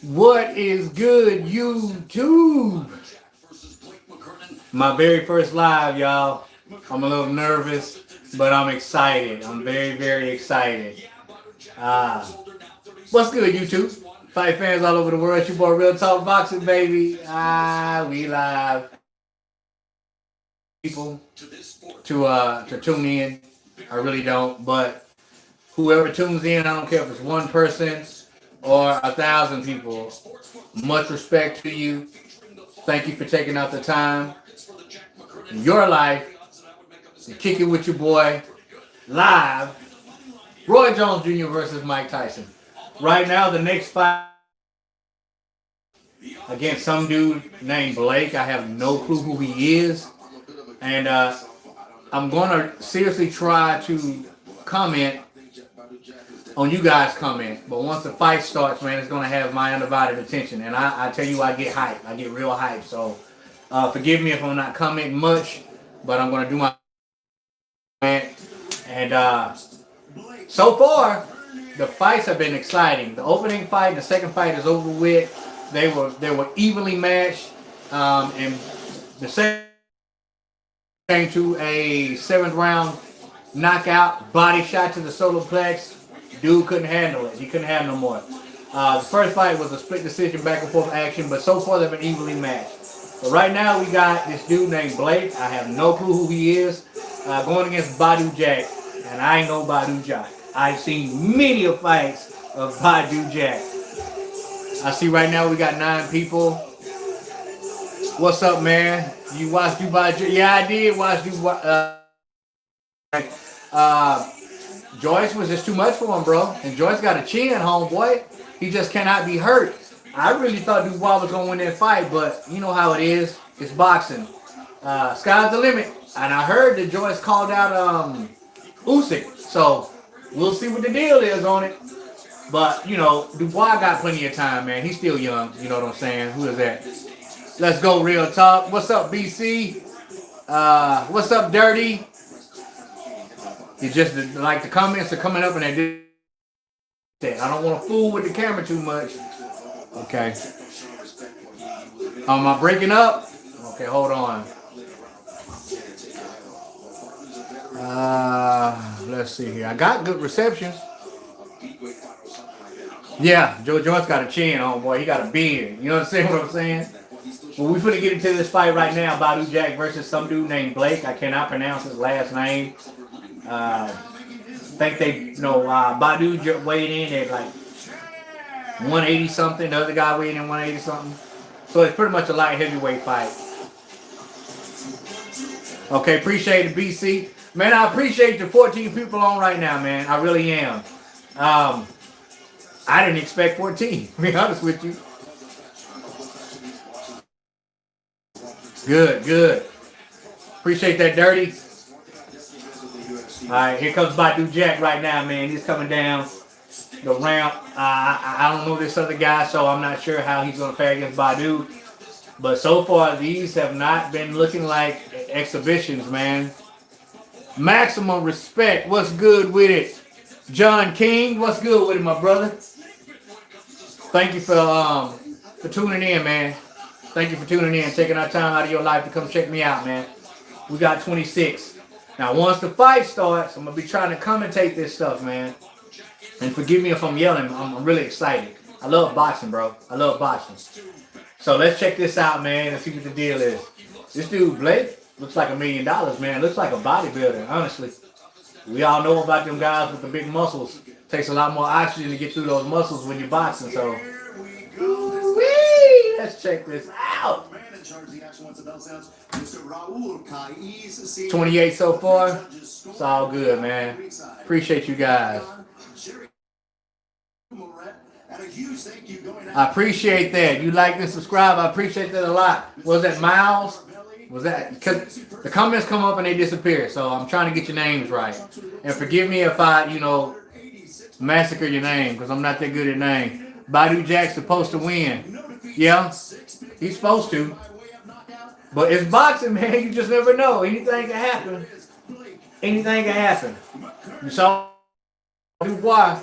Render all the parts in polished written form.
What is good, YouTube? My very first live, y'all. I'm a little nervous, but I'm excited. I'm very, very excited. Uh, what's good, YouTube? Fight fans all over the world. It's your boy Real Talk Boxing, baby. We live. People to tune in. I really don't, but whoever tunes in, I don't care if it's one person or 1,000 people. Much respect to you. Thank you for taking out the time in your life to kick it with your boy live. Roy Jones Jr. versus Mike Tyson. Right now, the next fight against some dude named Blake. I have no clue who he is, and I'm gonna seriously try to comment on you guys' comment. But once the fight starts, man, it's gonna have my undivided attention. And I tell you, I get hype. I get real hype. So forgive me if I'm not commenting much, but I'm gonna do my comment. And so far, the fights have been exciting. The opening fight and the second fight is over with. They were evenly matched, and the second came to a seventh round knockout, body shot to the solar plex. Dude couldn't handle it. He couldn't handle no more. The first fight was a split decision, back and forth action, but so far they've been evenly matched. But right now we got this dude named Blake. I have no clue who he is. Going against Badou Jack, and I ain't no Badou Jack. I've seen many of fights of Badou Jack. I see right now we got 9 people. What's up, man? You watched Dubai? Yeah, I did watch Dubai. Joyce was just too much for him, bro. And Joyce got a chin, homeboy. He just cannot be hurt. I really thought Dubois was gonna win that fight, but you know how it is. It's boxing. Sky's the limit. And I heard that Joyce called out Usyk, so we'll see what the deal is on it. But you know, Dubois got plenty of time, man. He's still young. You know what I'm saying? Who is that? Let's go, Real Talk. What's up, BC? What's up, Dirty? It's just like the comments are coming up and they did. I don't want to fool with the camera too much. Okay. Am I breaking up? Okay, hold on. Let's see here. I got good reception. Yeah, Joe Joyce got a chin on, boy. He got a beard. You know what I'm saying? Well, we finna get into this fight right now. Badou Jack versus some dude named Blake. I cannot pronounce his last name. Think they, Badou weighed in at like 180 something. The other guy weighed in 180 something. So it's pretty much a light heavyweight fight. Okay, appreciate it, BC. Man, I appreciate the 14 people on right now, man. I really am. I didn't expect 14, to be honest with you. Good. Appreciate that, Dirty. All right, here comes Badou Jack right now, man. He's coming down the ramp. I don't know this other guy, so I'm not sure how he's going to fare against Badou. But so far, these have not been looking like exhibitions, man. Maximum respect. What's good with it? John King, what's good with it, my brother? Thank you for tuning in, man. Thank you for tuning in, taking our time out of your life to come check me out, man. We got 26. Now, once the fight starts, I'm going to be trying to commentate this stuff, man. And forgive me if I'm yelling. I'm really excited. I love boxing, bro. I love boxing. So let's check this out, man, and see what the deal is. This dude, Blake, looks like $1 million, man. Looks like a bodybuilder, honestly. We all know about them guys with the big muscles. Takes a lot more oxygen to get through those muscles when you're boxing, so. Woo-wee! Let's check this out. 28 so far. It's all good, man. Appreciate you guys. I appreciate that. You like and subscribe. I appreciate that a lot. Was that Miles? Was that because the comments come up and they disappear? So I'm trying to get your names right. And forgive me if I, massacre your name because I'm not that good at name. Badou Jack's supposed to win. Yeah, he's supposed to. But it's boxing, man. You just never know. Anything can happen. Anything can happen. You saw Dubois.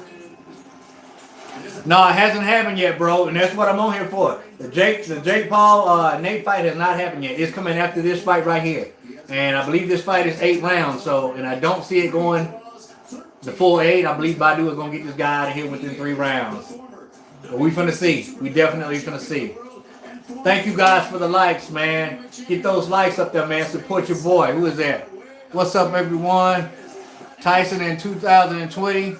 No, it hasn't happened yet, bro, and that's what I'm on here for. The Jake Paul Nate fight has not happened yet. It's coming after this fight right here, and I believe this fight is 8 rounds. So, and I don't see it going the full 8. I believe Badou is gonna get this guy out of here within 3 rounds. But we finna see. We definitely finna see. Thank you guys for the likes, man. Get those likes up there, man. Support your boy. Who is that? What's up, everyone? Tyson in 2020.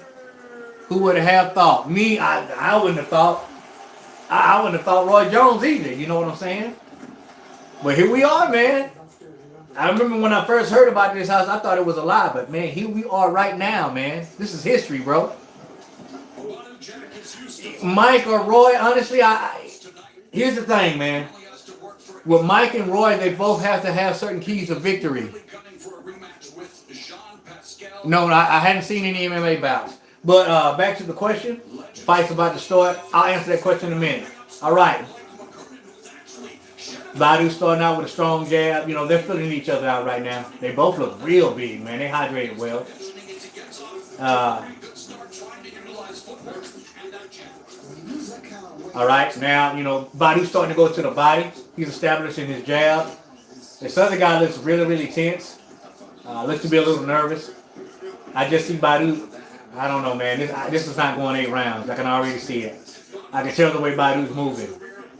Who would have thought? Me, I wouldn't have thought. I wouldn't have thought Roy Jones either. You know what I'm saying? But here we are, man. I remember when I first heard about this house, I thought it was a lie. But, man, here we are right now, man. This is history, bro. Mike or Roy, honestly, here's the thing, man. With Mike and Roy, they both have to have certain keys of victory. No, I hadn't seen any MMA bouts. But back to the question. Fight's about to start. I'll answer that question in a minute. All right. Badou starting out with a strong jab. You know, they're filling each other out right now. They both look real big, man. They hydrated well. All right. Now, you know, Badou's starting to go to the body. He's establishing his jab. This other guy looks really, really tense. Looks to be a little nervous. I just see Badou. I don't know, man. This is not going 8 rounds. I can already see it. I can tell the way Badou's moving.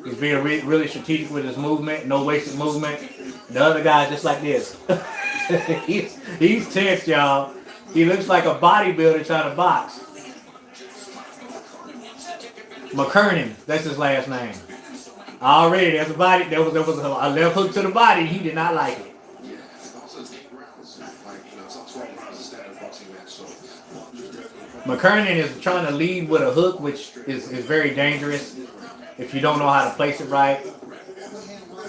He's being really strategic with his movement. No wasted movement. The other guy's just like this. he's tense, y'all. He looks like a bodybuilder trying to box. McKernan, that's his last name. Already, there was a left hook to the body. He did not like it. McKernan is trying to lead with a hook, which is very dangerous if you don't know how to place it right.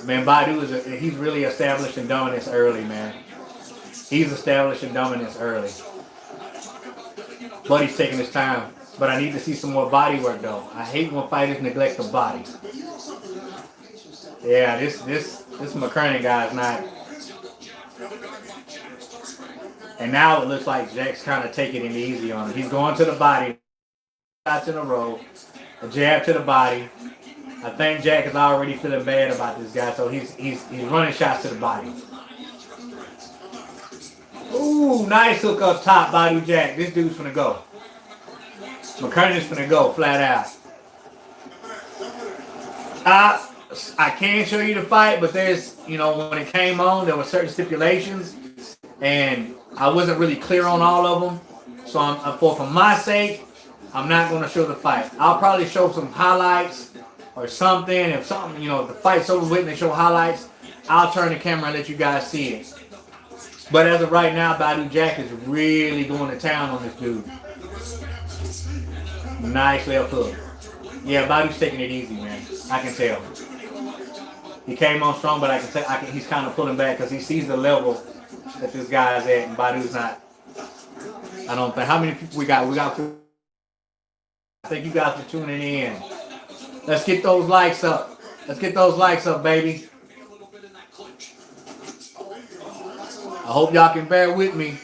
Man, Badou he's really establishing dominance early, man. He's establishing dominance early. But he's taking his time. But I need to see some more body work, though. I hate when fighters neglect the body. Yeah, this McKernan guy is not. And now it looks like Jack's kind of taking it easy on him. He's going to the body. Shots in a row. A jab to the body. I think Jack is already feeling bad about this guy, so he's running shots to the body. Ooh, nice hook up top, Badou Jack. This dude's finna go. McKernan's finna go flat out. I can't show you the fight, but there's, you know, when it came on, there were certain stipulations, and I wasn't really clear on all of them. So for my sake, I'm not going to show the fight. I'll probably show some highlights or something. If something, you know, if the fight's over with and they show highlights, I'll turn the camera and let you guys see it. But as of right now, Badou Jack is really going to town on this dude. Nice left hook. Yeah, Badou's taking it easy, man. I can tell. He came on strong, but I can tell he's kind of pulling back because he sees the level that this guy's at, and Badou's not. I don't think. How many people we got? We got 4. Thank you guys for tuning in. Let's get those likes up. Let's get those likes up, baby. I hope y'all can bear with me.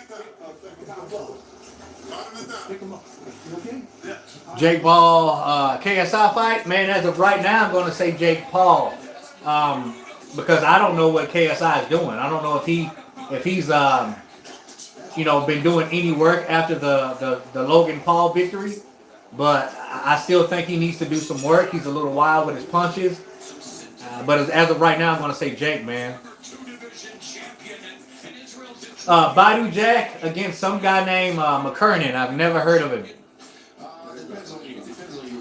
Jake Paul, KSI fight, man. As of right now, I'm going to say Jake Paul, because I don't know what KSI is doing. I don't know if he's you know, been doing any work after the Logan Paul victory, but I still think he needs to do some work. He's a little wild with his punches, but as of right now, I'm going to say Jake, man. Badou Jack against some guy named McKernan. I've never heard of him.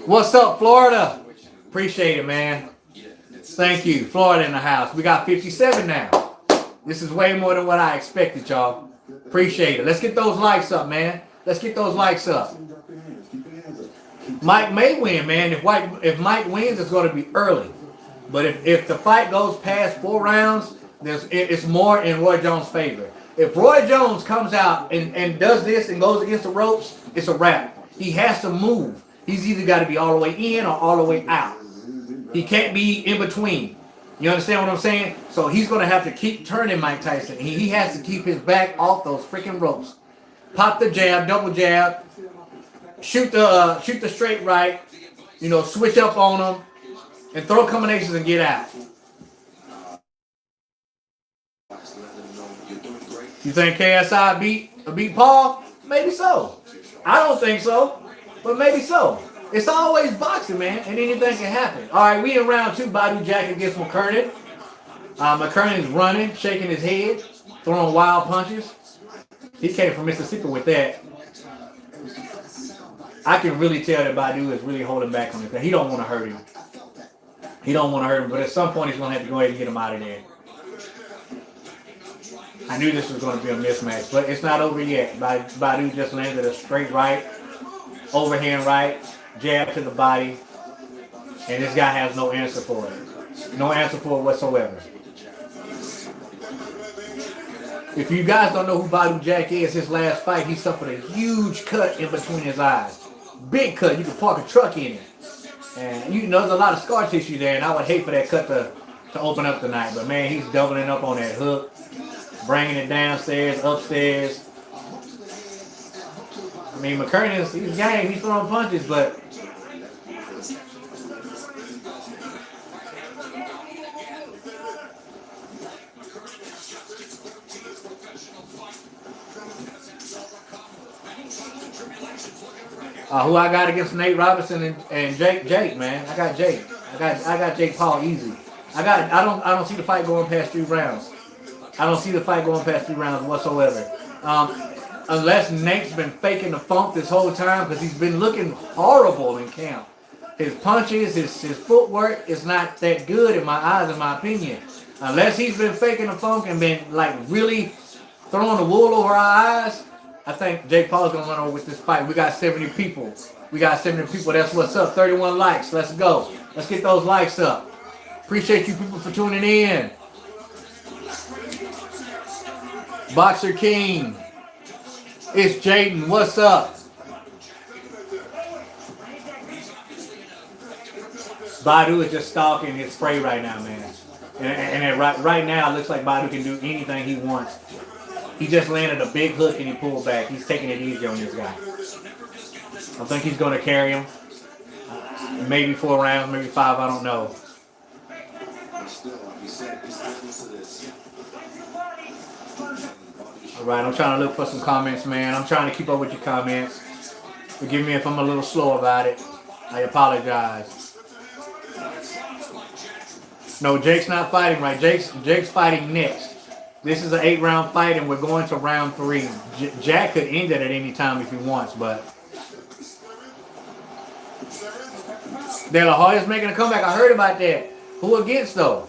What's up, Florida? Appreciate it, man. Thank you. Florida in the house. We got 57 now. This is way more than what I expected, y'all. Appreciate it. Let's get those likes up, man. Let's get those likes up. Mike may win, man. If Mike wins, it's going to be early. But if the fight goes past 4 rounds, it's more in Roy Jones' favor. If Roy Jones comes out and does this and goes against the ropes, it's a wrap. He has to move. He's either got to be all the way in or all the way out. He can't be in between. You understand what I'm saying? So he's going to have to keep turning Mike Tyson. He has to keep his back off those freaking ropes. Pop the jab, double jab. shoot the straight right, you know, switch up on them, and throw combinations and get out. You think KSI beat Paul? Maybe so. I don't think so, but maybe so. It's always boxing, man, and anything can happen. All right, we in round 2. Badou Jack against McKernan. McKernan's running, shaking his head, throwing wild punches. He came from Mississippi with that. I can really tell that Badou is really holding back on it. He don't want to hurt him. He don't want to hurt him, but at some point he's going to have to go ahead and get him out of there. I knew this was going to be a mismatch, but it's not over yet. Badou just landed a straight right, overhand right, jab to the body, and this guy has no answer for it. No answer for it whatsoever. If you guys don't know who Badou Jack is, his last fight, he suffered a huge cut in between his eyes. Big cut. You could park a truck in it. And you know, there's a lot of scar tissue there, and I would hate for that cut to open up tonight. But, man, he's doubling up on that hook, bringing it downstairs, upstairs. I mean, McKernan's, he's game. He's throwing punches, but who I got against Nate Robinson and Jake, man. I got Jake. I got Jake Paul easy. I don't see the fight going past 3 rounds. I don't see the fight going past 3 rounds whatsoever. Unless Nate's been faking the funk this whole time, because he's been looking horrible in camp. His punches, his footwork is not that good in my eyes, in my opinion. Unless he's been faking the funk and been like really throwing the wool over our eyes, I think Jake Paul's going to run over with this fight. We got 70 people. That's what's up. 31 likes. Let's go. Let's get those likes up. Appreciate you people for tuning in. Boxer King. It's Jaden. What's up? Badou is just stalking his spray right now, man. And right now, it looks like Badou can do anything he wants. He just landed a big hook and he pulled back. He's taking it easy on this guy. I think he's going to carry him. Maybe 4 rounds, maybe 5, I don't know. All right, I'm trying to look for some comments, man. I'm trying to keep up with your comments. Forgive me if I'm a little slow about it. I apologize. No, Jake's not fighting right. Jake's fighting next. This is an 8-round fight, and we're going to round 3. Jack could end it at any time if he wants, but De La Hoya's making a comeback. I heard about that. Who against though?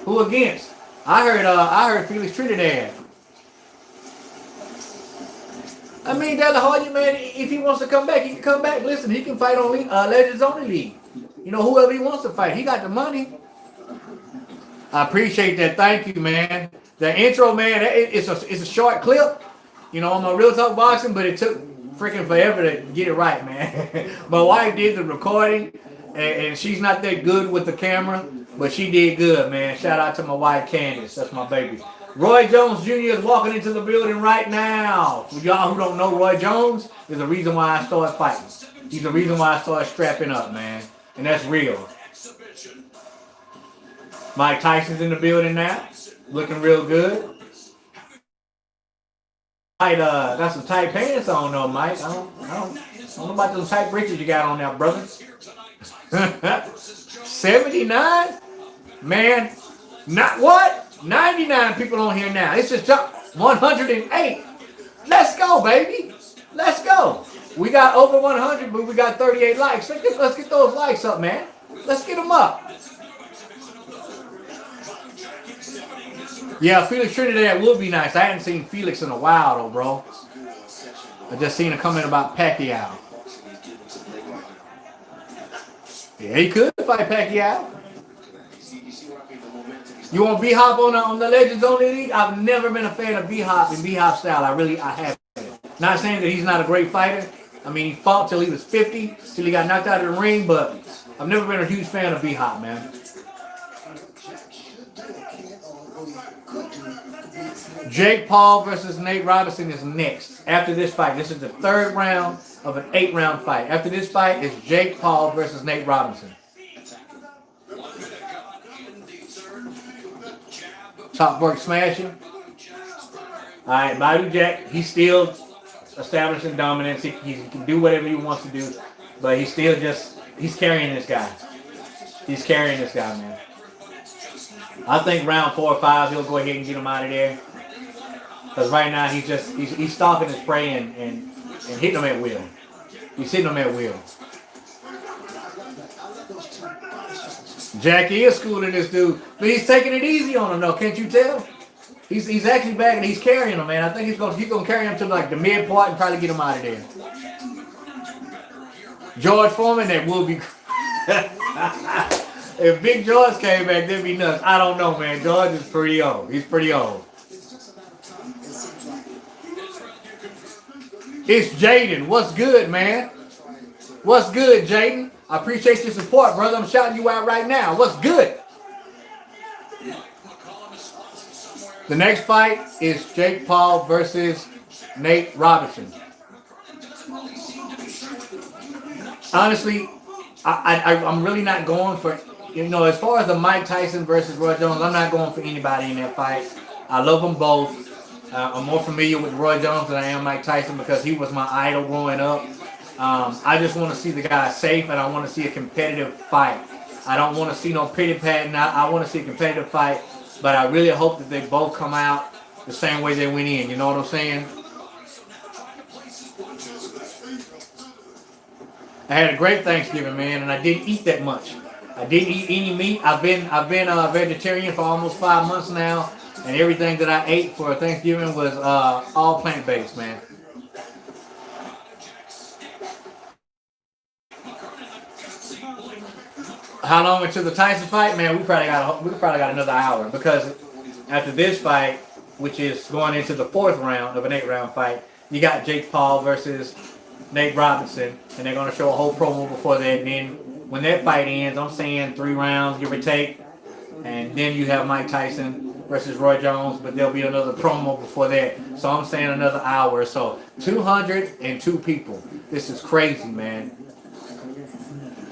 Who against? I heard Felix Trinidad. I mean, De La Hoya, man, if he wants to come back, he can come back. Listen, he can fight on Legends Only League. You know, whoever he wants to fight, he got the money. I appreciate that. Thank you, man. The intro, man, it's a short clip. You know, I'm on Real Talk Boxing, but it took freaking forever to get it right, man. My wife did the recording, and she's not that good with the camera, but she did good, man. Shout out to my wife, Candace. That's my baby. Roy Jones Jr. is walking into the building right now. For y'all who don't know Roy Jones, there's a reason why I started fighting. He's the reason why I started strapping up, man. And that's real. Mike Tyson's in the building now. Looking real good. Got some tight pants on though, Mike. I don't know about those tight breeches you got on there, brother. 79? Man, not what? 99 people on here now. It's just 108. Let's go, baby. Let's go. We got over 100, but we got 38 likes. Let's get those likes up, man. Let's get them up. Yeah, Felix Trinidad would be nice. I hadn't seen Felix in a while, though, bro. I just seen a comment about Pacquiao. Yeah, he could fight Pacquiao. You want B-Hop on the Legends Only League? I've never been a fan of B-Hop and B-Hop style. I haven't. Not saying that he's not a great fighter. I mean, he fought till he was 50, till he got knocked out of the ring, but I've never been a huge fan of B-Hop, man. Jake Paul versus Nate Robinson is next. After this fight, this is the 3rd round. of an 8-round fight. After this fight is Jake Paul versus Nate Robinson. Top work smashing. All right, Badou Jack, he's still establishing dominance. He can do whatever he wants to do, but he's still he's carrying this guy. He's carrying this guy, man. I think round 4 or 5, he'll go ahead and get him out of there. Because right now, he's stalking his prey and hitting him at will. He's hitting him at will. Jack is schooling this dude, but he's taking it easy on him, though. Can't you tell? He's actually back and he's carrying him, man. I think he's gonna carry him to like the mid part and probably get him out of there. George Foreman, that will be. If Big George came back, that'd be nuts. I don't know, man. George is pretty old. He's pretty old. It's Jaden. What's good, man? What's good, Jaden? I appreciate your support, brother. I'm shouting you out right now. What's good? The next fight is Jake Paul versus Nate Robinson. Honestly, I'm really not going for, as far as the Mike Tyson versus Roy Jones, I'm not going for anybody in that fight. I love them both. I'm more familiar with Roy Jones than I am Mike Tyson because he was my idol growing up. I just want to see the guy safe, and I want to see a competitive fight. I don't want to see no pity-patting. I want to see a competitive fight, but I really hope that they both come out the same way they went in. You know what I'm saying? I had a great Thanksgiving, man, and I didn't eat that much. I didn't eat any meat. I've been a vegetarian for almost 5 months now, and everything that I ate for Thanksgiving was all plant-based, man. How long until the Tyson fight? Man, we probably got another hour, because after this fight, which is going into the 4th round of an 8-round fight, you got Jake Paul versus Nate Robinson, and they're going to show a whole promo before that. And then when that fight ends, I'm saying 3 rounds, give or take, and then you have Mike Tyson versus Roy Jones, but there'll be another promo before that. So I'm saying another hour or so. 202 people. This is crazy, man.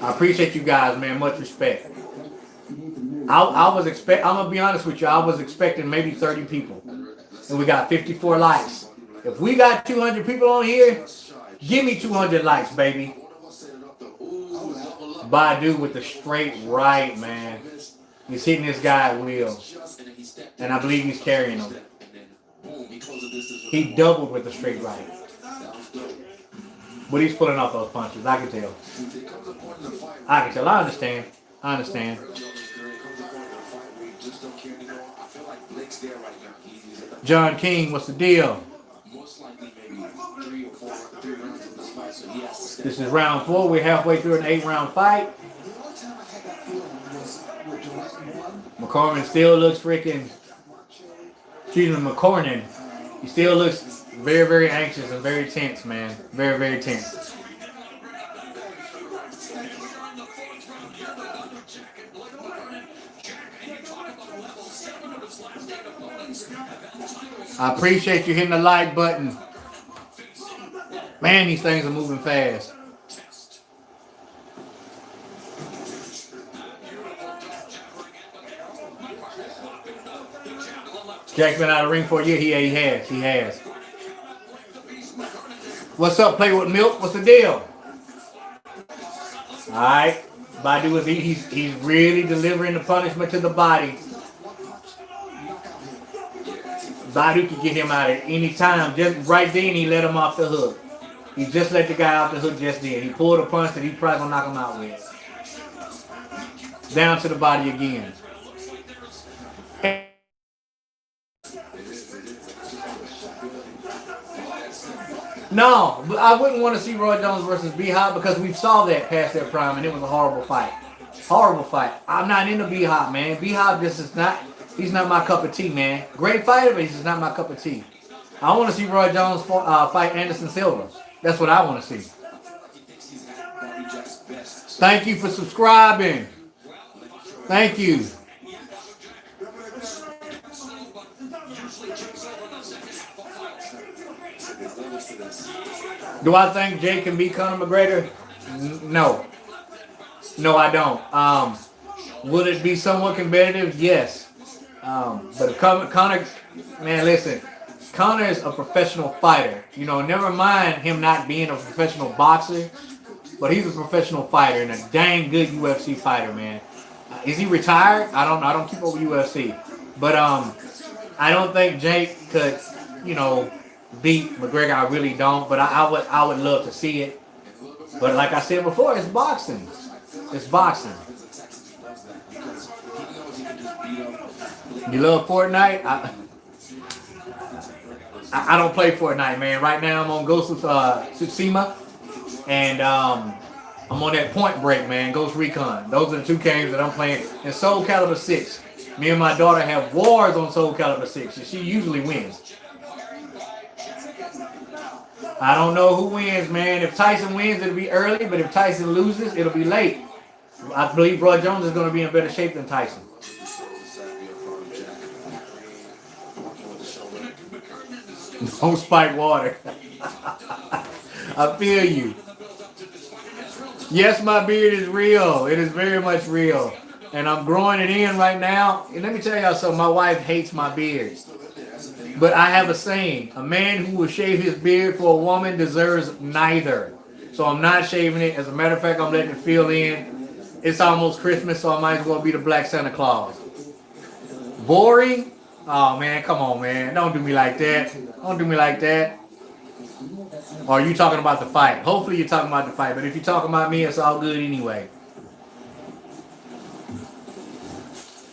I appreciate you guys, man. Much respect. I'm gonna be honest with you. I was expecting maybe 30 people, and we got 54 likes. If we got 200 people on here, give me 200 likes, baby. Badou with the straight right, man. He's hitting this guy at will, and I believe he's carrying him. He doubled with the straight right. But he's pulling off those punches. I can tell. I understand. John King, what's the deal? This is round 4. We're halfway through an 8-round fight. McCormick still looks McCormick. He still looks very, very anxious and very tense, man. Very, very tense. I appreciate you hitting the like button. Man, these things are moving fast. Jack's been out of the ring for a year. He has. What's up, Play with Milk? What's the deal? All right. Badou he's really delivering the punishment to the body. Badou could get him out at any time. Just right then, he let him off the hook. He just let the guy off the hook just then. He pulled a punch that he's probably going to knock him out with. Down to the body again. No, but I wouldn't want to see Roy Jones versus B-Hop because we saw that past their prime, and it was a horrible fight. Horrible fight. I'm not into B-Hop, man. B-Hop just is not, he's not my cup of tea, man. Great fighter, but he's just not my cup of tea. I want to see Roy Jones fight Anderson Silva. That's what I want to see. Thank you for subscribing. Thank you. Do I think Jake can beat Conor McGregor? No. No, I don't. Would it be somewhat competitive? Yes. But if Conor, man, listen, Conor is a professional fighter. You know, never mind him not being a professional boxer, but he's a professional fighter and a dang good UFC fighter, man. Is he retired? I don't know. I don't keep up with UFC, but I don't think Jake could, you know, beat McGregor. I really don't. But I would love to see it. But like I said before, it's boxing. It's boxing. You love Fortnite? I don't play Fortnite, man. Right now I'm on Ghost of Tsushima, and I'm on that Point Break, man. Ghost Recon. Those are the two games that I'm playing. And Soul Calibur 6. Me and my daughter have wars on Soul Calibur 6, and she usually wins. I don't know who wins, man. If Tyson wins, it'll be early, but if Tyson loses, it'll be late. I believe Roy Jones is going to be in better shape than Tyson. Don't spike water. I feel you. Yes, my beard is real. It is very much real. And I'm growing it in right now. And let me tell y'all something. My wife hates my beard. But I have a saying. A man who will shave his beard for a woman deserves neither. So I'm not shaving it. As a matter of fact, I'm letting it fill in. It's almost Christmas, so I might as well be the Black Santa Claus. Boring? Oh, man, come on, man. Don't do me like that. Don't do me like that. Or are you talking about the fight? Hopefully you're talking about the fight. But if you're talking about me, it's all good anyway.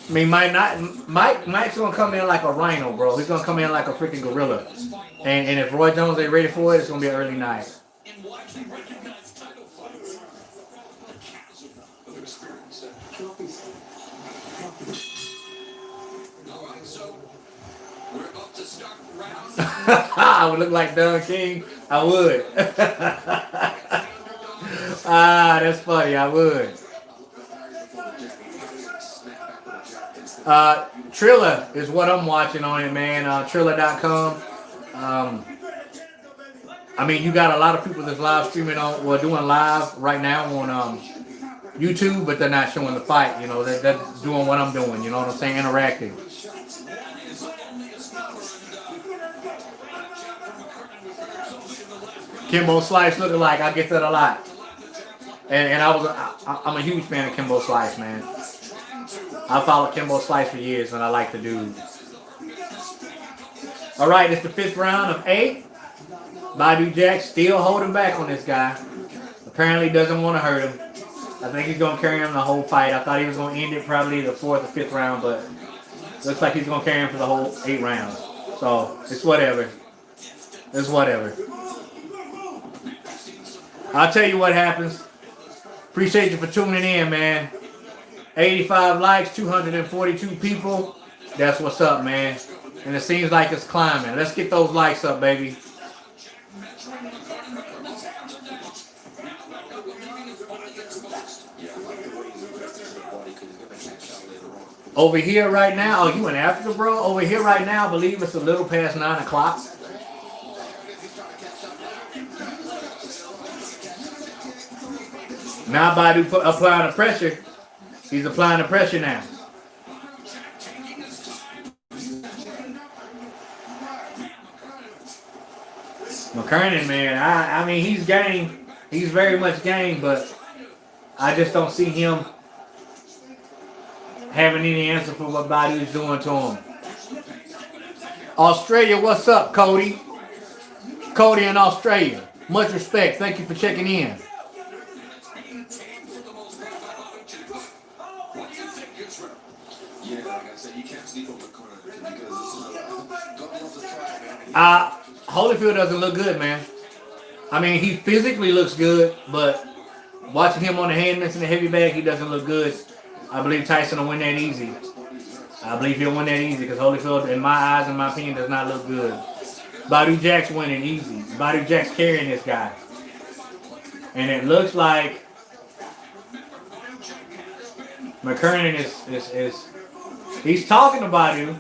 I mean, Mike's going to come in like a rhino, bro. He's going to come in like a freaking gorilla. And if Roy Jones ain't ready for it, it's going to be an early night. I would look like Don King. I would. That's funny. I would. Triller is what I'm watching on it, man. Triller.com. I mean, you got a lot of people that's live streaming on, well, doing live right now on YouTube, but they're not showing the fight. You know, they're doing what I'm doing. You know what I'm saying? Interacting. Kimbo Slice looking like, I get that a lot. And I'm a huge fan of Kimbo Slice, man. I followed Kimbo Slice for years, and I like the dude. All right, it's the 5th round of 8. Badou Jack still holding back on this guy. Apparently doesn't want to hurt him. I think he's going to carry him the whole fight. I thought he was going to end it probably the 4th or 5th round, but looks like he's going to carry him for the whole 8 rounds. So, it's whatever. It's whatever. I'll tell you what happens. Appreciate you for tuning in, man. 85 likes, 242 people. That's what's up, man. And it seems like it's climbing. Let's get those likes up, baby. Over here right now, oh, you in Africa, bro? Over here right now, I believe it's a little past 9 o'clock. Now Badou applying the pressure. He's applying the pressure now. McKernan, man, I mean, he's game. He's very much game, but I just don't see him having any answer for what Badou's doing to him. Australia, what's up, Cody? Cody in Australia. Much respect. Thank you for checking in. Holyfield doesn't look good, man. I mean, he physically looks good, but watching him on the hand mitts and the heavy bag, he doesn't look good. I believe Tyson will win that easy. I believe he'll win that easy because Holyfield, in my eyes, in my opinion, does not look good. Badou Jack's winning easy. Badou Jack's carrying this guy. And it looks like McKernan is he's talking to Badou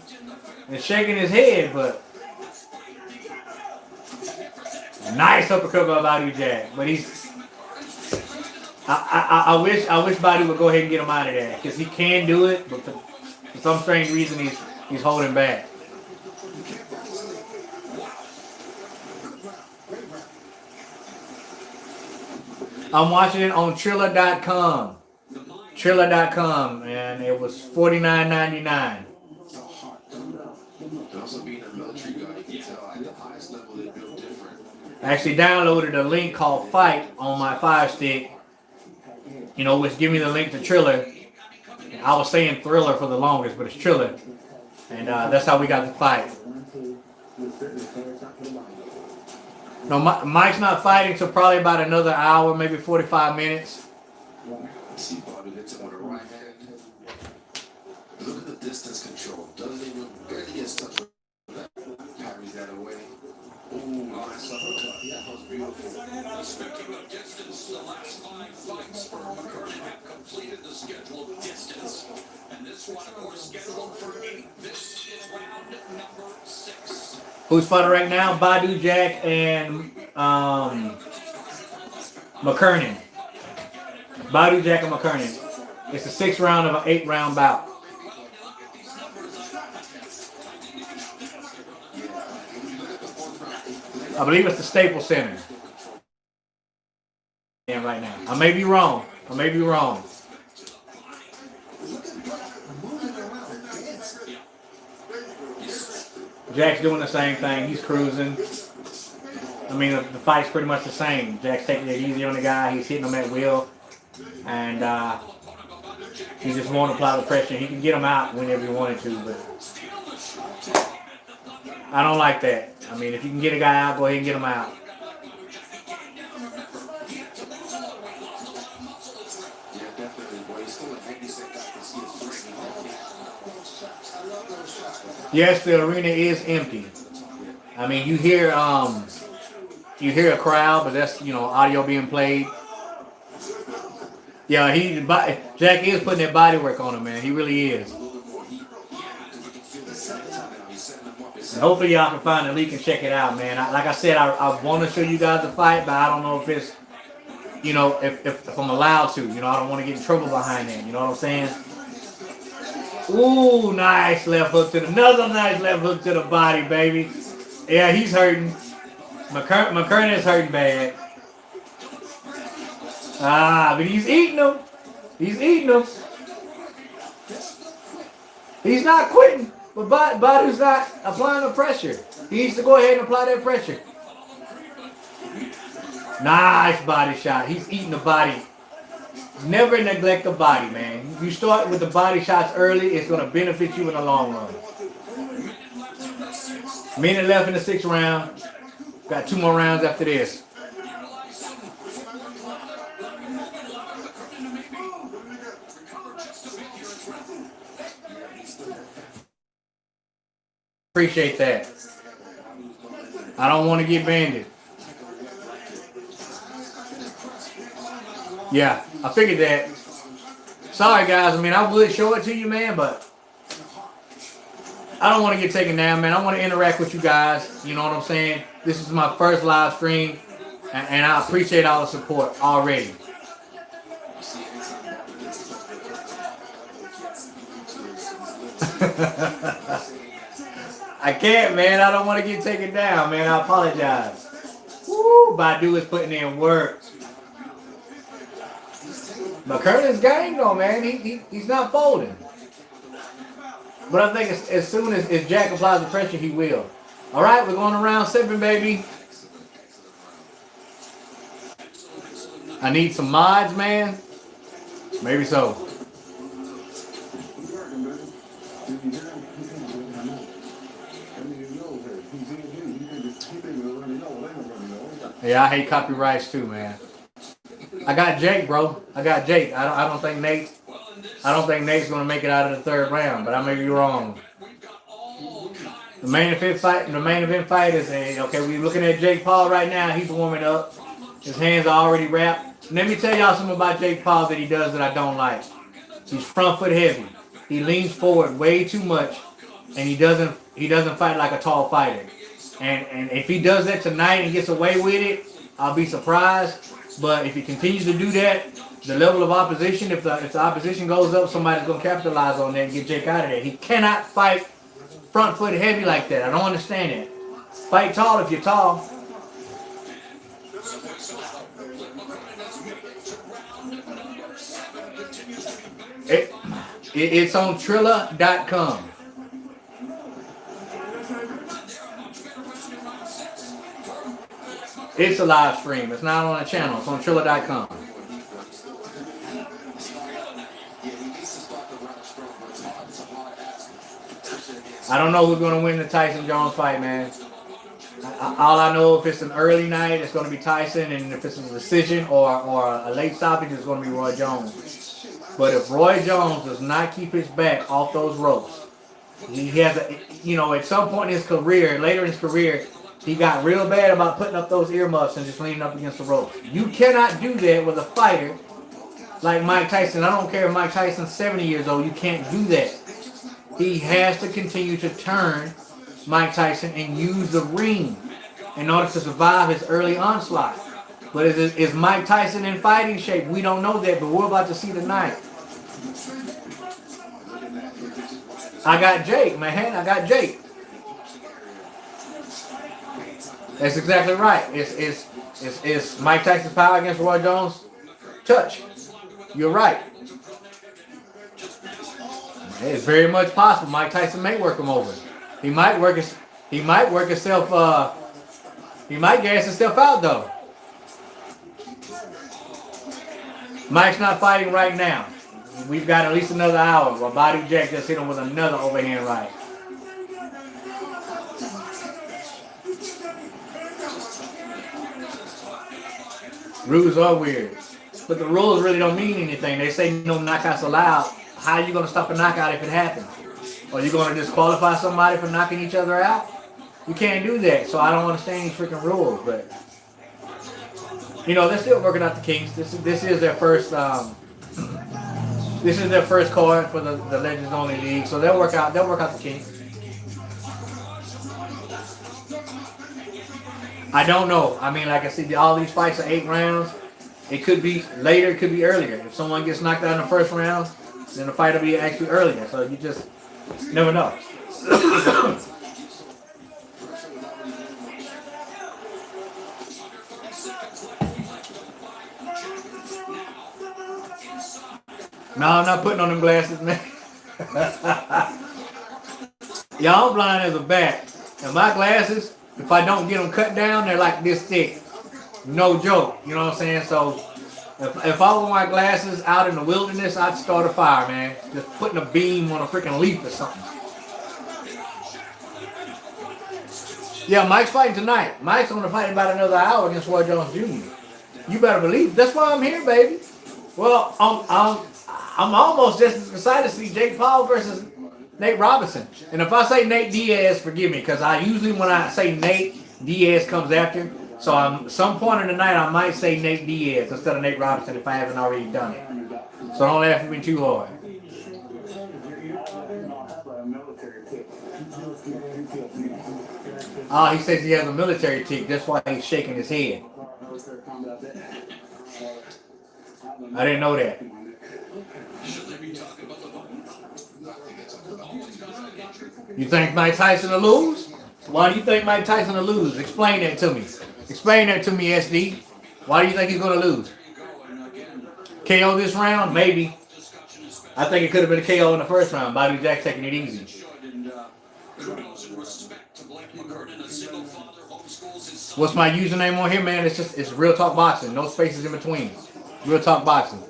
and shaking his head, but Nice uppercut by Badou Jack, but he's. I wish Badou would go ahead and get him out of there because he can do it, but for some strange reason he's holding back. I'm watching it on Triller.com. Triller.com, and it was $49.99. I actually downloaded a link called Fight on my Fire Stick, you know, which give me the link to Triller. I was saying Thriller for the longest, but it's Triller. And that's how we got the fight. No, Mike's not fighting till probably about another hour, maybe 45 minutes. See Badou hits him with a right hand. Look at the distance control. Doesn't even barely get stuck with that. Carries that away. Ooh, nice uppercut. That was beautiful. Speaking of distance, the last 5 fights for McCurdy have completed the scheduled distance. And this one, of course, scheduled for 8. This is round number 6. Who's fighting right now? Badou Jack and McKernan. Badou Jack and McKernan. It's the 6th round of an 8-round bout. I believe it's the Staples Center. Yeah, right now. I may be wrong. Jack's doing the same thing. He's cruising. I mean, the fight's pretty much the same. Jack's taking it easy on the guy. He's hitting him at will. And he just won't apply the pressure. He can get him out whenever he wanted to, but I don't like that. I mean, if you can get a guy out, go ahead and get him out. Yes, the arena is empty. I mean, you hear a crowd, but that's, you know, audio being played. Yeah, Jack is putting that body work on him, man. He really is. And hopefully y'all can find the link and check it out, man. Like I said, I want to show you guys the fight, but I don't know if it's, you know, if I'm allowed to. You know, I don't want to get in trouble behind that. You know what I'm saying? Ooh, nice left hook to another nice left hook to the body, baby. Yeah, he's hurting. McKernan is hurting bad. But he's eating them. He's not quitting, but Badou's not applying the pressure. He needs to go ahead and apply that pressure. Nice body shot. He's eating the body. Never neglect the body, man. You start with the body shots early, it's going to benefit you in the long run. Minute left in the 6th round. Got 2 more rounds after this. Appreciate that. I don't want to get banded. Yeah, I figured that. Sorry, guys. I mean, I would show it to you, man, but I don't want to get taken down, man. I want to interact with you guys. You know what I'm saying? This is my first live stream, and I appreciate all the support already. I can't, man. I don't want to get taken down, man. I apologize. Woo, Badou is putting in work. McKernan's game, though, man. He's not folding. But I think as soon as Jack applies the pressure, he will. All right, we're going to round 7, baby. I need some mods, man. Maybe so. Yeah, I hate copyrights too, man. I got Jake, bro. I got Jake. I don't think Nate's gonna make it out of the 3rd round, but I may be wrong. The main event fight is okay. We're looking at Jake Paul right now. He's warming up. His hands are already wrapped. Let me tell y'all something about Jake Paul that he does that I don't like. He's front foot heavy. He leans forward way too much, and he doesn't fight like a tall fighter. And if he does that tonight and gets away with it, I'll be surprised. But if he continues to do that, the level of opposition, if the opposition goes up, somebody's going to capitalize on that and get Jake out of there. He cannot fight front foot heavy like that. I don't understand it. Fight tall if you're tall. It's on Triller.com. It's a live stream. It's not on a channel. It's on Triller.com. I don't know who's going to win the Tyson Jones fight, man. All I know, if it's an early night, it's going to be Tyson, and if it's a decision or a late stoppage, it's going to be Roy Jones. But if Roy Jones does not keep his back off those ropes, he has at some point in his career, later in his career, he got real bad about putting up those earmuffs and just leaning up against the ropes. You cannot do that with a fighter like Mike Tyson. I don't care if Mike Tyson's 70 years old. You can't do that. He has to continue to turn Mike Tyson and use the ring in order to survive his early onslaught. But is Mike Tyson in fighting shape? We don't know that, but we're about to see tonight. I got Jake, man. I got Jake. That's exactly right. It's Mike Tyson's power against Roy Jones' touch. You're right. It's very much possible Mike Tyson may work him over. He might gas himself out though. Mike's not fighting right now. We've got at least another hour while Badou Jack just hit him with another overhand right. Rules are weird. But the rules really don't mean anything. They say no knockouts allowed. How are you going to stop a knockout if it happens? Are you going to disqualify somebody for knocking each other out? You can't do that. So I don't understand these freaking rules. But they're still working out the kinks. This is their first card for the Legends Only League. So they'll work out the kinks. I don't know. I mean, like I said, all these fights are 8 rounds. It could be later, it could be earlier. If someone gets knocked out in the first round, then the fight will be actually earlier. So you just never know. No, I'm not putting on them glasses, man. Y'all, I'm blind as a bat. And my glasses, if I don't get them cut down, they're like this thick. No joke. You know what I'm saying? So if I wore my glasses out in the wilderness, I'd start a fire, man. Just putting a beam on a freaking leaf or something. Yeah, Mike's fighting tonight. Mike's going to fight in about another hour against Roy Jones Jr. You better believe. That's why I'm here, baby. Well, I'm almost just as excited to see Jake Paul versus Nate Robinson. And if I say Nate Diaz, forgive me, because I usually, when I say Nate, Diaz comes after. So some point in the night, I might say Nate Diaz instead of Nate Robinson if I haven't already done it. So don't laugh at me too hard. Oh, he says he has a military tick. That's why he's shaking his head. I didn't know that. You think Mike Tyson will lose? Why do you think Mike Tyson will lose? Explain that to me. Explain that to me, SD. Why do you think he's going to lose? KO this round? Maybe. I think it could have been a KO in the first round. Badou Jack taking it easy. What's my username on here, man? It's Real Talk Boxing. No spaces in between. Real Talk Boxing.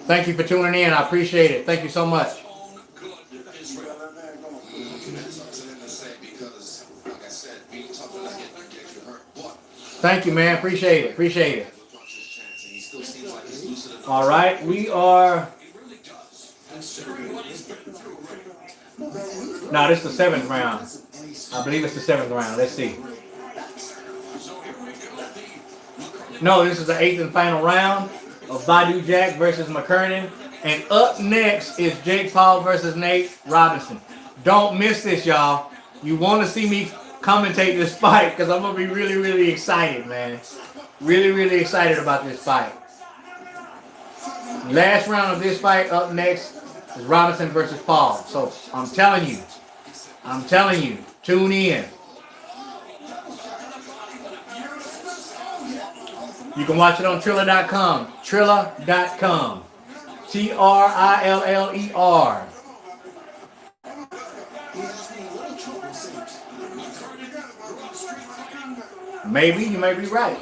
Thank you for tuning in. I appreciate it. Thank you so much. Thank you, man. Appreciate it. Appreciate it. All right. We are... No, this is the 7th round. I believe it's the 7th round. Let's see. No, this is the 8th and final round of Badou Jack versus McKernan. And up next is Jake Paul versus Nate Robinson. Don't miss this, y'all. You want to see me commentate this fight because I'm going to be really, really excited, man. Really, really excited about this fight. Last round of this fight up next is Robinson versus Paul. So I'm telling you, tune in. You can watch it on Triller.com. Triller.com. Triller. Maybe, you may be right.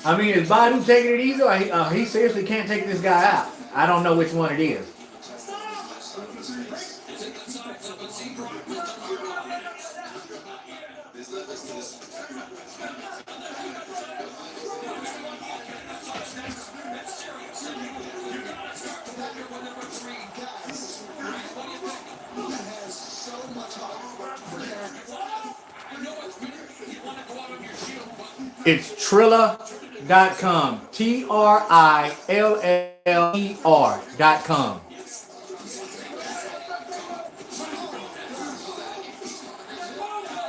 I mean, is Badou taking it easy or he seriously can't take this guy out? I don't know which one it is. It's Triller.com. Triller.com.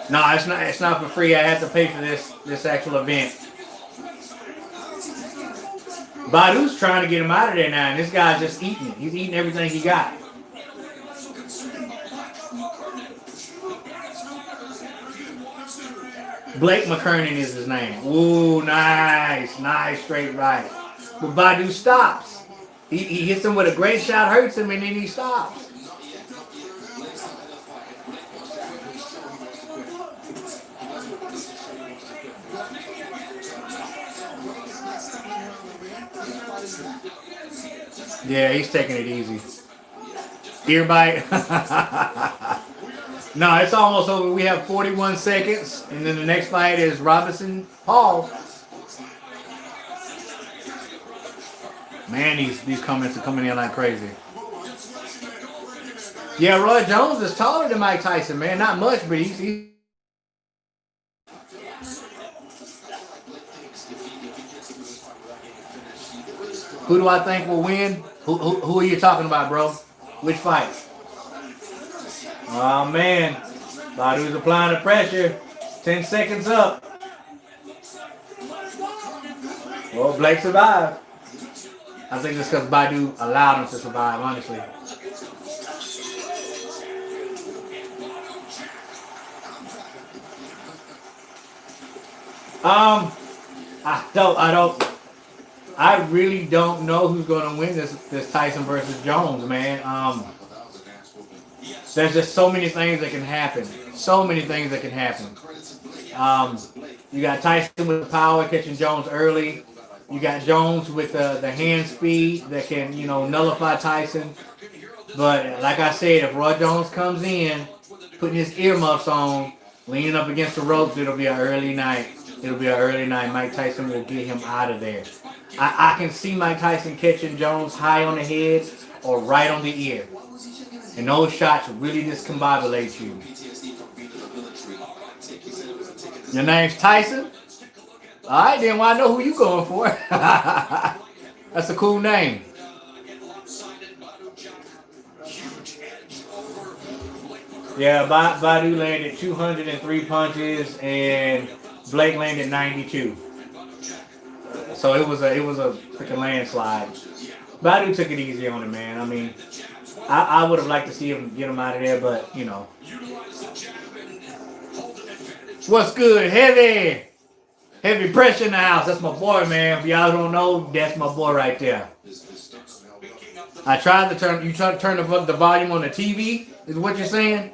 No, it's not for free. I have to pay for this actual event. Badou's trying to get him out of there now, and this guy's just eating it. He's eating everything he got. Blake McKernan is his name. Ooh, nice straight right. But Badou stops. He hits him with a great shot, hurts him, and then he stops. Yeah, he's taking it easy. Ear bite. No, it's almost over. We have 41 seconds, and then the next fight is Robinson Paul. Man, these comments are coming in like crazy. Yeah, Roy Jones is taller than Mike Tyson, man. Not much, but he's Who do I think will win? Who are you talking about, bro? Which fight? Oh, man. Badou's applying the pressure. 10 seconds up. Well, Blake survived. I think it's because Badou allowed him to survive, honestly. I really don't know who's going to win this Tyson versus Jones, man. There's just so many things that can happen. You got Tyson with the power catching Jones early. You got Jones with the hand speed that can, nullify Tyson. But like I said, if Roy Jones comes in, putting his earmuffs on, leaning up against the ropes, it'll be an early night. Mike Tyson will get him out of there. I can see Mike Tyson catching Jones high on the head or right on the ear. And those shots really discombobulate you. Your name's Tyson? All right, then. Well, I know who you going for. That's a cool name. Yeah, Badou landed 203 punches and Blake landed 92. So it was a freaking landslide. Badou took it easy on him, man. I mean, I would have liked to see him get him out of there, but What's good, Heavy? Heavy pressure in the house. That's my boy, man. If y'all don't know, that's my boy right there. I tried to turn. You tried to turn the volume on the TV. Is what you're saying?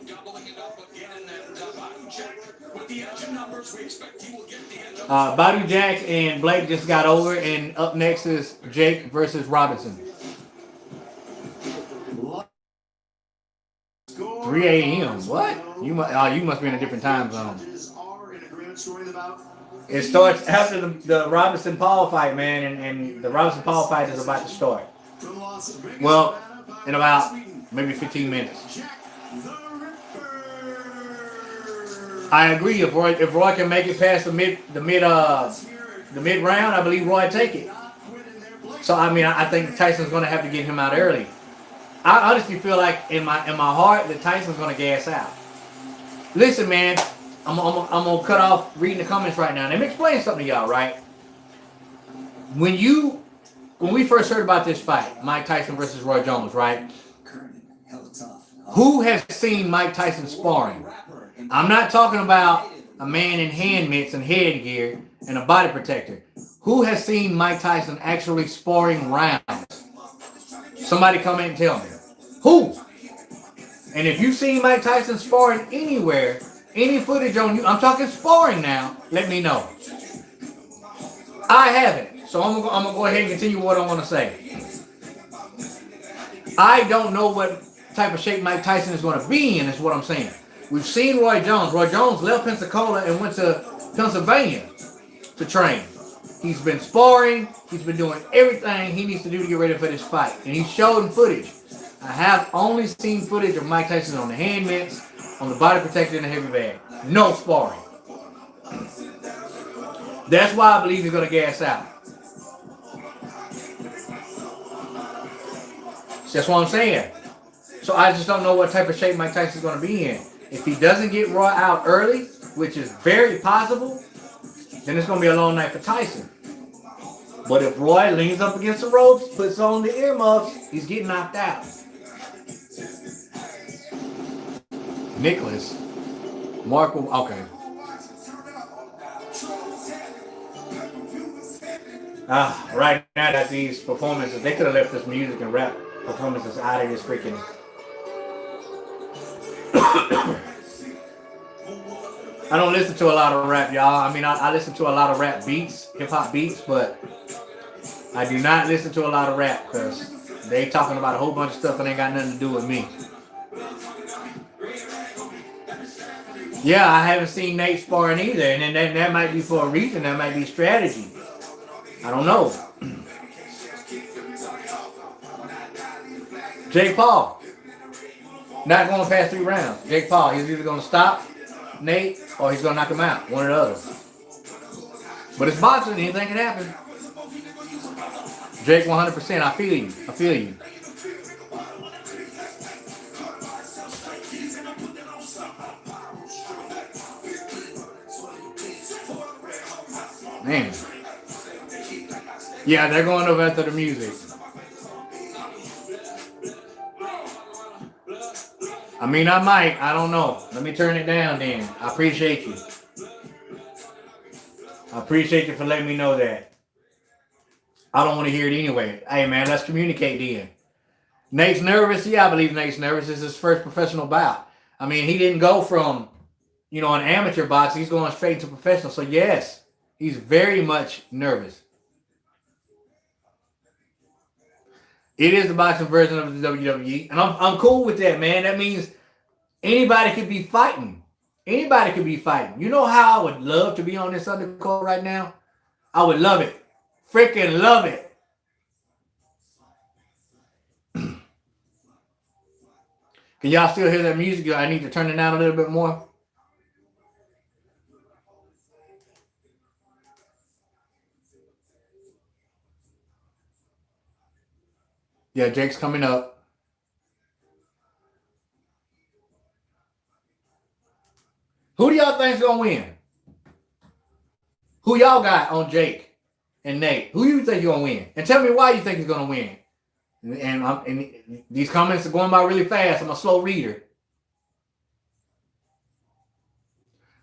Badou Jack and Blake just got over, and up next is Jake versus Robinson. 3 a.m. What? You must be in a different time zone. It starts after the Robinson Paul fight, man, and the Robinson Paul fight is about to start. Well, in about maybe 15 minutes. I agree. If Roy can make it past the mid the mid-round, I believe Roy take it. So, I mean, I think Tyson's going to have to get him out early. I honestly feel like in my heart that Tyson's going to gas out. Listen, man, I'm going to cut off reading the comments right now. Let me explain something to y'all, right? When we first heard about this fight, Mike Tyson versus Roy Jones, right? Who has seen Mike Tyson sparring? I'm not talking about a man in hand mitts and headgear and a body protector. Who has seen Mike Tyson actually sparring rounds? Somebody come in and tell me. Who? And if you've seen Mike Tyson sparring anywhere, any footage on you, I'm talking sparring now, let me know. I haven't. So I'm gonna go ahead and continue what I want to say. I don't know what type of shape Mike Tyson is going to be in, is what I'm saying. We've seen Roy Jones. Roy Jones left Pensacola and went to Pennsylvania to train. He's been sparring. He's been doing everything he needs to do to get ready for this fight. And he's showing footage. I have only seen footage of Mike Tyson on the hand mitts, on the body protector, and the heavy bag. No sparring. That's why I believe he's going to gas out. That's what I'm saying. So I just don't know what type of shape Mike Tyson's going to be in. If he doesn't get Roy out early, which is very possible, then it's going to be a long night for Tyson. But if Roy leans up against the ropes, puts on the earmuffs, he's getting knocked out. Nicholas. Marco, okay. Right now that these performances, they could have left this music and rap performances out of this freaking. I don't listen to a lot of rap, y'all. I mean, I listen to a lot of rap beats, hip-hop beats, but I do not listen to a lot of rap because they talking about a whole bunch of stuff that ain't got nothing to do with me. Yeah, I haven't seen Nate sparring either, and then that might be for a reason. That might be strategy. I don't know. Jake Paul. Not going past 3 rounds. Jake Paul, he's either going to stop Nate or he's going to knock him out. One or the other. But it's boxing. Anything can happen. Jake 100%. I feel you. I feel you. Man. Yeah, they're going over after the music. I mean, I might. I don't know. Let me turn it down then. I appreciate you. I appreciate you for letting me know that. I don't want to hear it anyway. Hey, man, let's communicate then. Nate's nervous. Yeah, I believe Nate's nervous. This is his first professional bout. I mean, he didn't go from, an amateur boxing. He's going straight into professional. So, yes, he's very much nervous. It is the boxing version of the WWE. And I'm cool with that, man. That means anybody could be fighting. Anybody could be fighting. You know how I would love to be on this undercard right now? I would love it. Freaking love it. Can y'all still hear that music? I need to turn it down a little bit more. Yeah, Jake's coming up. Who do y'all think's gonna win? Who y'all got on Jake and Nate? Who you think you're gonna win? And tell me why you think he's gonna win. And these comments are going by really fast. I'm a slow reader.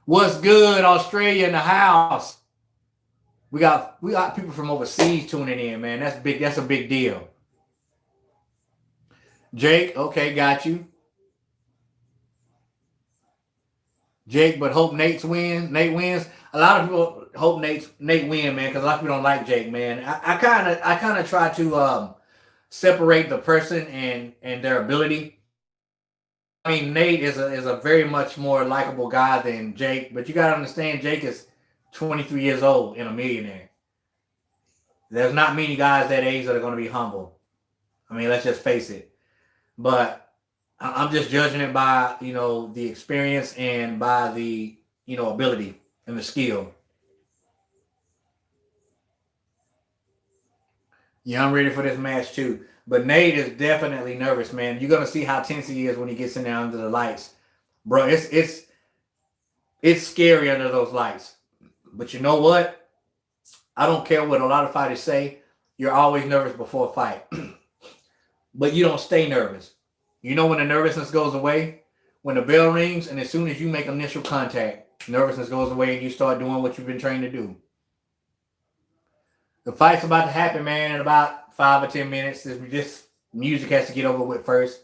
What's good, Australia in the house? We got people from overseas tuning in, man. That's big. That's a big deal. Jake, okay, got you. Jake, but hope Nate wins. A lot of people hope Nate win, man, because a lot of people don't like Jake, man. I kind of try to separate the person and their ability. I mean, Nate is a very much more likable guy than Jake, but you gotta understand, Jake is 23 years old and a millionaire. There's not many guys that age that are going to be humble. I mean, let's just face it. But I'm just judging it by, the experience and by the, ability and the skill. Yeah, I'm ready for this match too. But Nate is definitely nervous, man. You're gonna see how tense he is when he gets in there under the lights, bro. It's scary under those lights. But you know what? I don't care what a lot of fighters say. You're always nervous before a fight, but you don't stay nervous. You know when the nervousness goes away, when the bell rings, and as soon as you make initial contact, nervousness goes away, and you start doing what you've been trained to do. The fight's about to happen, man, in about 5 or 10 minutes. This music has to get over with first.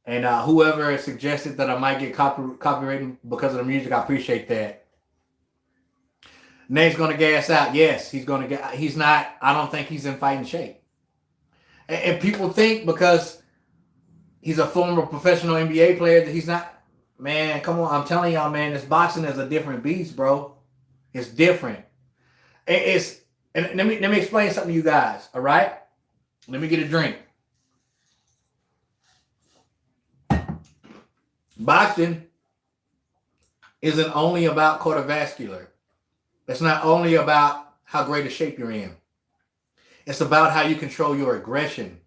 And whoever suggested that I might get copyrighted because of the music, I appreciate that. Nate's gonna gas out. Yes, he's gonna get. He's not. I don't think he's in fighting shape. And people think because he's a former professional NBA player that he's not. Man, come on! I'm telling y'all, man, this boxing is a different beast, bro. It's different. And let me explain something to you guys. All right, let me get a drink. Boxing isn't only about cardiovascular. It's not only about how great a shape you're in. It's about how you control your aggression.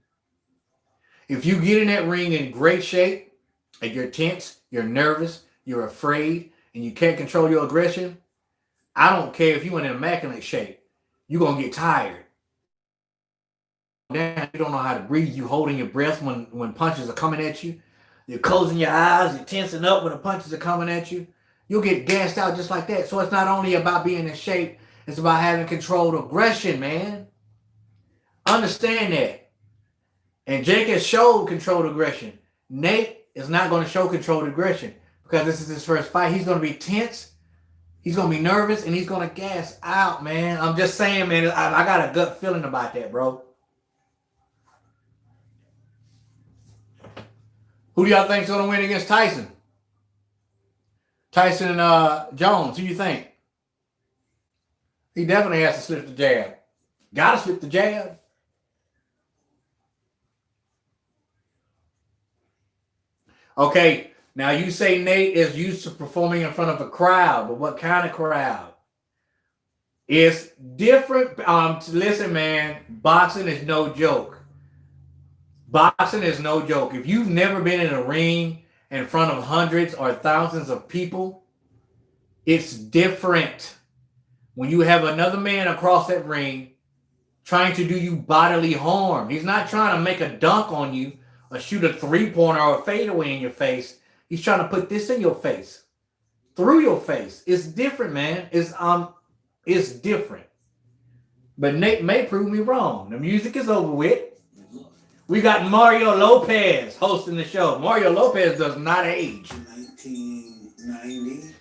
If you get in that ring in great shape and you're tense, you're nervous, you're afraid, and you can't control your aggression, I don't care if you're in immaculate shape. You're going to get tired. You don't know how to breathe. You're holding your breath when punches are coming at you. You're closing your eyes. You're tensing up when the punches are coming at you. You'll get gassed out just like that. So it's not only about being in shape. It's about having controlled aggression, man. Understand that. And Jake has showed controlled aggression. Nate is not going to show controlled aggression because this is his first fight. He's going to be tense. He's going to be nervous, and he's going to gas out, man. I'm just saying, man, I got a gut feeling about that, bro. Who do y'all think is going to win against Tyson? Tyson and Jones, who you think? He definitely has to slip the jab. Got to slip the jab. Okay, now you say Nate is used to performing in front of a crowd, but what kind of crowd? It's different. Listen, man, boxing is no joke. Boxing is no joke. If you've never been in a ring in front of hundreds or thousands of people, it's different. When you have another man across that ring trying to do you bodily harm, he's not trying to make a dunk on you or shoot a three-pointer or a fadeaway in your face. He's trying to put this in your face, through your face. It's different, man. It's different. But Nate may prove me wrong. The music is over with. We got Mario Lopez hosting the show. Mario Lopez does not age. 1990.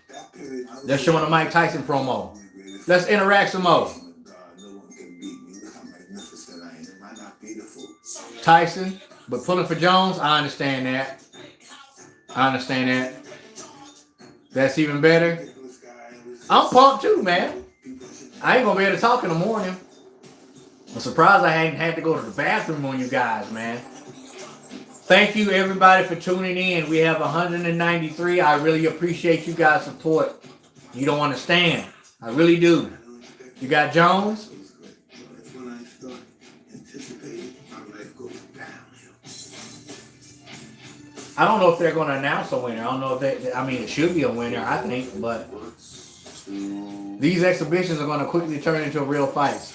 They're showing a Mike Tyson promo. Let's interact some more. Tyson, but pulling for Jones, I understand that. That's even better. I'm pumped too, man. I ain't gonna be able to talk in the morning. I'm surprised I hadn't had to go to the bathroom on you guys, man. Thank you, everybody, for tuning in. We have 193. I really appreciate you guys' support. You don't understand. I really do. You got Jones? I don't know if they're going to announce a winner. I don't know if it should be a winner, I think, but these exhibitions are going to quickly turn into real fights.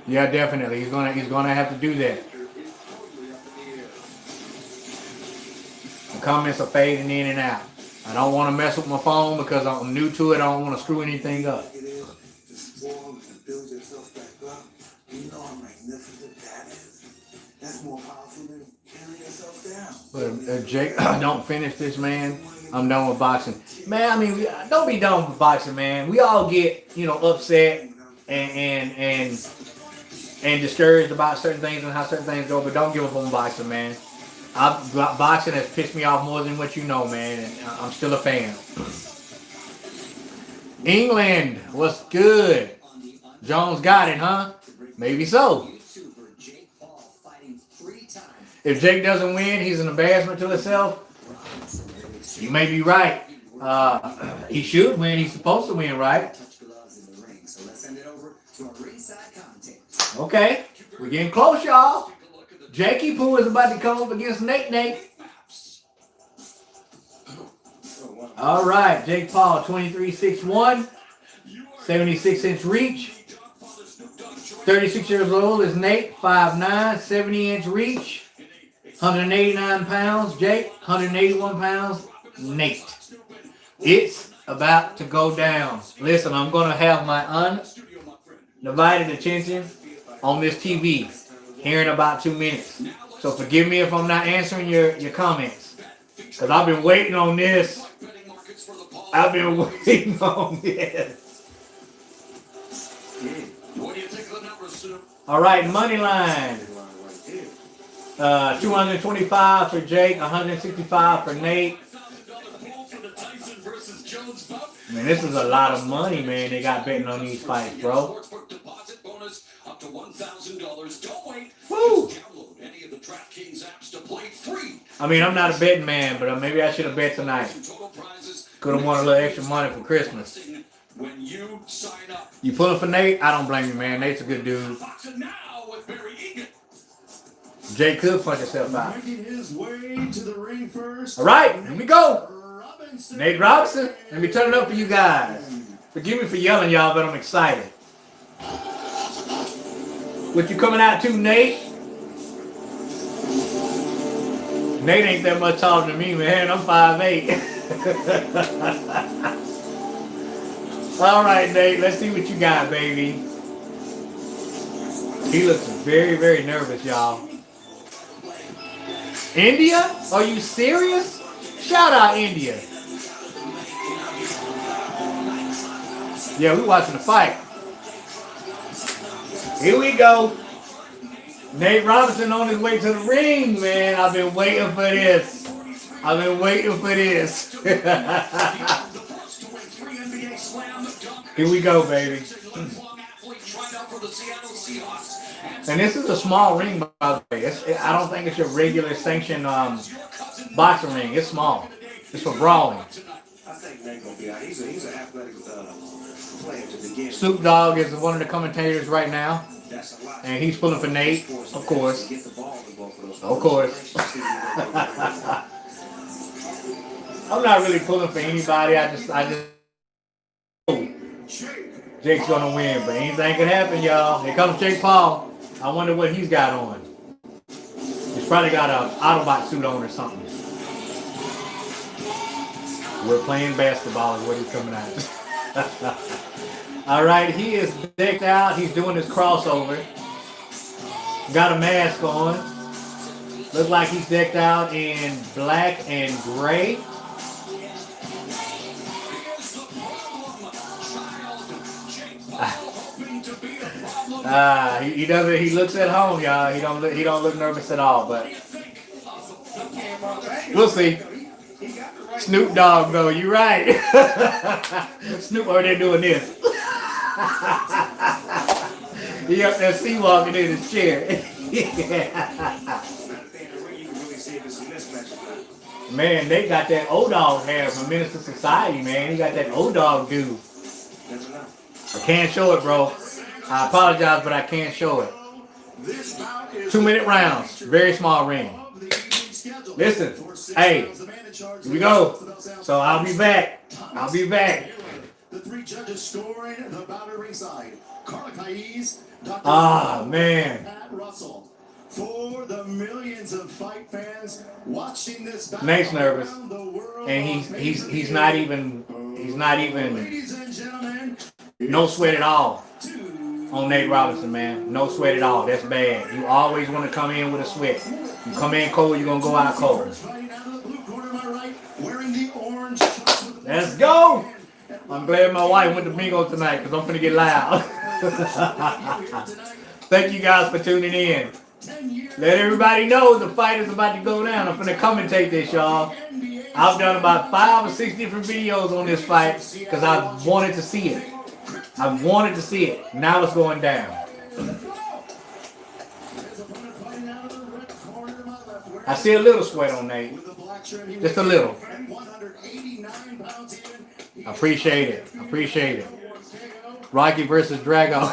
Yeah, definitely. He's gonna have to do that. The comments are fading in and out. I don't want to mess with my phone because I'm new to it. I don't want to screw anything up. But if Jake don't finish this, man, I'm done with boxing. Man, I mean, don't be done with boxing, man. We all get, upset and discouraged about certain things and how certain things go, but don't give up on boxing, man. Boxing has pissed me off more than what you know, man, and I'm still a fan. England, what's good? Jones got it, huh? Maybe so. If Jake doesn't win, he's an embarrassment to himself. You may be right. He should win. He's supposed to win, right? Okay. We're getting close, y'all. Jakey Poo is about to come up against Nate. All right. Jake Paul, 23-6-1. 76-inch reach. 36 years old is Nate. 5'9", 70-inch reach. 189 pounds, Jake. 181 pounds, Nate. It's about to go down. Listen, I'm going to have my undivided attention on this TV here in about 2 minutes. So forgive me if I'm not answering your comments. Because I've been waiting on this. I've been waiting on this. What do you think of the numbers, Sue? All right, money line. 225 for Jake, 165 for Nate. Man, this is a lot of money, man. They got betting on these fights, bro. Woo! I mean, I'm not a betting man, but maybe I should have bet tonight. Could have won a little extra money for Christmas. You pulling for Nate? I don't blame you, man. Nate's a good dude. Jake could punch himself out. All right, here we go. Nate Robinson. Let me turn it up for you guys. Forgive me for yelling, y'all, but I'm excited. What you coming out to, Nate? Nate ain't that much taller than me, man. I'm 5'8". All right, Nate. Let's see what you got, baby. He looks very, very nervous, y'all. India? Are you serious? Shout out India. Yeah, we watching the fight. Here we go. Nate Robinson on his way to the ring, man. I've been waiting for this. Here we go, baby. And this is a small ring, by the way. I don't think it's your regular sanctioned boxing ring. It's small. It's for brawling. I think Nate gonna be out. He's an athletic player to begin. Snoop Dogg is one of the commentators right now. And he's pulling for Nate, of course. Of course. I'm not really pulling for anybody. I just Jake's gonna win, but anything can happen, y'all. Here comes Jake Paul. I wonder what he's got on. He's probably got an Autobot suit on or something. We're playing basketball is what he's coming out. All right, he is decked out. He's doing his crossover. Got a mask on. Looks like he's decked out in black and gray. He doesn't. He looks at home, y'all. He don't look nervous at all. But we'll see. Snoop Dogg, though. You right. Snoop over there doing this. He up there sea-walking in his chair. Man, they got that O-Dog hair from Minister Society, man. He got that O-Dog dude. I can't show it, bro. I apologize, but I can't show it. 2-minute rounds. Very small ring. Listen. Hey. Here we go. So I'll be back. The three judges scoring the bout ringside. Carla Kaiz, Dr. Man. Pat Russell. For the millions of fight fans watching this battle Nate's nervous. around the world, And he's not even ladies and gentlemen, no sweat at all on Nate Robinson, man. No sweat at all. That's bad. You always want to come in with a sweat. You come in cold, you're going to go out cold. Let's go. I'm glad my wife went to bingo tonight because I'm going to get loud. Thank you guys for tuning in. Let everybody know the fight is about to go down. I'm going to commentate this, y'all. I've done about 5 or 6 different videos on this fight because I wanted to see it. Now it's going down. I see a little sweat on Nate. Just a little. Appreciate it. Appreciate it. Rocky versus Drago.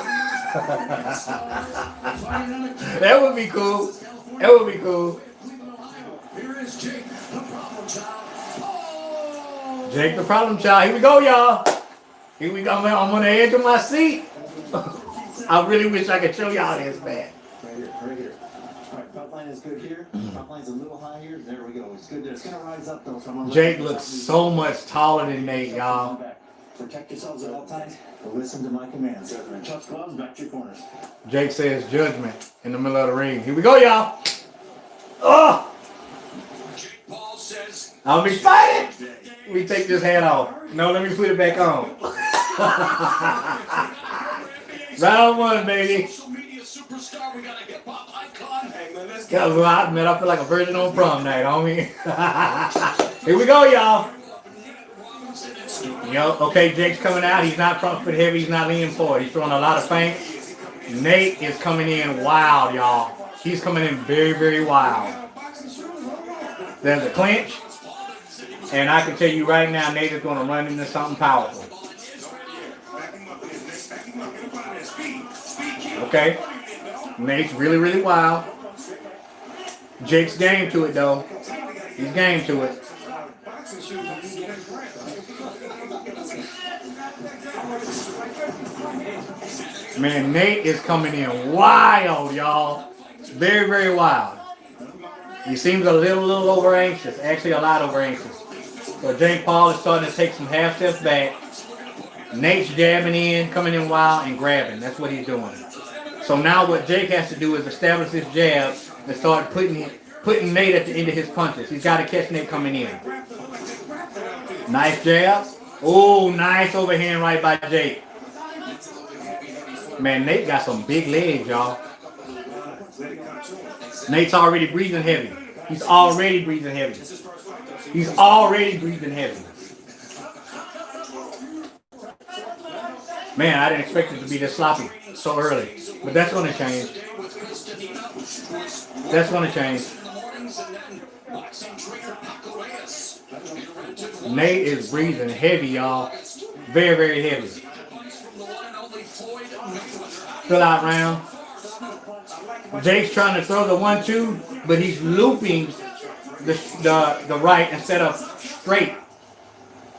That would be cool. That would be cool. Jake the problem child. Here we go, y'all. Here we go. I'm on the edge of my seat. I really wish I could show y'all this, man. Right here, right here. All right, front line is good here. Front line's a little high here. There we go. It's good there. It's going to rise up, though. So Jake looks so much taller than Nate, y'all. Protect yourselves at all times. Listen to my commands. Touch gloves, back to your corners. Jake says judgment in the middle of the ring. Here we go, y'all. Oh! I'm excited. Let me take this hat off. No, let me put it back on. Round one, baby. Man, I feel like a virgin on prom night, homie. Here we go, y'all. Okay, Jake's coming out. He's not front foot heavy. He's not leaning forward. He's throwing a lot of feints. Nate is coming in wild, y'all. He's coming in very, very wild. There's a clinch. And I can tell you right now, Nate is going to run into something powerful. Okay. Nate's really, really wild. Jake's game to it, though. He's game to it. Man, Nate is coming in wild, y'all. Very, very wild. He seems a little over anxious. Actually, a lot over anxious. So Jake Paul is starting to take some half steps back. Nate's jabbing in, coming in wild, and grabbing. That's what he's doing. So now what Jake has to do is establish his jab and start putting Nate at the end of his punches. He's got to catch Nate coming in. Nice jab. Oh, nice overhand right by Jake. Man, Nate got some big legs, y'all. Nate's already breathing heavy. He's already breathing heavy. He's already breathing heavy. Man, I didn't expect it to be this sloppy so early. But that's going to change. That's going to change. Nate is breathing heavy, y'all. Very, very heavy. Fill out round. Jake's trying to throw the 1-2, but he's looping the right instead of straight.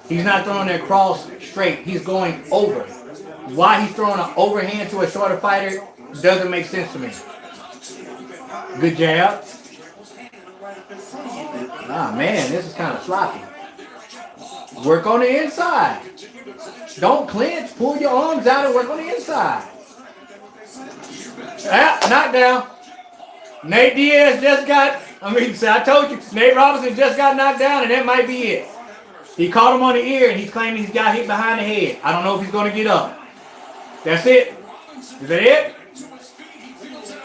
He's not throwing it across straight. He's going over. Why he's throwing an overhand to a shorter fighter doesn't make sense to me. Good jab. Ah, man, this is kind of sloppy. Work on the inside. Don't clinch. Pull your arms out and work on the inside. Ah, knockdown. Nate Diaz just got, I told you, Nate Robinson just got knocked down, and that might be it. He caught him on the ear, and he's claiming he's got hit behind the head. I don't know if he's going to get up. That's it. Is that it?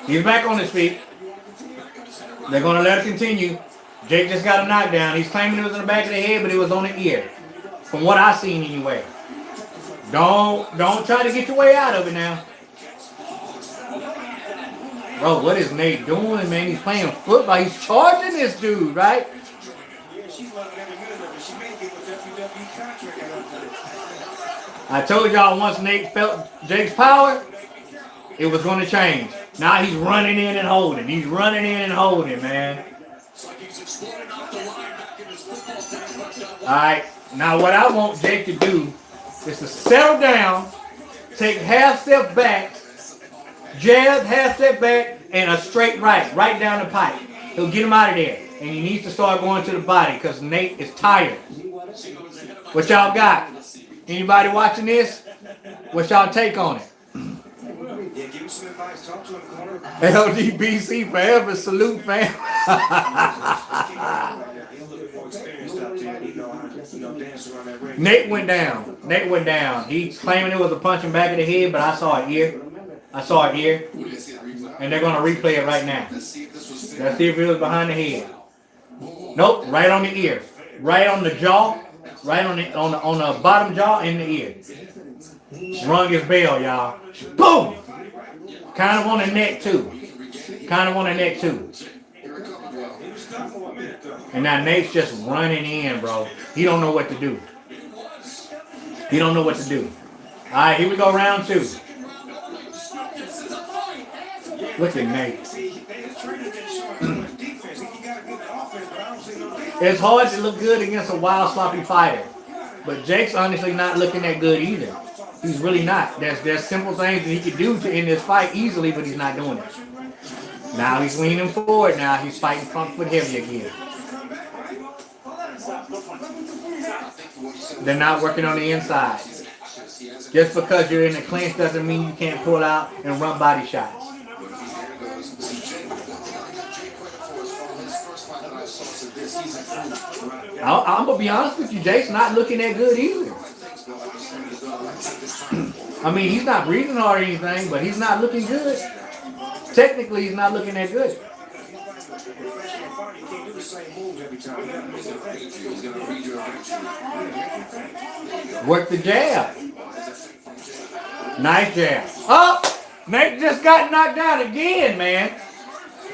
He's back on his feet. They're going to let it continue. Jake just got a knockdown. He's claiming it was in the back of the head, but it was on the ear. From what I've seen anyway. Don't try to get your way out of it now. Bro, what is Nate doing, man? He's playing football. He's charging this dude, right? I told y'all once Nate felt Jake's power, it was going to change. Now he's running in and holding. He's running in and holding, man. All right. Now what I want Jake to do is to settle down, take half step back, jab, half step back, and a straight right down the pipe. He'll get him out of there. And he needs to start going to the body because Nate is tired. What y'all got? Anybody watching this? What's y'all take on it? Yeah, give him some advice. Talk to him, corner. LGBC forever. Salute, fam. Nate went down. Nate went down. He's claiming it was a punch in back of the head, but I saw an ear. And they're going to replay it right now. Let's see if it was behind the head. Nope, right on the ear. Right on the jaw. Right on the bottom jaw and the ear. Rung his bell, y'all. Boom! Kind of on the neck, too. And now Nate's just running in, bro. He don't know what to do. He don't know what to do. All right, here we go, round 2. Look at Nate. It's hard to look good against a wild, sloppy fighter. But Jake's honestly not looking that good either. He's really not. There's simple things that he could do to end this fight easily, but he's not doing it. Now he's leaning forward. Now he's fighting front foot heavy again. They're not working on the inside. Just because you're in the clinch doesn't mean you can't pull out and run body shots. I'm going to be honest with you, Jake's not looking that good either. I mean, he's not breathing hard or anything, but he's not looking good. Technically, he's not looking that good. Work the jab. Nice jab. Oh! Nate just got knocked out again, man.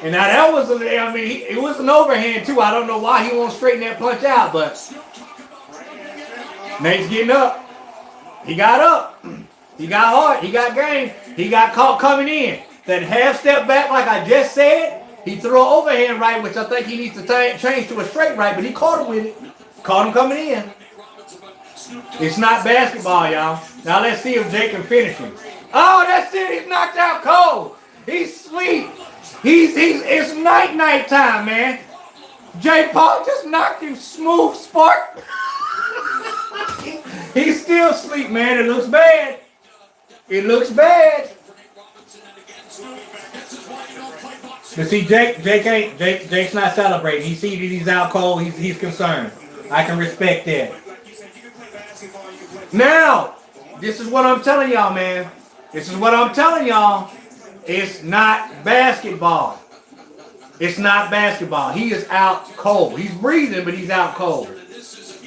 And now that was, I mean, it was an overhand too. I don't know why he won't straighten that punch out, but Nate's getting up. He got up. He got hard. He got game. He got caught coming in. That half step back, like I just said, he threw an overhand right, which I think he needs to change to a straight right, but he caught him with it. Caught him coming in. It's not basketball, y'all. Now let's see if Jake can finish him. Oh, that's it. He's knocked out cold. He's sweet. It's night time, man. Jake Paul just knocked him smooth spark. He's still asleep, man. It looks bad. It looks bad. But see, Jake's not celebrating. He sees that he's out cold. He's concerned. I can respect that. Now, this is what I'm telling y'all, man. This is what I'm telling y'all. It's not basketball. It's not basketball. He is out cold. He's breathing, but he's out cold.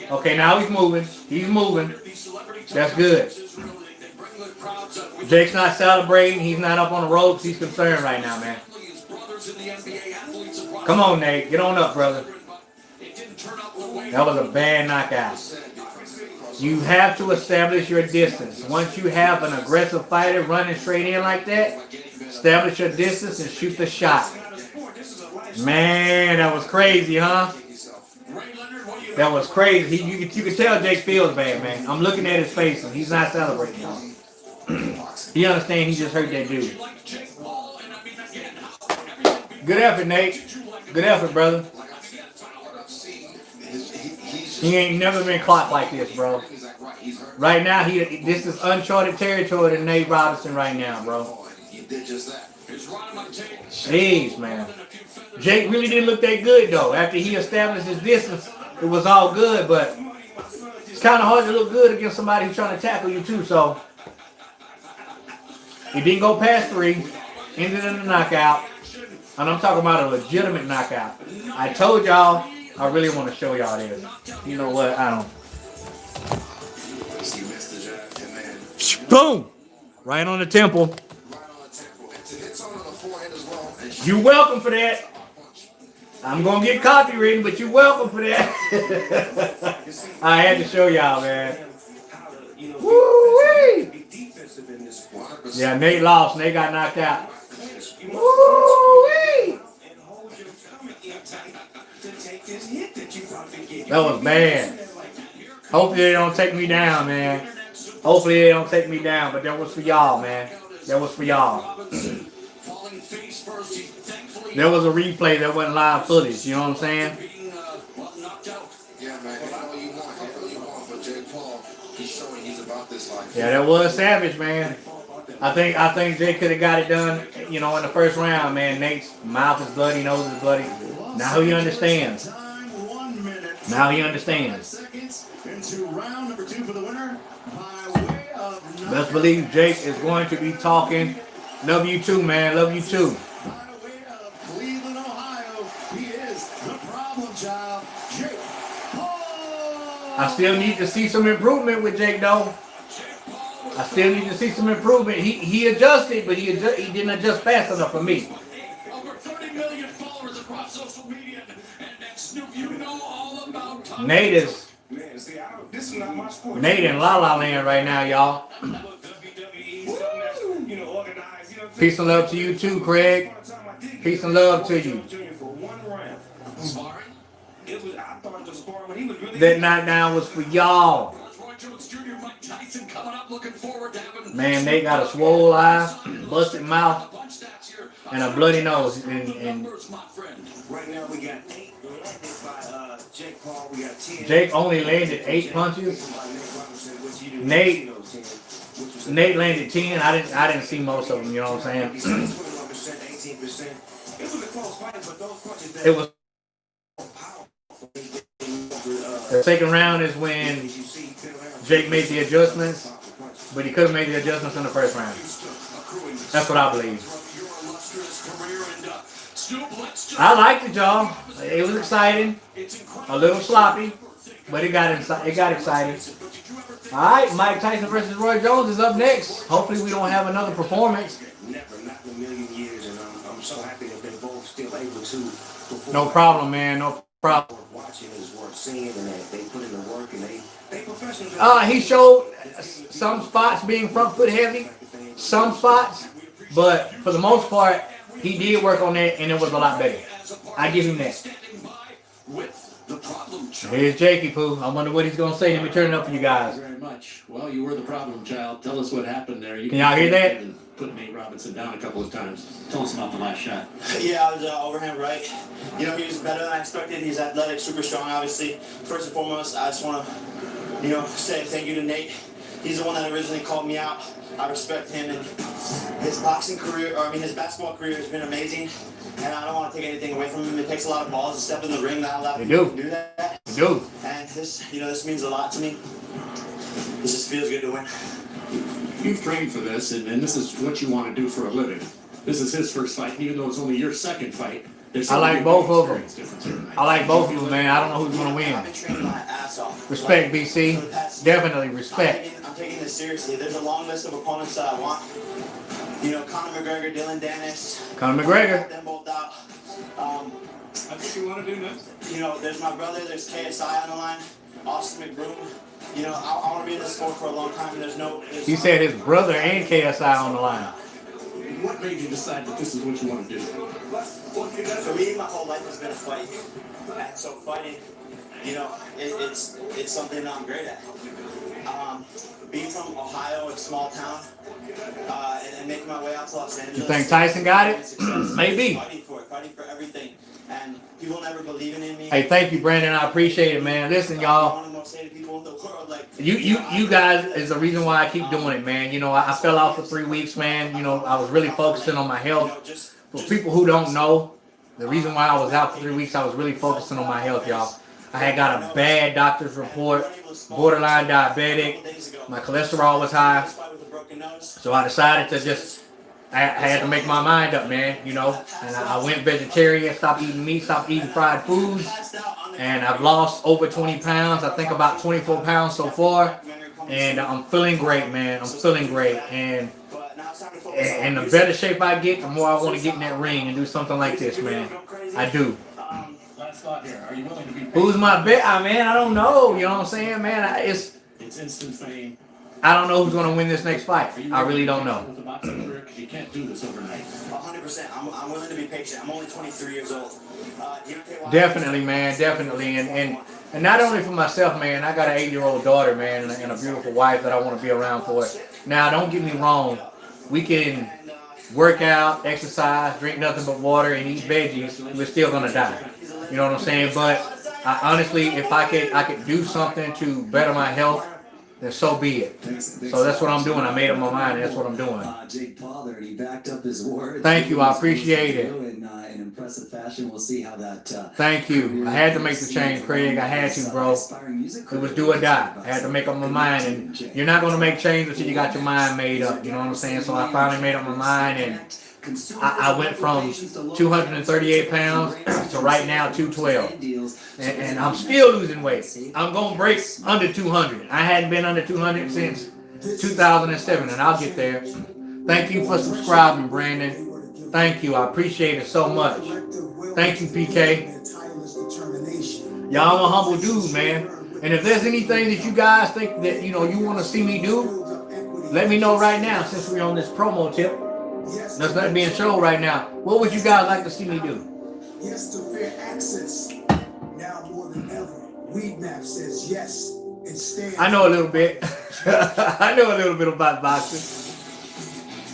Okay, now he's moving. He's moving. That's good. Jake's not celebrating. He's not up on the ropes. He's concerned right now, man. Come on, Nate. Get on up, brother. That was a bad knockout. You have to establish your distance. Once you have an aggressive fighter running straight in like that, establish your distance and shoot the shot. Man, that was crazy, huh? That was crazy. You can tell Jake feels bad, man. I'm looking at his face and he's not celebrating, y'all. He understands he just hurt that dude. Good effort, Nate. Good effort, brother. He ain't never been clocked like this, bro. Right now, this is uncharted territory to Nate Robinson right now, bro. Jeez, man. Jake really didn't look that good, though. After he established his distance, it was all good, but it's kind of hard to look good against somebody who's trying to tackle you, too, so. He didn't go past 3. Ended in a knockout. And I'm talking about a legitimate knockout. I told y'all I really want to show y'all this. You know what? I don't. Boom! Right on the temple. You're welcome for that. I'm going to get copywritten, but you're welcome for that. I had to show y'all, man. Woo-wee! Yeah, Nate lost. Nate got knocked out. Woo-wee! That was bad. Hopefully they don't take me down, man. Hopefully they don't take me down, but that was for y'all, man. That was for y'all. There was a replay that wasn't live footage, you know what I'm saying? Yeah, that was savage, man. I think Jay could have got it done, you know, in the first round, man. Nate's mouth is bloody, nose is bloody. Now he understands. Now he understands. Best believe Jake is going to be talking. Love you too, man. Love you too. I still need to see some improvement with Jake, though. I still need to see some improvement. He adjusted, but he didn't adjust fast enough for me. Over 30 million followers across social media, and Snoop, you know all about Tom. Nate is Man, see, this is not my sport. Nate in La La Land right now, y'all. WWE, something that's, you know, organized. You know what I'm saying? Peace and love to you too, Craig. Peace and love to you. For 1 round. Sparring. It was, I thought the sparring when he was really. That knockdown was for y'all. Roy Jones Jr., Mike Tyson coming up, looking forward to having. Man, Nate got a swole eye, busted mouth, Punch stats here. and a bloody nose. And Numbers, my friend. Right now we got 8 landed by Jake Paul. We got 10. Jake only landed 8 punches. Nate landed 10. I didn't see most of them. You know what I'm saying? 18%. It was a close fight, but those punches that It was the second round is when Jake made the adjustments, but he could have made the adjustments in the first round. That's what I believe. I liked it, y'all. It was exciting, a little sloppy, but it got exciting. All right, Mike Tyson versus Roy Jones is up next. Hopefully, we don't have another performance. never, not in a million years, and I'm so happy that they both still able to perform. No problem, man. No problem. Watching is worth seeing, and they put in the work, and they professionals. He showed some spots being front foot heavy, some spots, but for the most part, he did work on that, and it was a lot better. I give him that. Here's Jakey Poo. I wonder what he's gonna say. Let me turn it up for you guys. Very much. Well, you were the problem child. Tell us what happened there. Can y'all hear that? Put Nate Robinson down a couple of times. Tell us about the last shot. Yeah, I was overhand right. You know, he was better than I expected. He's athletic, super strong, obviously. First and foremost, I just want to, say thank you to Nate. He's the one that originally called me out. I respect him, and his his basketball career has been amazing. And I don't want to take anything away from him. It takes a lot of balls to step in the ring. Not a lot of people can do that. They do. And this means a lot to me. It just feels good to win. You've trained for this, and this is what you want to do for a living. This is his first fight, even though it's only your second fight. I like both of them. I like both of them, man. I don't know who's gonna win. I've been training my ass off. Respect, BC. Definitely respect. I'm taking this seriously. There's a long list of opponents that I want. Conor McGregor, Dylan Dennis. Conor McGregor. Them both out. That's what you want to do next? There's my brother. There's KSI on the line. Austin McBroom. I want to be in this sport for a long time. He said his brother and KSI on the line. What made you decide that this is what you want to do? For me, my whole life has been a fight. And so fighting, it's something that I'm great at. Being from Ohio, a small town, and making my way out to Los Angeles. You think Tyson got it? Maybe. Fighting for everything. And people never believing in me. Hey, thank you, Brandon. I appreciate it, man. Listen, y'all. You guys is the reason why I keep doing it, man. I fell out for 3 weeks, man. I was really focusing on my health. For people who don't know, the reason why I was out for 3 weeks, I was really focusing on my health, y'all. I had got a bad doctor's report, borderline diabetic. My cholesterol was high. So I decided to I had to make my mind up, man, and I went vegetarian, stopped eating meat, stopped eating fried foods, and I've lost over 20 pounds. I think about 24 pounds so far, and I'm feeling great, man. I'm feeling great, and the better shape I get, the more I want to get in that ring and do something like this, man. I do. Last thought here. Are you willing to be paid? Who's my bet? Man, I don't know. You know what I'm saying, man? It's instant fame. I don't know who's going to win this next fight. I really don't know. With the boxing career, 'cause you can't do this overnight. 100%. I'm willing to be patient. I'm only 23 years old. Definitely, man. Definitely. And not only for myself, man. I got an 8-year-old daughter, man, and a beautiful wife that I want to be around for. Now, don't get me wrong. We can work out, exercise, drink nothing but water, and eat veggies. We're still going to die. You know what I'm saying? But honestly, if I could do something to better my health, then so be it. So that's what I'm doing. I made up my mind. That's what I'm doing. Jake Paul there, and he backed up his words. Thank you. I appreciate it. In impressive fashion, we'll see how that. Thank you. I had to make the change, Craig. I had to, bro. It was do or die. I had to make up my mind, and you're not going to make change until you got your mind made up. You know what I'm saying? So I finally made up my mind, and I went from 238 pounds to right now 212. And I'm still losing weight. I'm going to break under 200. I hadn't been under 200 since 2007, and I'll get there. Thank you for subscribing, Brandon. Thank you. I appreciate it so much. Thank you, PK. Y'all, I'm a humble dude, man. And if there's anything that you guys think that, you want to see me do, let me know right now since we're on this promo tip. There's nothing being shown right now. What would you guys like to see me do? Yes to fair access. Now more than ever. Weed Map says yes. And stand. I know a little bit. I know a little bit about boxing.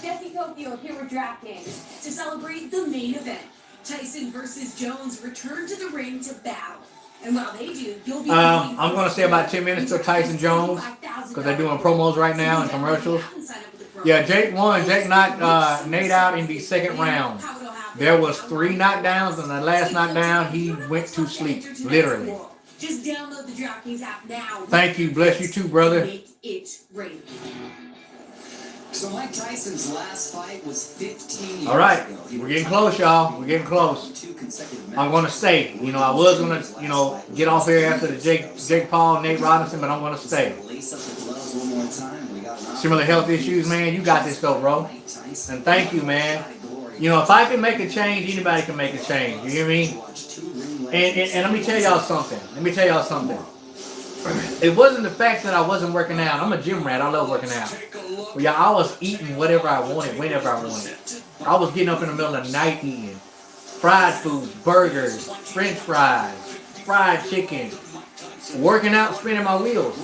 Jesse Tokyo here with DraftKings to celebrate the main event. Tyson versus Jones return to the ring to battle. And while they do, you'll be I'm going to stay about 10 minutes till Tyson Jones because they're doing promos right now and commercials. Yeah, Jake won. Jake knocked Nate out in the second round. There was 3 knockdowns, and the last knockdown, he went to sleep, literally. Just download the DraftKings app now. Thank you. Bless you too, brother. Make it rain. So Mike Tyson's last fight was 15 years All right, ago. we're getting close, y'all. We're getting close. 2 consecutive I'm going to stay. I was going to, get off here after the Jake Paul, Nate Robinson, but I'm going to stay. Lace up the gloves one more time. We got an Similar health issues, man. You got this, though, bro. Mike Tyson. And thank you, man. If I can make a change, anybody can make a change. You hear me? And let me tell y'all something. It wasn't the fact that I wasn't working out. I'm a gym rat. I love working out. But yeah, I was eating whatever I wanted, whenever I wanted. I was getting up in the middle of the night eating fried foods, burgers, french fries, fried chicken, working out, spinning my wheels.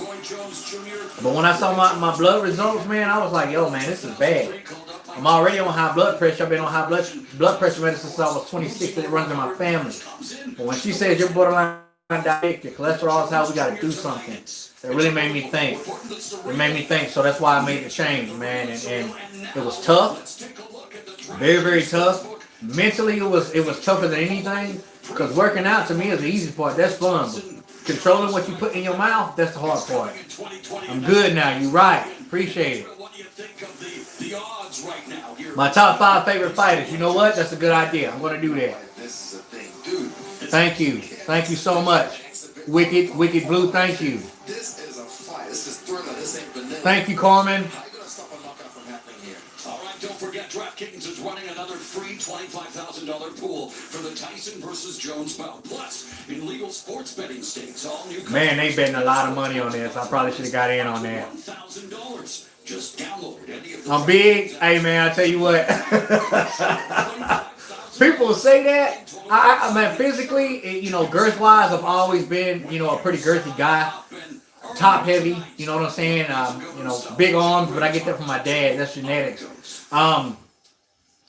But when I saw my blood results, man, I was like, yo, man, this is bad. I'm already on high blood pressure. I've been on high blood pressure medicine since I was 26, and it runs in my family. But when she said you're borderline diabetic, your cholesterol is high, we got to do something. It really made me think. So that's why I made the change, man. And it was tough, very, very tough. Mentally, it was tougher than anything because working out to me is the easy part. That's fun. But controlling what you put in your mouth, that's the hard part. I'm good now. You're right. Appreciate it. My top 5 favorite fighters. You know what? That's a good idea. I'm going to do that. This is a thing, dude. Thank you. Thank you so much. Wicked Blue, thank you. This is a fight. This is thriller. This ain't vanilla. Thank you, Carmen. How you gonna stop a knockout from happening here? All right, don't forget DraftKings is running another free $25,000 pool for the Tyson versus Jones bout. Plus, in legal sports betting stakes, all new. Man, they betting a lot of money on this. I probably should have got in on that. $1,000. Just download any of the. I'm big. Hey, man, I tell you what. People say that. I mean, physically, girth-wise, I've always been, a pretty girthy guy. Top heavy, you know what I'm saying? Big arms, but I get that from my dad. That's genetics. And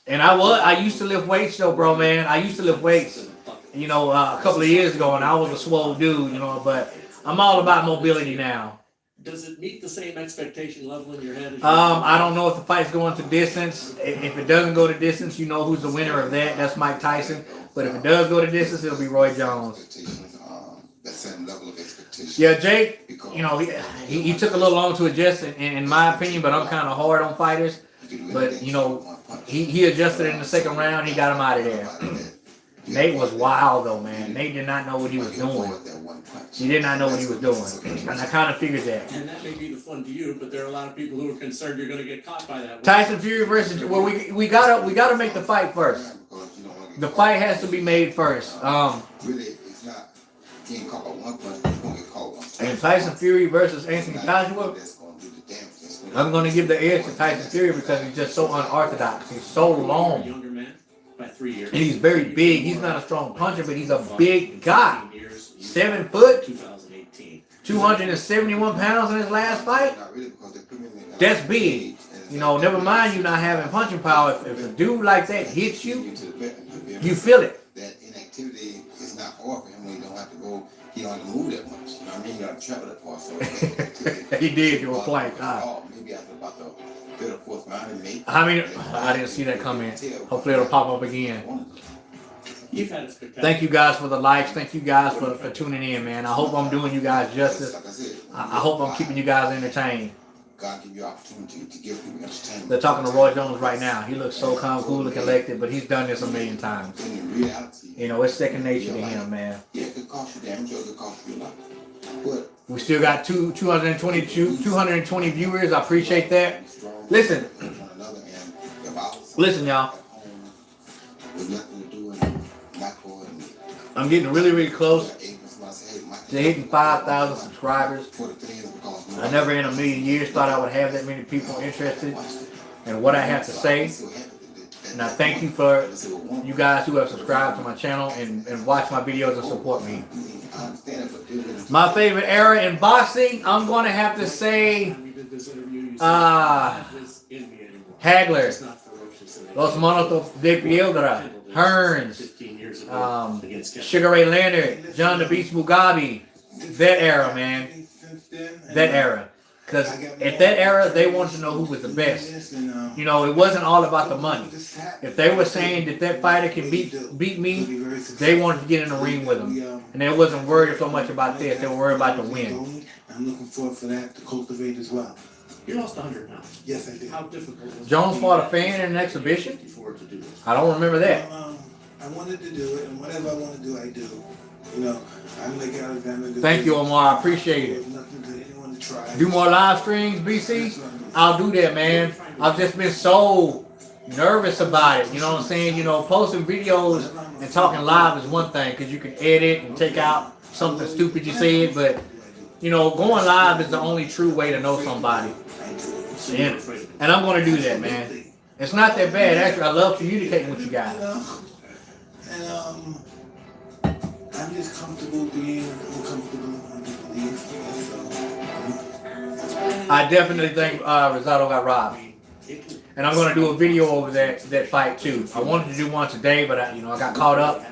I used to lift weights though, bro, man. I used to lift weights, a couple of years ago, and I was a swole dude, but I'm all about mobility now. Does it meet the same expectation level in your head? As I don't know if the fight's going to distance. If it doesn't go to distance, you know who's the winner of that. That's Mike Tyson. But if it does go to distance, it'll be Roy Jones. That same level of expectation. Yeah, Jake, he took a little long to adjust, in my opinion, but I'm kind of hard on fighters. But, he adjusted in the second round. He got him out of there. Nate was wild, though, man. Nate did not know what he was doing. He did not know what he was doing. And I kind of figured that. And that may be the fun to you, but there are a lot of people who are concerned you're going to get caught by that. Tyson Fury versus... Well, we gotta make the fight first. The fight has to be made first. Really, it's not getting caught by one punch, but you're going to get caught one punch. And Tyson Fury versus Anthony Joshua, I'm going to give the edge to Tyson Fury because he's just so unorthodox. He's so long. Younger man by 3 years. And he's very big. He's not a strong puncher, but he's a big guy. 7 foot, 271 pounds in his last fight. That's big. Never mind you not having punching power. If a dude like that hits you, you feel it. That inactivity is not hard for him when he don't have to go. He don't have to move that much. You know what I mean? You got to travel that far. So He did do a plank. Maybe after about the third or fourth round, maybe. I didn't see that comment. Hopefully it'll pop up again. You've had a spectacular. Thank you guys for the likes. Thank you guys for tuning in, man. I hope I'm doing you guys justice. I hope I'm keeping you guys entertained. God give you opportunity to give people entertainment. They're talking to Roy Jones right now. He looks so calm, cool, and collected, but he's done this a million times. In reality, It's second nature to him, man. yeah, it could cost you damage or it could cost you a lot. But We still got 220 viewers. I appreciate that. Listen, one another, and if I was listen, y'all. at home with nothing to do and not going, I'm getting really, really close. I say, hey, to hitting 5,000 subscribers. I never in a million years thought I would have that many people interested in what I have to say. And I thank you for you guys who have subscribed to my channel and watch my videos and support me. My favorite era in boxing, I'm going to have to say Hagler, Los Monos de Piedra, Hearns, Sugar Ray Leonard, John the Beast Mugabe. That era, man. That era. Because at that era, they wanted to know who was the best. You know, it wasn't all about the money. If they were saying that that fighter can beat me, they wanted to get in the ring with him. And they wasn't worried so much about this. They were worried about the win. I'm looking forward for that to cultivate as well. You lost 100 pounds. Yes, I did. How difficult was it? Jones fought a fan in an exhibition? I don't remember that. I wanted to do it, and whatever I want to do, I do. You know, I'm like Alexander. Thank you, Omar. I appreciate it. Do more live streams, BC? I'll do that, man. I've just been so nervous about it. You know what I'm saying? You know, posting videos and talking live is one thing because you can edit and take out something stupid you said, but you know, going live is the only true way to know somebody. And I'm going to do that, man. It's not that bad. Actually, I love communicating with you guys. And I'm just comfortable being uncomfortable. I definitely think Rosado got robbed. And I'm going to do a video over that fight too. I wanted to do one today, but I got caught up.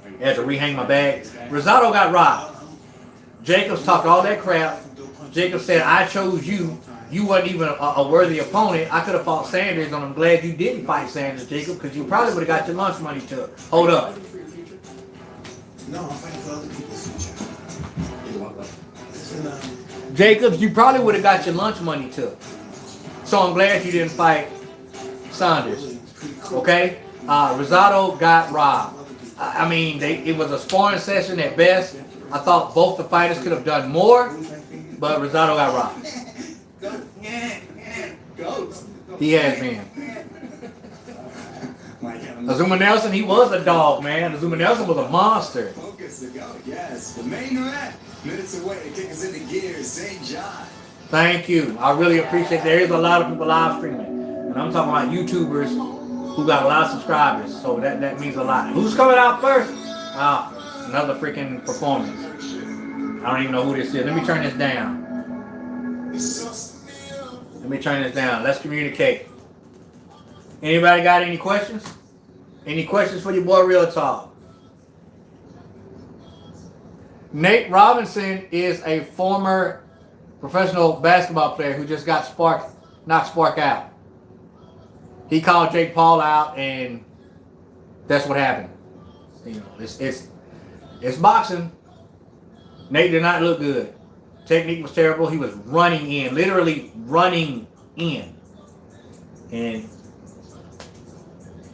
I had to rehang my bag. Rosado got robbed. Jacobs talked all that crap. Jacobs said, I chose you. You wasn't even a worthy opponent. I could have fought Sanders, and I'm glad you didn't fight Sanders, Jacob, because you probably would have got your lunch money too. Hold up. No, I'm fighting for other people's future. Jacobs, you probably would have got your lunch money too. So I'm glad you didn't fight Sanders. Okay? Rosado got robbed. I mean, it was a sparring session at best. I thought both the fighters could have done more, but Rosado got robbed. He has been. Azuma Nelson, he was a dog, man. Azuma Nelson was a monster. Focus to go, yes. The main event, minutes away to kick us into gear, St. John. Thank you. I really appreciate it. There is a lot of people live streaming. And I'm talking about YouTubers who got a lot of subscribers. So that means a lot. Who's coming out first? Another freaking performance. I don't even know who this is. Let me turn this down. Let me turn this down. Let's communicate. Anybody got any questions? Any questions for your boy Real Talk? Nate Robinson is a former professional basketball player who just got knocked Spark out. He called Jake Paul out, and that's what happened. You know, it's boxing. Nate did not look good. Technique was terrible. He was running in, literally running in. And,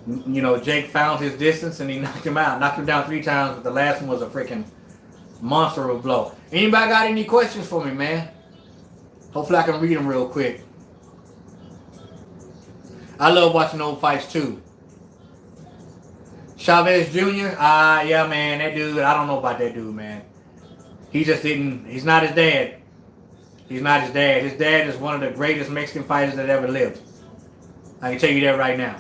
you know, Jake found his distance and he knocked him out. Knocked him down 3 times, but the last one was a freaking monster of a blow. Anybody got any questions for me, man? Hopefully I can read them real quick. I love watching old fights too. Chavez Jr., yeah, man, that dude, I don't know about that dude, man. He just didn't, he's not his dad. He's not his dad. His dad is one of the greatest Mexican fighters that ever lived. I can tell you that right now.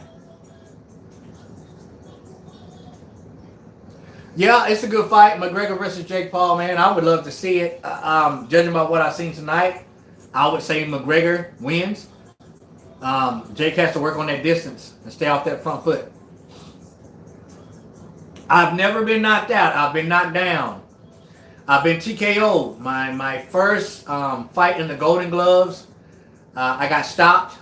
Yeah, it's a good fight. McGregor versus Jake Paul, man. I would love to see it. Judging by what I've seen tonight, I would say McGregor wins. Jake has to work on that distance and stay off that front foot. I've never been knocked out. I've been knocked down. I've been TKO'd. My first fight in the Golden Gloves, I got stopped.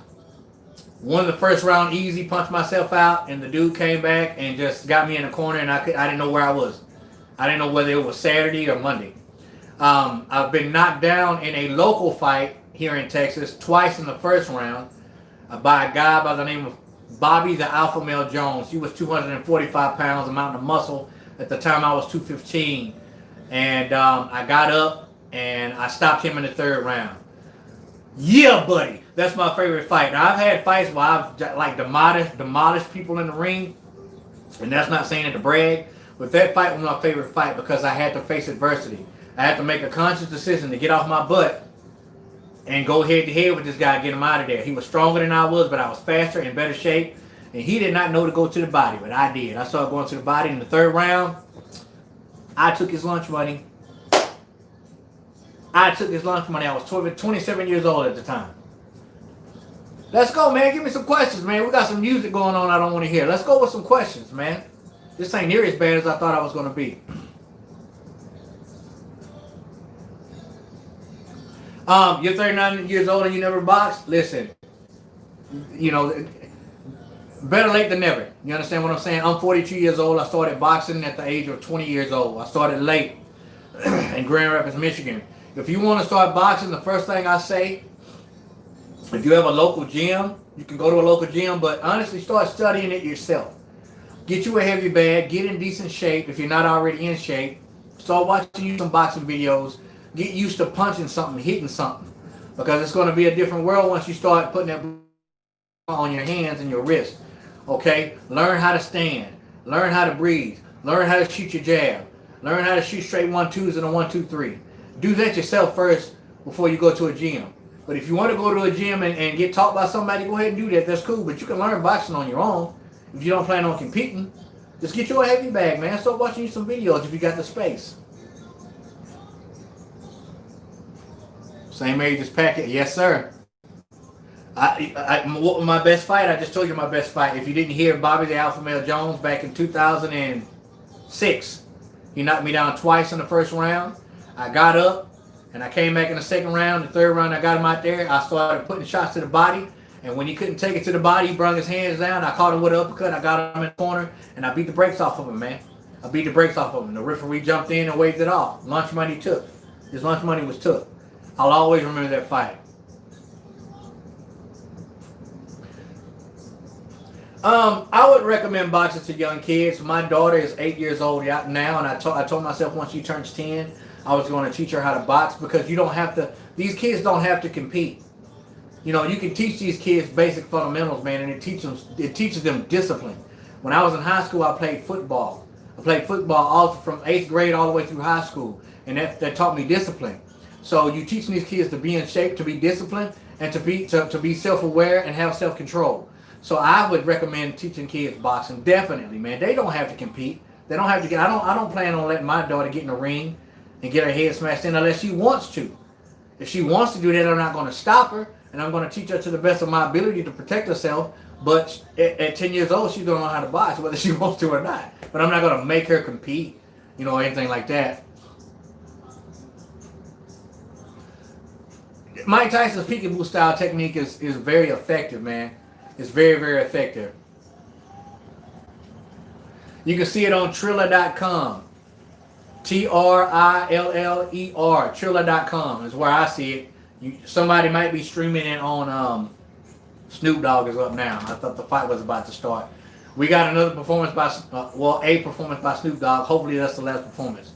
Won the first round easy, punched myself out, and the dude came back and just got me in the corner, and I didn't know where I was. I didn't know whether it was Saturday or Monday. I've been knocked down in a local fight here in Texas twice in the first round by a guy by the name of Bobby the Alpha Male Jones. He was 245 pounds, a mountain of muscle. At the time, I was 215. And I got up, and I stopped him in the 3rd round. Yeah, buddy. That's my favorite fight. Now, I've had fights where I've like demolished people in the ring, and that's not saying it to brag, but that fight was my favorite fight because I had to face adversity. I had to make a conscious decision to get off my butt and go head to head with this guy, get him out of there. He was stronger than I was, but I was faster, in better shape. And he did not know to go to the body, but I did. I started going to the body in the third round. I took his lunch money. I was 27 years old at the time. Let's go, man. Give me some questions, man. We got some music going on I don't want to hear. Let's go with some questions, man. This ain't near as bad as I thought I was going to be. You're 39 years old and you never boxed? Listen, you know, better late than never. You understand what I'm saying? I'm 42 years old. I started boxing at the age of 20 years old. I started late in Grand Rapids, Michigan. If you want to start boxing, the first thing I say, if you have a local gym, you can go to a local gym, but honestly, start studying it yourself. Get you a heavy bag, get in decent shape if you're not already in shape. Start watching some boxing videos. Get used to punching something, hitting something, because it's going to be a different world once you start putting that on your hands and your wrist. Okay? Learn how to stand. Learn how to breathe. Learn how to shoot your jab. Learn how to shoot straight 1-2s and a 1-2-3. Do that yourself first before you go to a gym. But if you want to go to a gym and get taught by somebody, go ahead and do that. That's cool. But you can learn boxing on your own if you don't plan on competing. Just get you a heavy bag, man. Start watching you some videos if you got the space. Same age as Packett. Yes, sir. My best fight, I just told you my best fight. If you didn't hear, Bobby the Alpha Male Jones back in 2006. He knocked me down twice in the first round. I got up, and I came back in the second round. The third round, I got him out there. I started putting shots to the body, and when he couldn't take it to the body, he brought his hands down. I caught him with an uppercut. I got him in the corner, and I beat the brakes off of him, man. I beat the brakes off of him. The referee jumped in and waved it off. Lunch money took. His lunch money was took. I'll always remember that fight. I would recommend boxing to young kids. My daughter is 8 years old now, and I told myself once she turns 10, I was going to teach her how to box, because you don't have to. These kids don't have to compete. You know, you can teach these kids basic fundamentals, man, and it teaches them discipline. When I was in high school, I played football. I played football all from 8th grade all the way through high school, and that taught me discipline. So you teaching these kids to be in shape, to be disciplined, and to be self-aware and have self-control. So I would recommend teaching kids boxing, definitely, man. They don't have to compete. They don't have to get. I don't plan on letting my daughter get in the ring and get her head smashed in unless she wants to. If she wants to do that, I'm not going to stop her, and I'm going to teach her to the best of my ability to protect herself. But at 10 years old, she's going to know how to box, whether she wants to or not. But I'm not going to make her compete, you know, or anything like that. Mike Tyson's peekaboo style technique is very effective, man. It's very, very effective. You can see it on Triller.com. Triller. Triller.com is where I see it. Somebody might be streaming it on Snoop Dogg is up now. I thought the fight was about to start. We got another performance by, a performance by Snoop Dogg. Hopefully that's the last performance.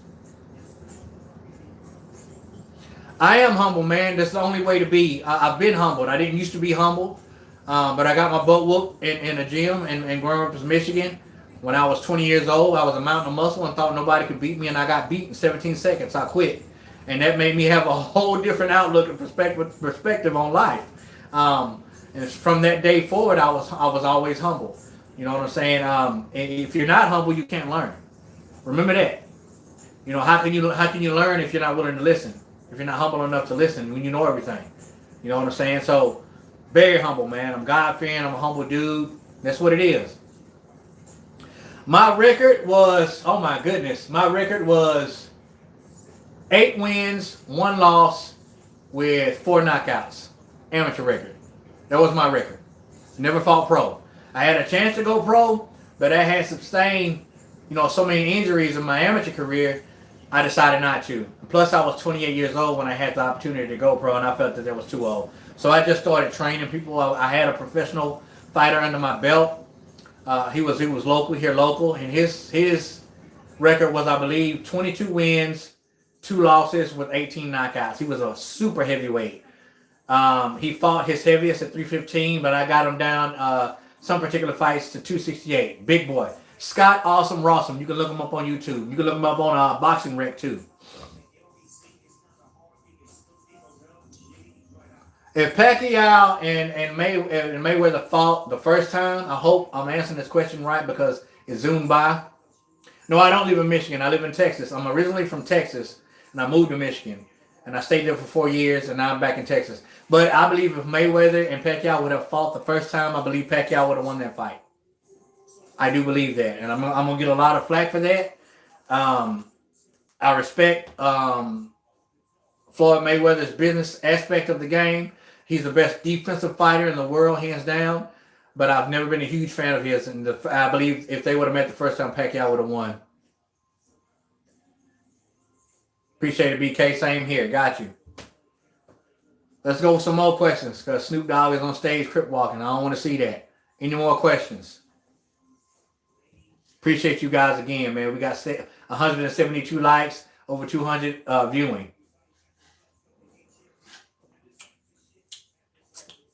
I am humble, man. That's the only way to be. I've been humbled. I didn't used to be humble, but I got my butt whooped in a gym in Grand Rapids, Michigan. When I was 20 years old, I was a mountain of muscle and thought nobody could beat me, and I got beat in 17 seconds. I quit. And that made me have a whole different outlook and perspective on life. And from that day forward, I was always humble. You know what I'm saying? If you're not humble, you can't learn. Remember that. You know, how can you learn if you're not willing to listen? If you're not humble enough to listen when you know everything. You know what I'm saying? So, very humble, man. I'm God-fearing. I'm a humble dude. That's what it is. My record was, oh my goodness. My record was 8 wins, 1 loss with 4 knockouts. Amateur record. That was my record. Never fought pro. I had a chance to go pro, but I had sustained, you know, so many injuries in my amateur career, I decided not to. Plus, I was 28 years old when I had the opportunity to go pro, and I felt that was too old. So I just started training people. I had a professional fighter under my belt. He was local, and his record was, I believe, 22 wins, 2 losses with 18 knockouts. He was a super heavyweight. He fought his heaviest at 315, but I got him down some particular fights to 268. Big boy. Scott Awesome Rawsome. You can look him up on YouTube. You can look him up on Boxing Rec too. If Pacquiao and Mayweather fought the first time, I hope I'm answering this question right because it zoomed by. No, I don't live in Michigan. I live in Texas. I'm originally from Texas, and I moved to Michigan. And I stayed there for 4 years, and now I'm back in Texas. But I believe if Mayweather and Pacquiao would have fought the first time, I believe Pacquiao would have won that fight. I do believe that. And I'm going to get a lot of flack for that. I respect Floyd Mayweather's business aspect of the game. He's the best defensive fighter in the world, hands down. But I've never been a huge fan of his. And I believe if they would have met the first time, Pacquiao would have won. Appreciate it, BK. Same here. Got you. Let's go with some more questions because Snoop Dogg is on stage crip walking. I don't want to see that. Any more questions? Appreciate you guys again, man. We got 172 likes, over 200 viewing.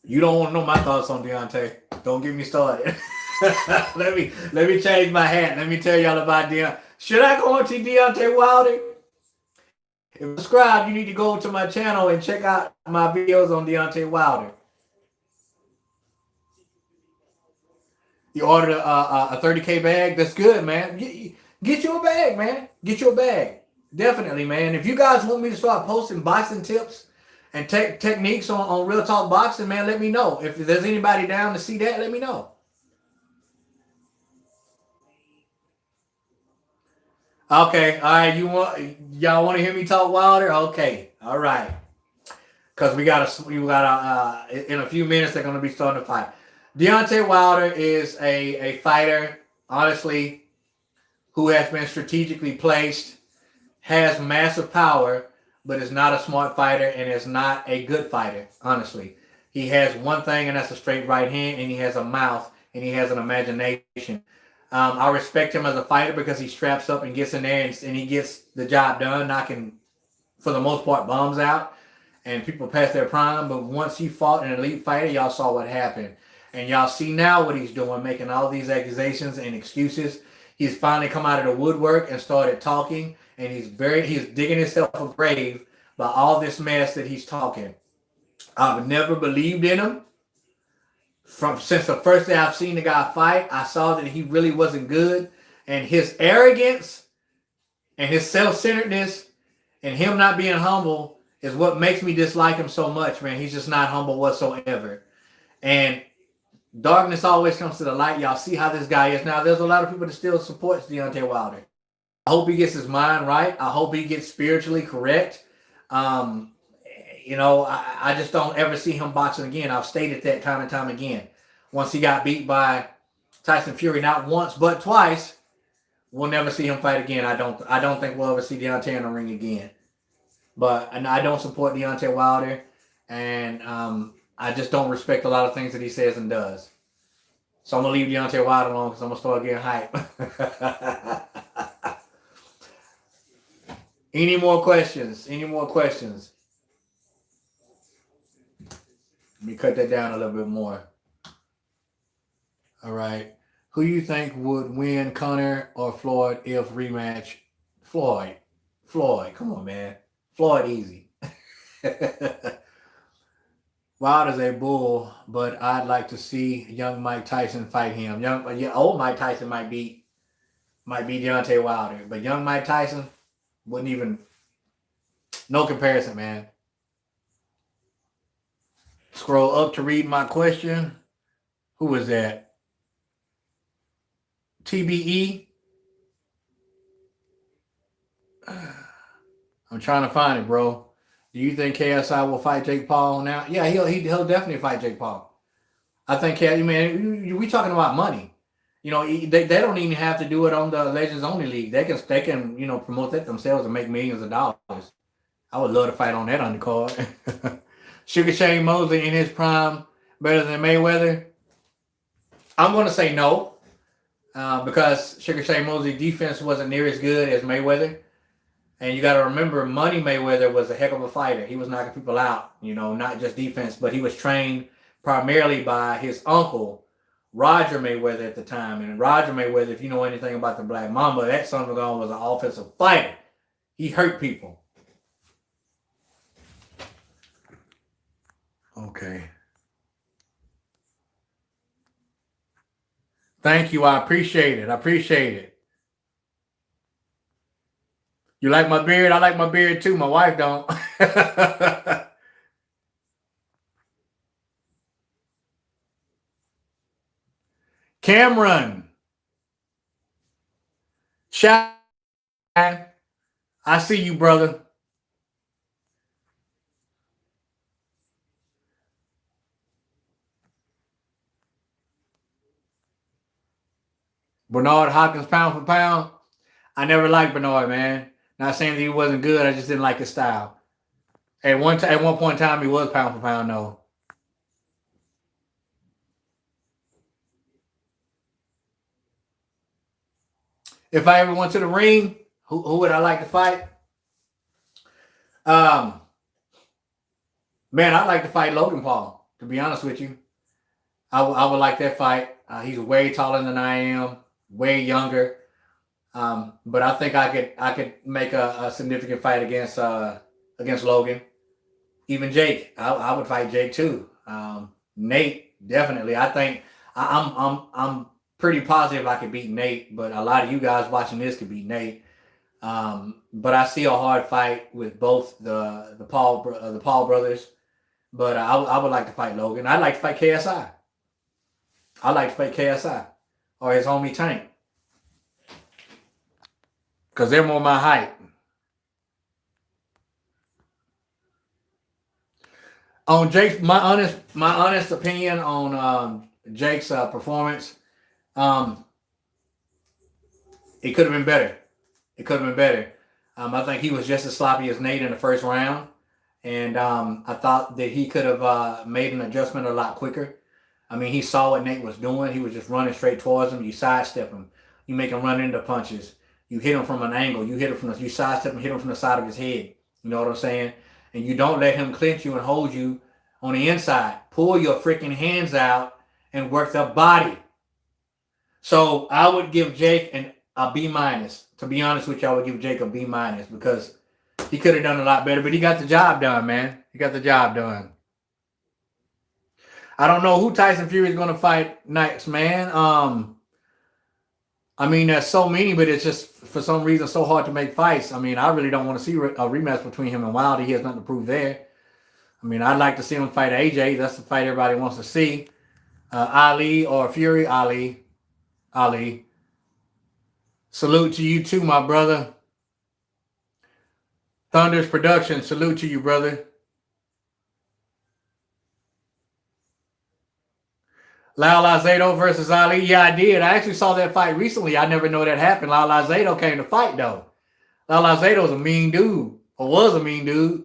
You don't want to know my thoughts on Deontay. Don't get me started. let me change my hat. Let me tell y'all about Deontay. Should I go on to Deontay Wilder? If you subscribe, you need to go to my channel and check out my videos on Deontay Wilder. You ordered a 30K bag? That's good, man. Get you a bag, man. Get you a bag. Definitely, man. If you guys want me to start posting boxing tips and techniques on Real Talk Boxing, man, let me know. If there's anybody down to see that, let me know. Okay, all right. Y'all want to hear me talk Wilder? Okay, all right. Because we got in a few minutes they're going to be starting to fight. Deontay Wilder is a fighter, honestly, who has been strategically placed, has massive power, but is not a smart fighter and is not a good fighter, honestly. He has one thing, and that's a straight right hand, and he has a mouth, and he has an imagination. I respect him as a fighter because he straps up and gets in there and he gets the job done, knocking, for the most part, bombs out, and people past their prime. But once he fought an elite fighter, y'all saw what happened. And y'all see now what he's doing, making all these accusations and excuses. He's finally come out of the woodwork and started talking, and he's digging himself a grave by all this mess that he's talking. I've never believed in him. Since the first day I've seen the guy fight, I saw that he really wasn't good. And his arrogance and his self-centeredness and him not being humble is what makes me dislike him so much, man. He's just not humble whatsoever. And darkness always comes to the light. Y'all see how this guy is. Now, there's a lot of people that still supports Deontay Wilder. I hope he gets his mind right. I hope he gets spiritually correct. I just don't ever see him boxing again. I've stated that time and time again. Once he got beat by Tyson Fury, not once but twice, we'll never see him fight again. I don't think we'll ever see Deontay in the ring again. But I don't support Deontay Wilder, and I just don't respect a lot of things that he says and does. So I'm gonna leave Deontay Wilder alone because I'm gonna start getting hype. Any more questions? Any more questions? Let me cut that down a little bit more. All right. Who you think would win, Conor or Floyd, if rematch? Floyd. Come on, man. Floyd easy. Wilder's a bull, but I'd like to see young Mike Tyson fight him. Old Mike Tyson might beat Deontay Wilder, but young Mike Tyson wouldn't even. No comparison, man. Scroll up to read my question. Who was that? TBE. I'm trying to find it, bro. Do you think KSI will fight Jake Paul now? Yeah, he'll definitely fight Jake Paul. I think, we talking about money. They don't even have to do it on the Legends Only League. They can promote that themselves and make millions of dollars. I would love to fight on that undercard. Sugar Shane Mosley in his prime better than Mayweather? I'm going to say no, because Sugar Shane Mosley's defense wasn't near as good as Mayweather. And you got to remember, Money Mayweather was a heck of a fighter. He was knocking people out, not just defense, but he was trained primarily by his uncle, Roger Mayweather, at the time. And Roger Mayweather, if you know anything about the Black Mamba, that son of a gun was an offensive fighter. He hurt people. Okay. Thank you. I appreciate it. I appreciate it. You like my beard? I like my beard too. My wife don't. Cameron. Shout. I see you, brother. Bernard Hopkins, pound for pound. I never liked Bernard, man. Not saying that he wasn't good. I just didn't like his style. At one point in time, he was pound for pound, though. If I ever went to the ring, who would I like to fight? Man, I'd like to fight Logan Paul, to be honest with you. I would like that fight. He's way taller than I am, way younger. But I think I could make a significant fight against Logan. Even Jake, I would fight Jake too. Nate, definitely. I think I'm pretty positive I could beat Nate, but a lot of you guys watching this could beat Nate. But I see a hard fight with both the Paul brothers. But I would like to fight Logan. I'd like to fight KSI. I'd like to fight KSI or his homie Tank, because they're more my height. On Jake's, my honest opinion on Jake's performance, it could have been better. It could have been better. I think he was just as sloppy as Nate in the first round, and I thought that he could have made an adjustment a lot quicker. I mean, he saw what Nate was doing. He was just running straight towards him. You sidestep him. You make him run into punches. You hit him from an angle. You sidestep him, hit him from the side of his head. You know what I'm saying? And you don't let him clinch you and hold you on the inside. Pull your freaking hands out and work the body. So I would give Jake a B-. To be honest with you, I would give Jake a B- because he could have done a lot better, but he got the job done, man. He got the job done. I don't know who Tyson Fury is going to fight next, man. I mean, there's so many, but it's just, for some reason, so hard to make fights. I mean, I really don't want to see a rematch between him and Wilder. He has nothing to prove there. I mean, I'd like to see him fight AJ. That's the fight everybody wants to see. Ali or Fury, Ali. Salute to you too, my brother. Thunder's Production, salute to you, brother. Lyle Alzado versus Ali. Yeah, I did. I actually saw that fight recently. I never know that happened. Lyle Alzado came to fight, though. Lyle Alzado's a mean dude, or was a mean dude.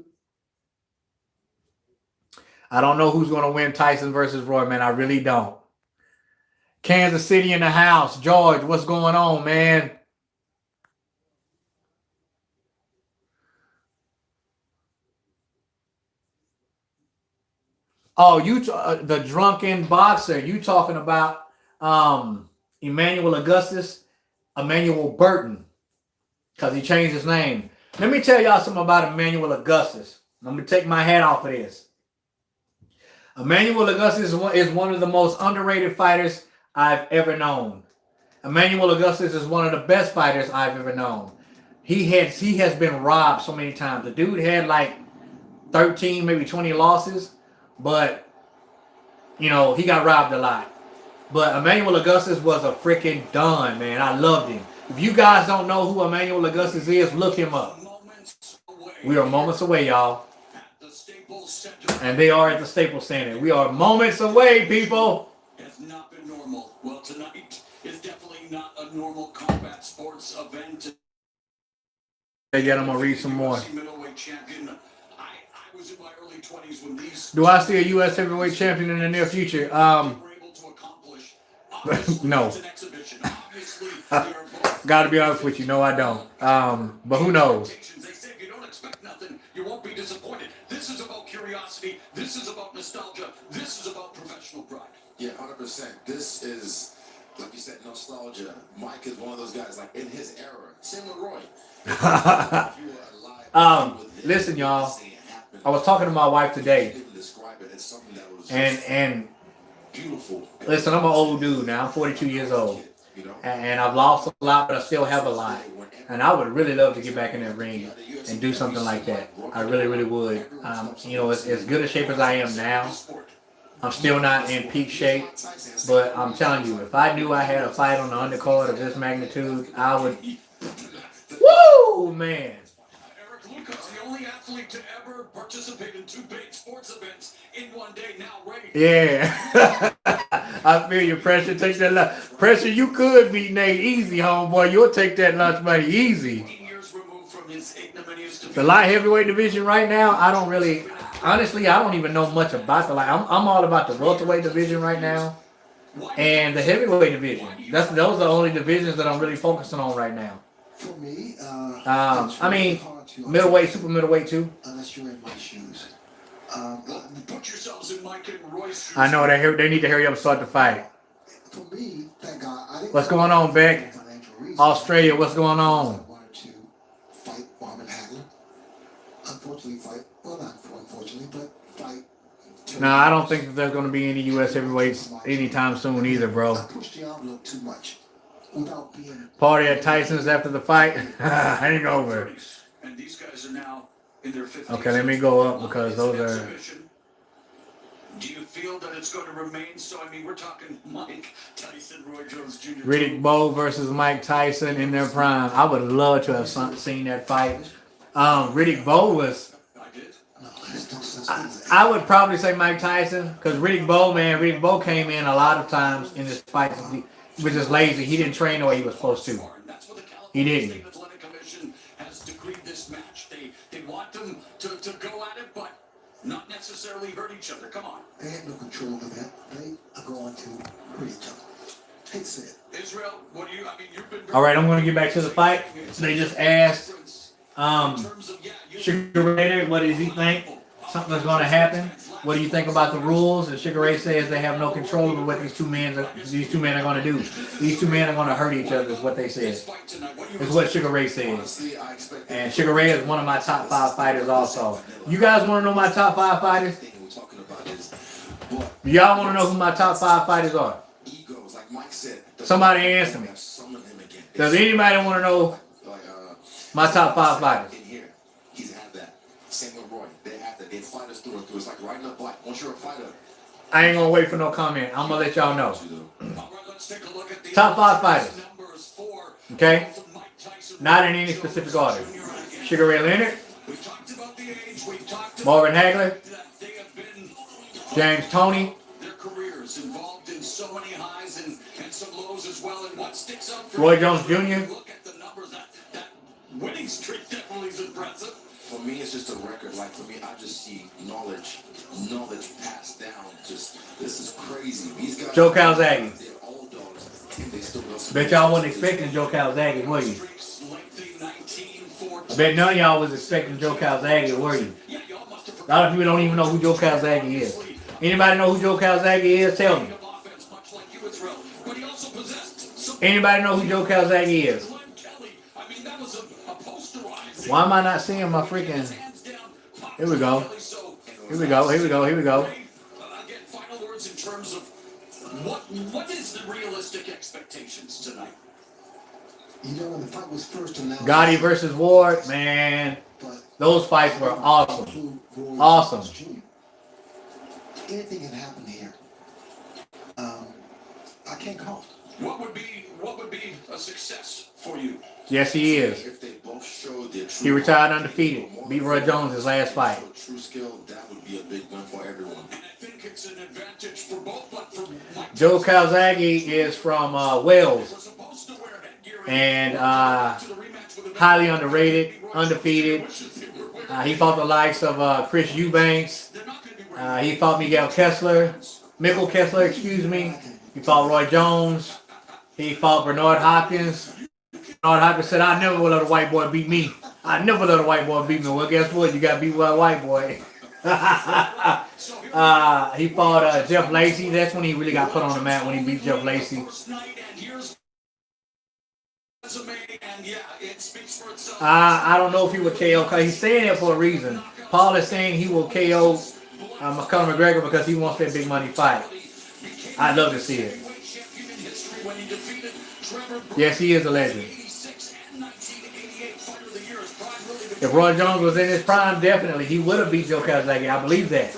I don't know who's going to win Tyson versus Roy, man. I really don't. Kansas City in the house. George, what's going on, man? Oh, the drunken boxer. You talking about Emmanuel Augustus, Emmanuel Burton, because he changed his name. Let me tell y'all something about Emmanuel Augustus. I'm going to take my hat off of this. Emmanuel Augustus is one of the most underrated fighters I've ever known. Emmanuel Augustus is one of the best fighters I've ever known. He has been robbed so many times. The dude had like 13, maybe 20 losses. But, you know, he got robbed a lot. But Emmanuel Augustus was a freaking don, man. I loved him. If you guys don't know who Emmanuel Augustus is, look him up. We are moments away, y'all. And they are at the Staples Center. We are moments away, people. Has not been normal. Well, tonight is definitely not a normal combat sports event. Yeah, I'm going to read some more. Middleweight champion. I was in my early 20s when these. Do I see a U.S. heavyweight champion in the near future? No. Got to be honest with you. No, I don't. But who knows? They say if you don't expect nothing, you won't be disappointed. This is about curiosity. This is about nostalgia. This is about professional pride. Yeah, 100%. This is, like you said, nostalgia. Mike is one of those guys, like in his era. Same with Roy. Listen, y'all. I was talking to my wife today. describe it as something that was And beautiful. listen, I'm an old dude now. I'm 42 years old. You know, And I've lost a lot, but I still have a lot. And I would really love to get back in that ring and do something like that. I really, really would. You know, as good a shape as I am now, I'm still not in peak shape. But I'm telling you, if I knew I had a fight on the undercard of this magnitude, I would. Woo, man. Eric Lucas, the only athlete to ever participate in 2 big sports events in one day. Now, Ray. Yeah. I feel your pressure. Take that lunch. Pressure, you could beat Nate easy, homeboy. You'll take that lunch money easy. 15 years removed from his ignominious defeat. The light heavyweight division right now, I don't really, honestly, I don't even know much about the light. I'm all about the welterweight division right now and the heavyweight division. Those are the only divisions that I'm really focusing on right now. For me, I mean, middleweight, super middleweight too. unless you're in my shoes. Put yourselves in Mike and Roy's shoes. I know they need to hurry up and start the fight. For me, thank God. I didn't What's going on, Beck? financial reasons. Australia, what's going I on? wanted to fight Marvin Hagler. Unfortunately, fight. No, I don't think that there's going to be any U.S. heavyweights anytime soon either, bro. I pushed the envelope too much without being. Party at Tyson's after the fight. Hangover. And these guys are now in their 50s. Okay, let me go up because those are. Do you feel that it's going to remain so? I mean, we're talking Mike Tyson, Roy Jones Jr. Riddick Bowe versus Mike Tyson in their prime. I would love to have seen that fight. Riddick Bowe was. I did. No, there's no such thing as I would probably say Mike Tyson because Riddick Bowe came in a lot of times in this fight. He was just lazy. He didn't train the way he was supposed to. He didn't. The Athletic Commission has decreed this match. They want them to go at it, but not necessarily hurt each other. Come on. They have no control of that. They are going to hurt each other. Takes it. Israel, what do you? I mean, you've been. All right, I'm going to get back to the fight. They just asked Sugar Ray, what does he think? Something's going to happen. What do you think about the rules? And Sugar Ray says they have no control over what these two men are going to do. These two men are going to hurt each other is what they said. Is what Sugar Ray says. And Sugar Ray is one of my top 5 fighters also. You guys want to know my top 5 fighters? Y'all want to know who my top 5 fighters are? Somebody answer me. Does anybody want to know my top 5 fighters? Same with Roy. They have that. They fight us through and through. It's like riding a bike. Once you're a fighter, I ain't gonna wait for no comment. I'm gonna let y'all know. Top 5 fighters. Okay? Not in any specific order. Sugar Ray Leonard, Marvin Hagler, James Toney, Roy Jones Jr. Winning streak definitely is impressive. for me, it's just a record. Like, for me, I just see knowledge passed down. Just, this is crazy. These guys, Joe Calzaghe. they're all dogs, and they still go. Bet y'all wasn't expecting Joe Calzaghe, were you? I bet none of y'all was expecting Joe Calzaghe, were you? A lot of people don't even know who Joe Calzaghe is. Anybody know who Joe Calzaghe is? Tell me. Anybody know who Joe Calzaghe is? Why am I not seeing my freaking... Here we go. Here we go. Here we go. Here we go. Again, final words in terms of what is the realistic expectations tonight? You know, when the fight was first announced, Gotti versus Ward, man. Those fights were awesome. Awesome. Anything can happen here. I can't call. What would be a success for you? Yes, he is. If they both show their true He retired undefeated. Beat Roy Jones his last fight. true skill, that would be a big win for everyone. And I think it's an advantage for both, but for Mike Joe Calzaghe is from Wales was supposed to wear headgear and to the rematch with highly underrated, undefeated. He fought the likes of Chris Eubanks. He fought Mikkel Kessler, excuse me. He fought Roy Jones. He fought Bernard Hopkins. Bernard Hopkins said, I never will let a white boy beat me. I never let a white boy beat me. Well, guess what? You got beat by a white boy. He fought Jeff Lacey. That's when he really got put on the mat, when he beat Jeff Lacey. I don't know if he would KO. He's saying it for a reason. Paul is saying he will KO Conor McGregor because he wants that big money fight. I'd love to see it. Yes, he is a legend. If Roy Jones was in his prime, definitely he would have beat Joe Calzaghe. I believe that.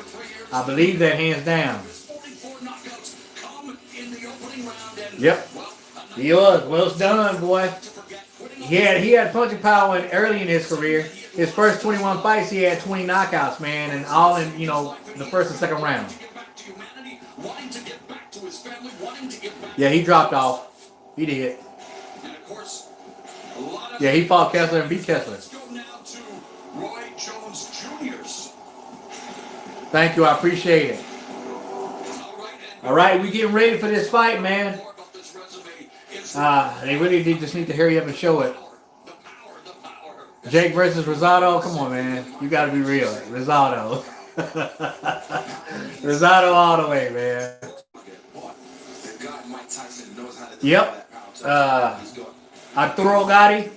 I believe that hands down. Yep. He was. Well done, boy. He had punching power early in his career. His first 21 fights, he had 20 knockouts, man, and all in, the first and second round. Yeah, he dropped off. He did. Yeah, he fought Kessler and beat Kessler. Thank you, I appreciate it. All right, we getting ready for this fight, man. They really just need to hurry up and show it. Jake versus Rosado. Come on, man. You got to be real. Rosado. Rosado all the way, man. Yep. Arturo Gotti.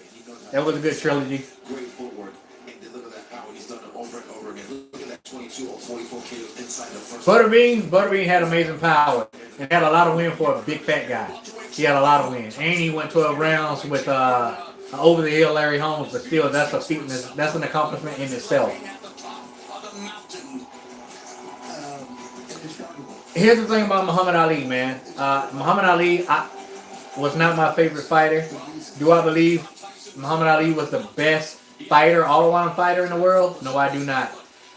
That was a good trilogy. Butterbean had amazing power and had a lot of wins for a big fat guy. He had a lot of wins, and he went 12 rounds with over the hill Larry Holmes. But still, that's a feat. That's an accomplishment in itself. Here's the thing about Muhammad Ali, man. Muhammad Ali was not my favorite fighter. Do I believe Muhammad Ali was the best fighter, all-around fighter in the world? No, I do not.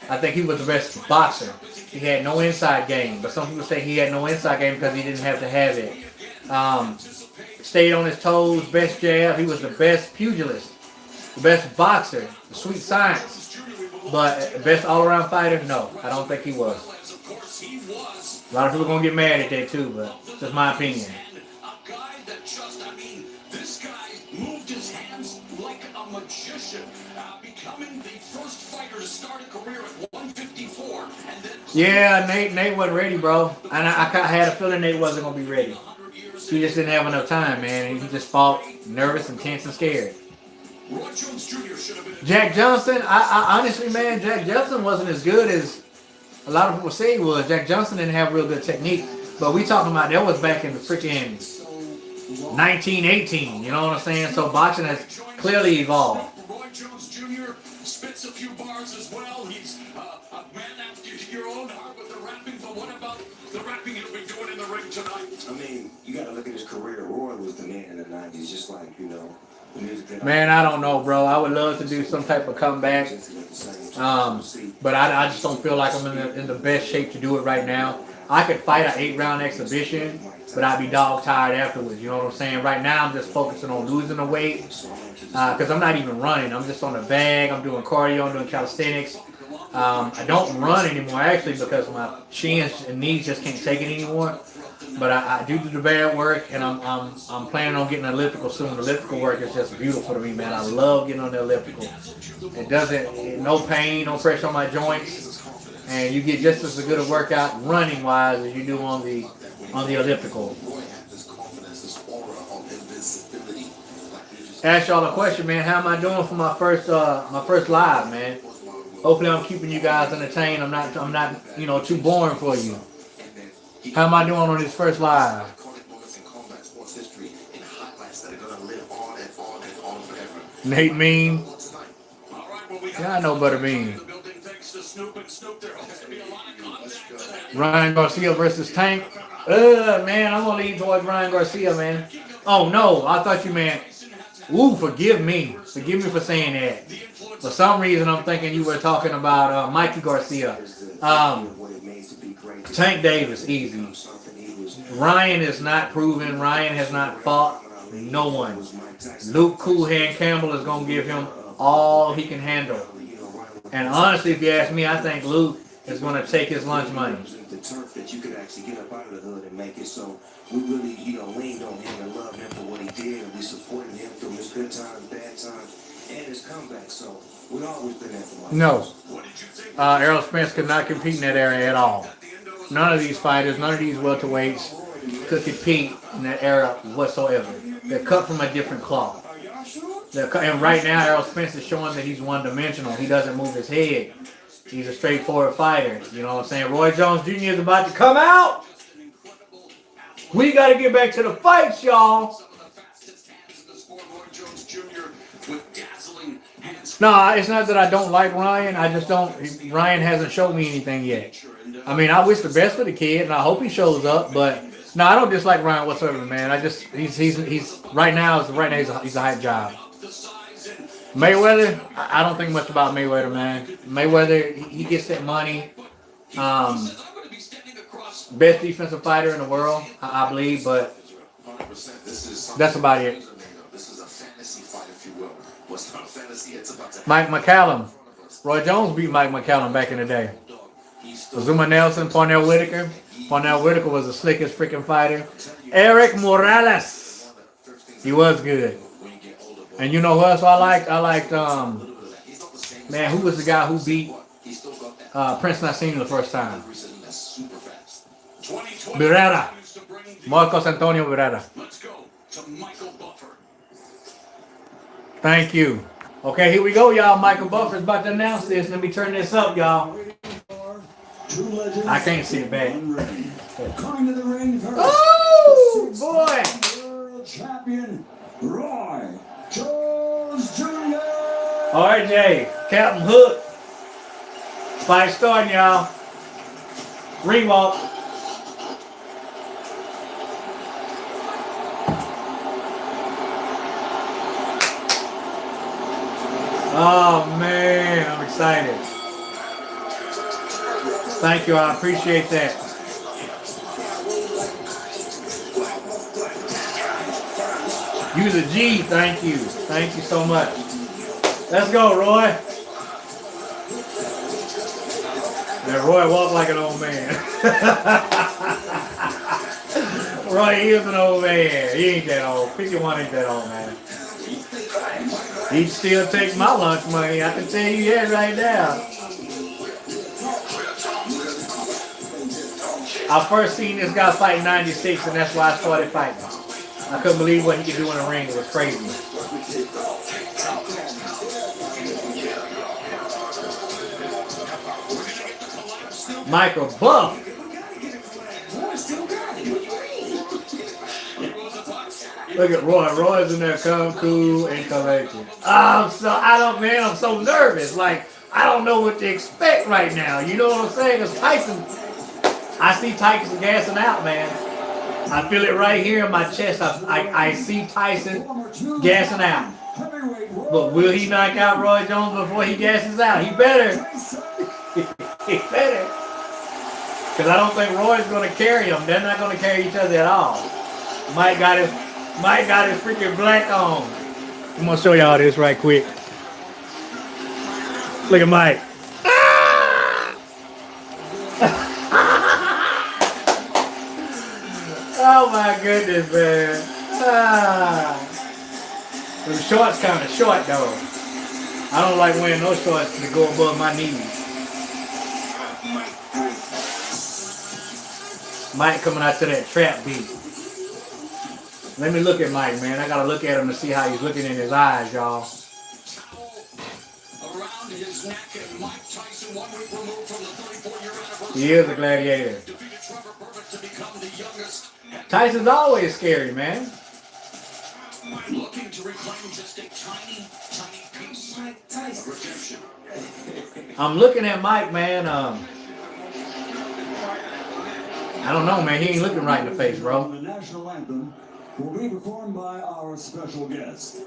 I think he was the best boxer. He had no inside game, but some people say he had no inside game because he didn't have to have it. Stayed on his toes, best jab. He was the best pugilist, the best boxer, the sweet science. But best all-around fighter? No, I don't think he was. A lot of people are going to get mad at that too, but it's just my opinion. Moved his hands like a magician, becoming the first fighter to start a career at 154. And then yeah, Nate wasn't ready, bro. And I had a feeling Nate wasn't going to be ready. He just didn't have enough time, man. He just fought nervous and tense and scared. Roy Jones Jr. should have been. Jack Johnson, I honestly, man, Jack Johnson wasn't as good as a lot of people say he was. Jack Johnson didn't have real good technique. But we talking about that was back in the freaking 1918, you know what I'm saying? So boxing has clearly evolved. Roy Jones Jr. spits a few bars as well. He's a man after your own heart with the rapping, but what about the rapping he'll be doing in the ring tonight? I mean, you got to look at his career. Roy was the man in the 90s, just like, the music. Man, I don't know, bro. I would love to do some type of comeback. But I just don't feel like I'm in the best shape to do it right now. I could fight an 8-round exhibition, but I'd be dog tired afterwards. You know what I'm saying? Right now, I'm just focusing on losing the weight because I'm not even running. I'm just on the bag. I'm doing cardio. I'm doing calisthenics. I don't run anymore, actually, because my shins and knees just can't take it anymore. But I do the bad work, and I'm planning on getting an elliptical soon. The elliptical work is just beautiful to me, man. I love getting on the elliptical. It doesn't, no pain, no pressure on my joints. And you get just as good a workout running wise as you do on the elliptical. Ask y'all a question, man. How am I doing for my first live, man? Hopefully I'm keeping you guys entertained. I'm not too boring for you. How am I doing on this first live? Nate Mean. Yeah, I know Butterbean. Ryan Garcia versus Tank. Man, I'm gonna lean towards Ryan Garcia, man. Oh no, I thought you meant. Ooh, forgive me for saying that. For some reason, I'm thinking you were talking about Mikey Garcia. Tank Davis, easy. Ryan is not proven. Ryan has not fought no one. Luke Cool Hand Campbell is gonna give him all he can handle. And honestly, if you ask me, I think Luke is going to take his lunch money. The turf that you could actually get up out of the hood and make it. So we really, leaned on him and loved him for what he did, and we supported him through his good times, bad times, and his comeback. So we've always been there for him. No. Errol Spence could not compete in that area at all. None of these fighters, none of these welterweights could compete in that era whatsoever. They're cut from a different cloth. And right now, Errol Spence is showing that he's one-dimensional. He doesn't move his head. He's a straightforward fighter. You know what I'm saying? Roy Jones Jr. is about to come out. We got to get back to the fights, y'all. Nah, it's not that I don't like Ryan. I just don't. Ryan hasn't showed me anything yet. I mean, I wish the best for the kid, and I hope he shows up. But no, I don't dislike Ryan whatsoever, man. I just he's right now he's a hype job. Mayweather, I don't think much about Mayweather, man. Mayweather, he gets that money. Best defensive fighter in the world, I believe, but that's about it. This is a fantasy fight, if you will. What's not fantasy? It's about to Mike McCallum. Roy Jones beat Mike McCallum back in the day. Zuma Nelson, Parnell Whitaker. Parnell Whitaker was the slickest freaking fighter. Eric Morales. He was good. And you know who else I liked? I liked, man, who was the guy who beat Prince Nassim the first time? Birrera. Marcos Antonio Birrera. Thank you. Okay, here we go, y'all. Michael Buffer's about to announce this. Let me turn this up, y'all. I can't see it back. Coming to the ring first. Oh, boy. World champion Roy Jones Jr. RJ, Captain Hook. Fight starting, y'all. Ring walk. Oh, man, I'm excited. Thank you, I appreciate that. Use a G, thank you. Thank you so much. Let's go, Roy. Yeah, Roy walked like an old man. Roy is an old man. He ain't that old. 51 ain't that old, man. He'd still take my lunch money. I can tell you that right now. I first seen this guy fight in '96, and that's why I started fighting. I couldn't believe what he could do in the ring. It was crazy. Michael Buff. Look at Roy. Roy's in there, calm, cool, and collected. I'm so nervous. Like, I don't know what to expect right now. You know what I'm saying? Because Tyson, I see Tyson gassing out, man. I feel it right here in my chest. I see Tyson gassing out. But will he knock out Roy Jones before he gasses out? He better. He better. Because I don't think Roy's going to carry him. They're not going to carry each other at all. Mike got his freaking black on. I'm going to show y'all this right quick. Look at Mike. Oh my goodness, man. The shorts kind of short though. I don't like wearing those shorts to go above my knees. Mike coming out to that trap beat. Let me look at Mike, man. I gotta look at him to see how he's looking in his eyes, y'all. Around his neck, and Mike Tyson, 1 week removed from the 34-year anniversary. He is a gladiator. Tyson's always scary, man. Looking to reclaim just a tiny piece of redemption. I'm looking at Mike, man. I don't know, man. He ain't looking right in the face, bro. The national anthem will be performed by our special guest.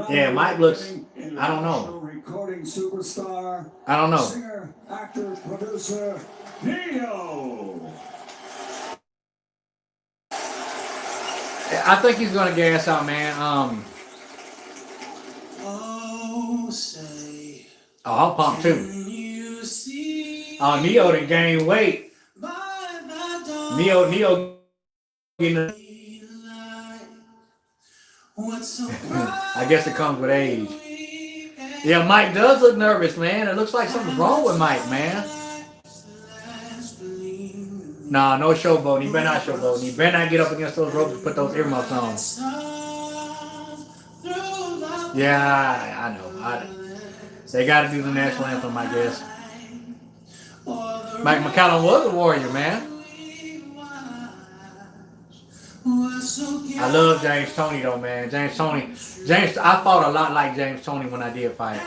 Yeah, Mike looks. I don't know. Recording superstar. I don't know. Singer, actor, producer, Neo. I think he's gonna gas out, man. I'm pumped too. Oh, Neo done gained weight. Neo getting. I guess it comes with age. Yeah, Mike does look nervous, man. It looks like something's wrong with Mike, man. Nah, no showboating. He better not showboating. He better not get up against those ropes and put those earmuffs on. Yeah, I know. They got to do the national anthem, I guess. Mike McCallum was a warrior, man. I love James Toney though, man. I fought a lot like James Toney when I did fight.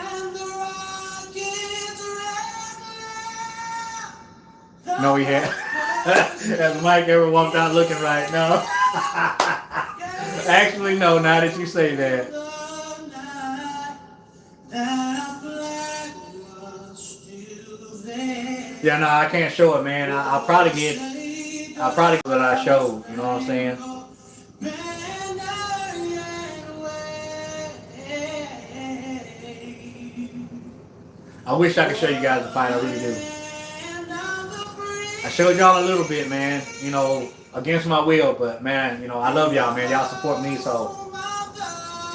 No, he had. Has Mike ever walked out looking right? No. Actually, no. Now that you say that. Yeah, no, I can't show it, man. I'll probably get what I showed. You know what I'm saying? I wish I could show you guys the fight. I really do. I showed y'all a little bit, man. You know, against my will, but man, you know, I love y'all, man. Y'all support me, so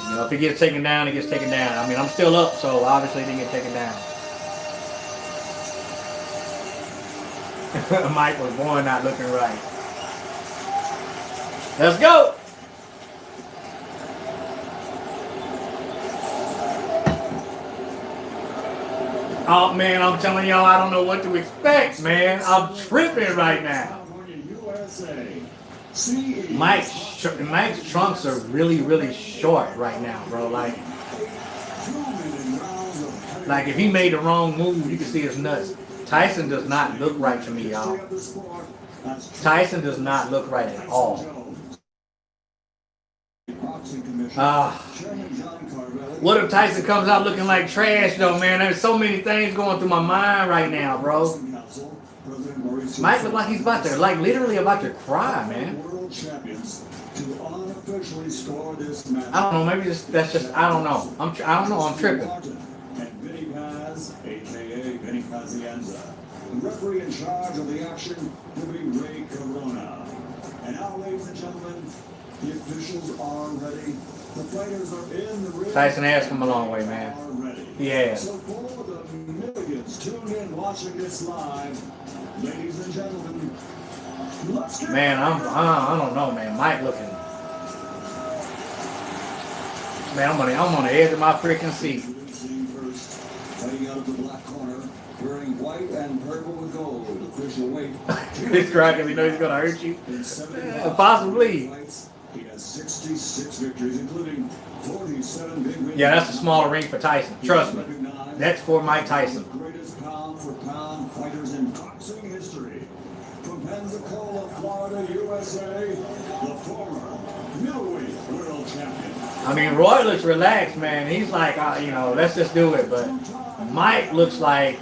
you know, if it gets taken down, it gets taken down. I mean, I'm still up, so obviously it didn't get taken down. Mike was born not looking right. Let's go. Oh man, I'm telling y'all, I don't know what to expect, man. I'm tripping right now. Mike's trunks are really, really short right now, bro. Like if he made the wrong move, you can see his nuts. Tyson does not look right to me, y'all. Tyson does not look right at all. What if Tyson comes out looking like trash, though, man? There's so many things going through my mind right now, bro. Mike looks like he's about to, like, literally about to cry, man. I don't know. Maybe that's just. I don't know. I don't know. I'm tripping. The referee in charge of the action will be Ray Corona. And now, ladies and gentlemen, the officials are ready. The fighters are in the ring. Tyson has come a long way, man. He has. So for the millions tuned in watching this live, ladies and gentlemen, let's get man, I don't know, man. Mike looking. Man, I'm on the edge of my freaking seat. Fighting out of the black corner, wearing white and purple with gold. Official weight. He's crying because he knows he's gonna hurt you. Possibly. He has 66 victories, including 47 big wins. Yeah, that's a smaller ring for Tyson. Trust me. That's for Mike Tyson. The greatest pound-for-pound fighters in boxing history. From Pensacola, Florida, USA, the former middleweight world champion. I mean, Roy looks relaxed, man. He's like, you know, let's just do it. But Mike looks like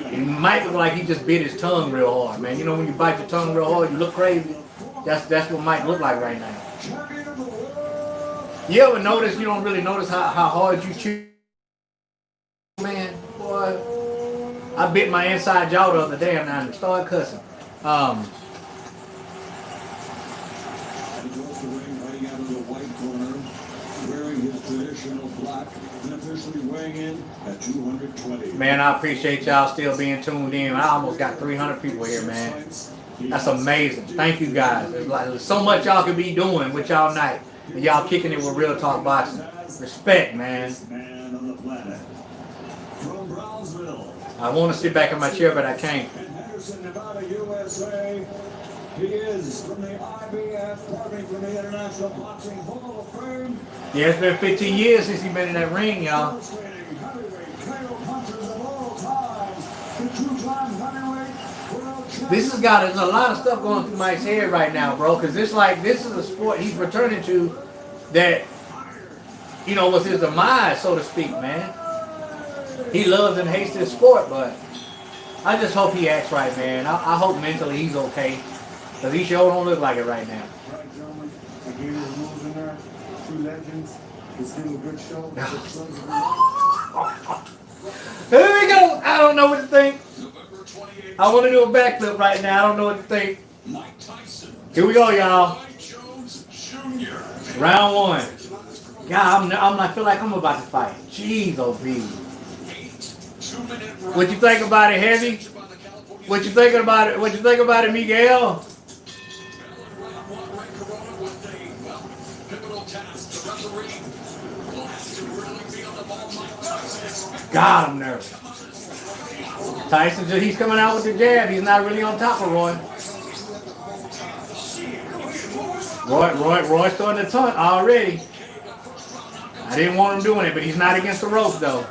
he just bit his tongue real hard, man. You know when you bite your tongue real hard, you look crazy. That's what Mike look like right now. You ever notice? You don't really notice how hard you chew, man. Boy, I bit my inside jaw the other day and I started cussing. Man, I appreciate y'all still being tuned in. I almost got 300 people here, man. That's amazing. Thank you guys. There's so much y'all could be doing with y'all night. And y'all kicking it with Real Talk Boxing. Respect, man. I want to sit back in my chair, but I can't. He is from the IBF, from the International Boxing Hall of Fame. Yeah, it's been 15 years since he's been in that ring, y'all. There's a lot of stuff going through Mike's head right now, bro, because this is a sport he's returning to that, you know, was his demise, so to speak, man. He loves and hates this sport, but I just hope he acts right, man. I hope mentally he's okay, because he sure don't look like it right now. Right, gentlemen, I gave you the rules in there. Two legends. It's been a good show. Here we go. I don't know what to think. I want to do a backflip right now. I don't know what to think. Here we go, y'all. Round one. God, I feel like I'm about to fight. Jeez, OB. What you think about it, Heavy? What you think about it? What you think about it, Miguel? God, I'm nervous. Tyson, he's coming out with the jab. He's not really on top of Roy. Roy's starting to taunt already. I didn't want him doing it, but he's not against the ropes though.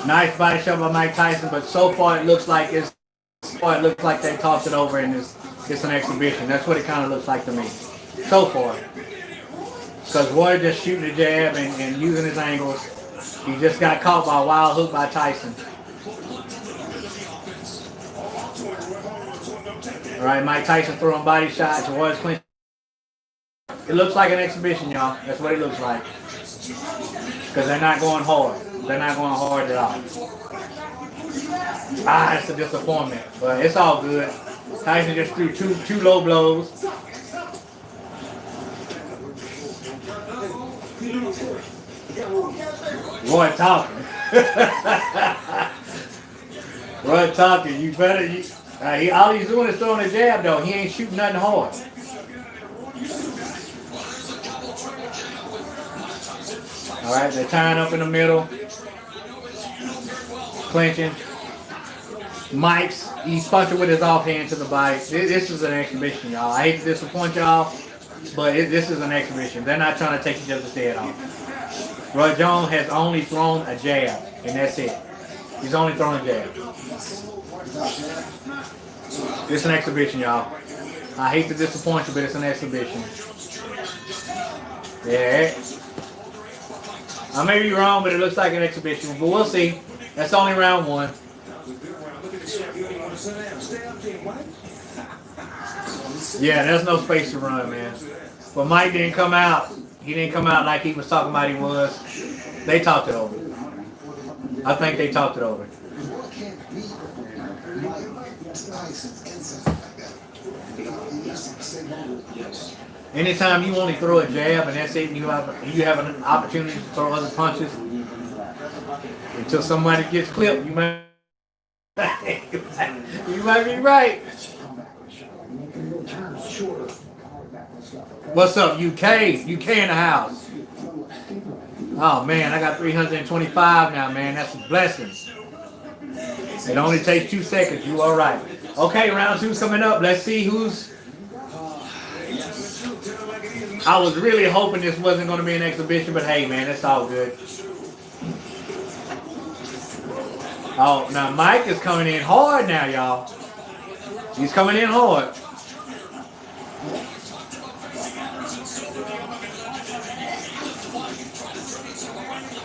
Nice body shot by Mike Tyson, but so far it looks like they talked it over and it's an exhibition. That's what it kind of looks like to me. So far. Because Roy just shooting the jab and using his angles. He just got caught by a wild hook by Tyson. All right, Mike Tyson throwing body shots. Roy's clinching. It looks like an exhibition, y'all. That's what it looks like. Because they're not going hard. They're not going hard at all. It's a disappointment. But it's all good. Tyson just threw two low blows. Roy talking. Roy talking. You better. All he's doing is throwing a jab, though. He ain't shooting nothing hard. All right, they're tying up in the middle. Clinching. Mike's, he's punching with his offhand to the body. This is an exhibition, y'all. I hate to disappoint y'all, but this is an exhibition. They're not trying to take each other's head off. Roy Jones has only thrown a jab, and that's it. He's only thrown a jab. It's an exhibition, y'all. I hate to disappoint you, but it's an exhibition. Yeah. I may be wrong, but it looks like an exhibition. But we'll see. That's only round one. Yeah, there's no space to run, man. But Mike didn't come out. He didn't come out like he was talking about he was. They talked it over. I think they talked it over. Anytime you only throw a jab and that's it, and you have an opportunity to throw other punches, until somebody gets clipped, you might be right. What's up, UK? UK in the house. Oh man, I got 325 now, man. That's a blessing. It only takes 2 seconds. You all right? Okay, round two's coming up. Let's see who's. I was really hoping this wasn't going to be an exhibition, but hey, man, it's all good. Oh, now Mike is coming in hard now, y'all. He's coming in hard.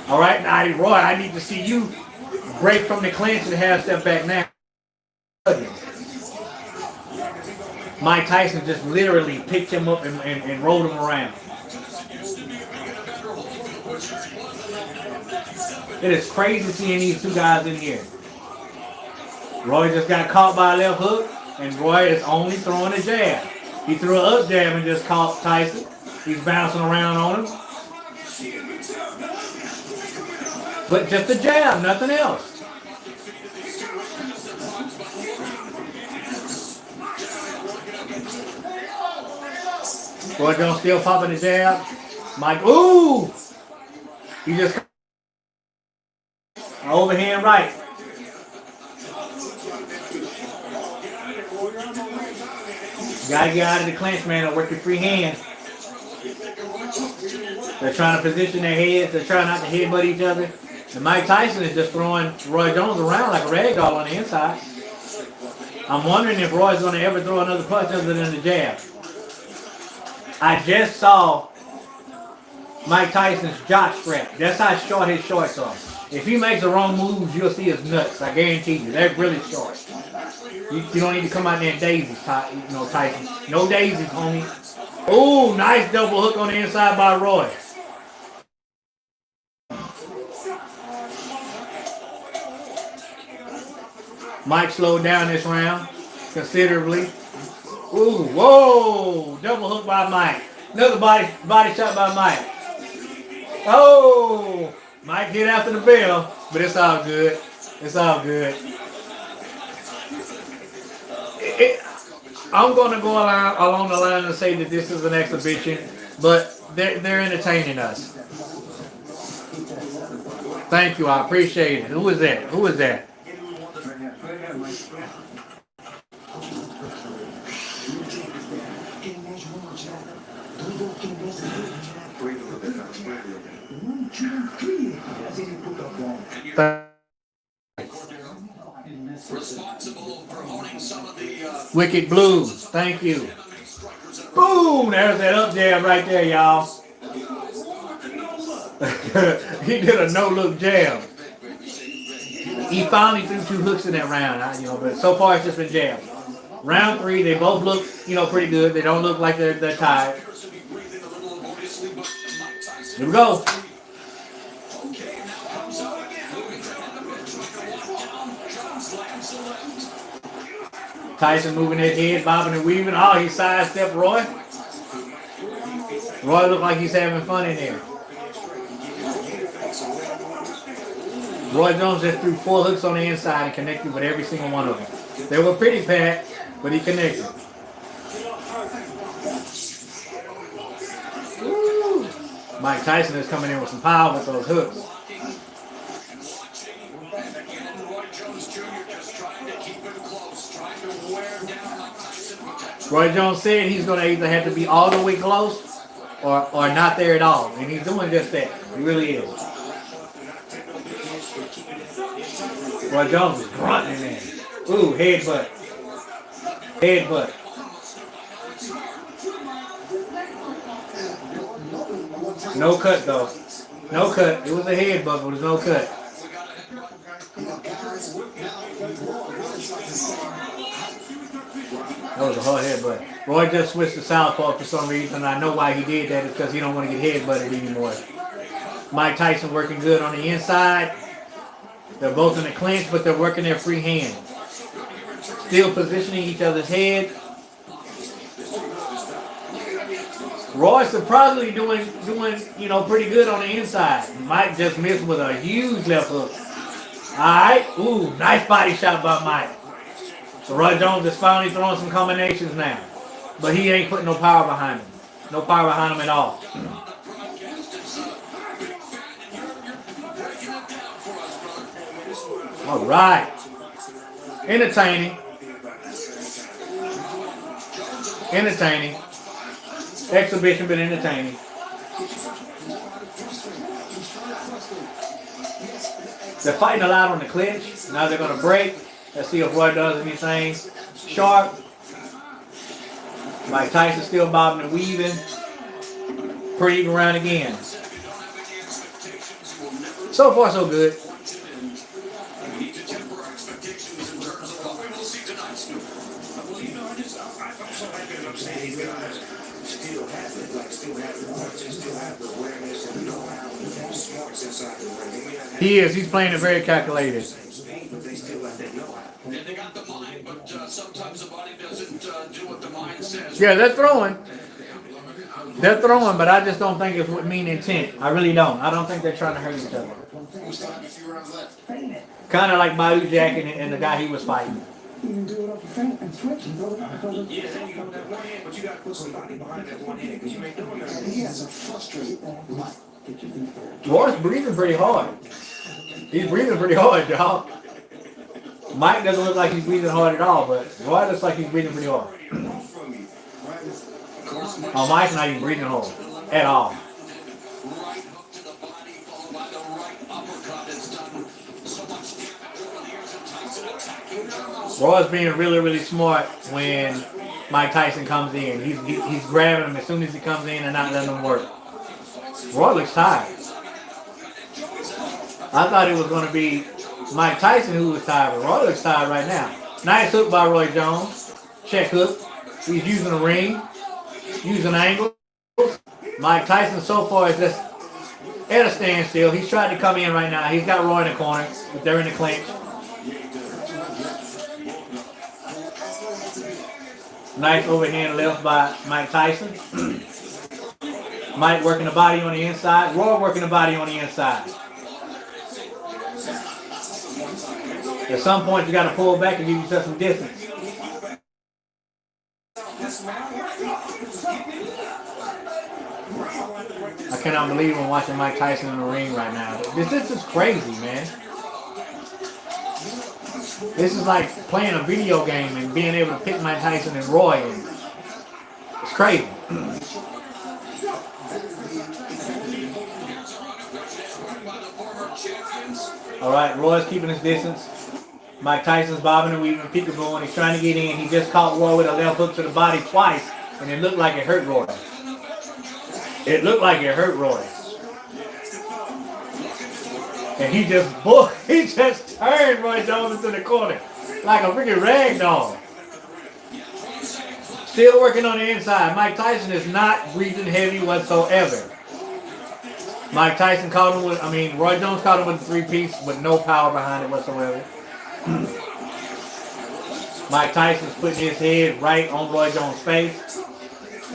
All right, now, Roy, I need to see you break from the clinch and half step back now. Mike Tyson just literally picked him up and rolled him around. It is crazy seeing these two guys in here. Roy just got caught by a left hook, and Roy is only throwing a jab. He threw an up jab and just caught Tyson. He's bouncing around on him. But just a jab, nothing else. Roy Jones still popping the jab. Mike, ooh! He just overhand right. You gotta get out of the clinch, man, and work your free hand. They're trying to position their heads. They're trying not to headbutt each other. And Mike Tyson is just throwing Roy Jones around like a rag doll on the inside. I'm wondering if Roy's going to ever throw another punch other than the jab. I just saw Mike Tyson's jock strap. That's how short his shorts are. If he makes the wrong moves, you'll see his nuts. I guarantee you. They're really short. You don't need to come out there and daisies, Tyson. No daisies, homie. Oh, nice double hook on the inside by Roy. Mike slowed down this round considerably. Ooh, whoa! Double hook by Mike. Another body shot by Mike. Oh! Mike hit after the bell, but it's all good. It's all good. I'm going to go along the line and say that this is an exhibition, but they're entertaining us. Thank you. I appreciate it. Who is that? Who is that? Responsible for owning some of the Wicked Blues. Thank you. Boom! There's that up jab right there, y'all. He did a no-look jab. He finally threw 2 hooks in that round, but so far it's just been jabs. Round 3, they both look, pretty good. They don't look like they're tired. Here we go. Tyson moving his head, bobbing and weaving. Oh, he sidestepped Roy. Roy looked like he's having fun in there. Roy Jones just threw 4 hooks on the inside and connected with every single one of them. They were pretty packed, but he connected. Woo. Mike Tyson is coming in with some power with those hooks. Roy Jones said he's going to either have to be all the way close or not there at all. And he's doing just that. He really is. Roy Jones is grunting in there. Ooh, headbutt. Headbutt. No cut, though. No cut. It was a headbutt, but it was no cut. That was a hard headbutt. Roy just switched to southpaw for some reason. I know why he did that. It's because he don't want to get headbutted anymore. Mike Tyson working good on the inside. They're both in the clinch, but they're working their free hand. Still positioning each other's head. Roy's surprisingly doing pretty good on the inside. Mike just missed with a huge left hook. All right. Ooh, nice body shot by Mike. So Roy Jones is finally throwing some combinations now. But he ain't putting no power behind him. No power behind him at all. All right. Entertaining. Entertaining. Exhibition, but entertaining. They're fighting a lot on the clinch. Now they're going to break. Let's see if Roy does anything sharp. Mike Tyson still bobbing and weaving. Pretty even round again. So far, so good. He is. He's playing it very calculated. They got the mind, but sometimes the body doesn't do what the mind says. Yeah, they're throwing. They're throwing, but I just don't think it's with mean intent. I really don't. I don't think they're trying to hurt each other. Kind of like Badou Jack and the guy he was fighting. You can do it off the front and switch and throw it out because of... Yeah, then you hold that one hand, but you got to put somebody behind that one hand because you ain't doing that. He has a frustrated life. Roy's breathing pretty hard. He's breathing pretty hard, y'all. Mike doesn't look like he's breathing hard at all, but Roy looks like he's breathing pretty hard. Oh, Mike's not even breathing hard at all. Roy's being really, really smart when Mike Tyson comes in. He's grabbing him as soon as he comes in and not letting him work. Roy looks tired. I thought it was going to be Mike Tyson who was tired, but Roy looks tired right now. Nice hook by Roy Jones. Check hook. He's using a ring, using angles. Mike Tyson so far is just at a standstill. He's trying to come in right now. He's got Roy in the corner, but they're in the clinch. Nice overhand left by Mike Tyson. Mike working the body on the inside. Roy working the body on the inside. At some point, you got to pull back and give yourself some distance. unbelievable watching Mike Tyson in the ring right now. This is crazy, man. This is like playing a video game and being able to pick Mike Tyson and Roy. And it's crazy. All right, Roy's keeping his distance. Mike Tyson's bobbing and weaving, peekaboo, and he's trying to get in. He just caught Roy with a left hook to the body twice, and it looked like it hurt Roy. It looked like it hurt Roy. And he just turned Roy Jones into the corner like a freaking rag doll. Still working on the inside. Mike Tyson is not breathing heavy whatsoever. Roy Jones caught him with a 3-piece with no power behind it whatsoever. Mike Tyson's putting his head right on Roy Jones' face.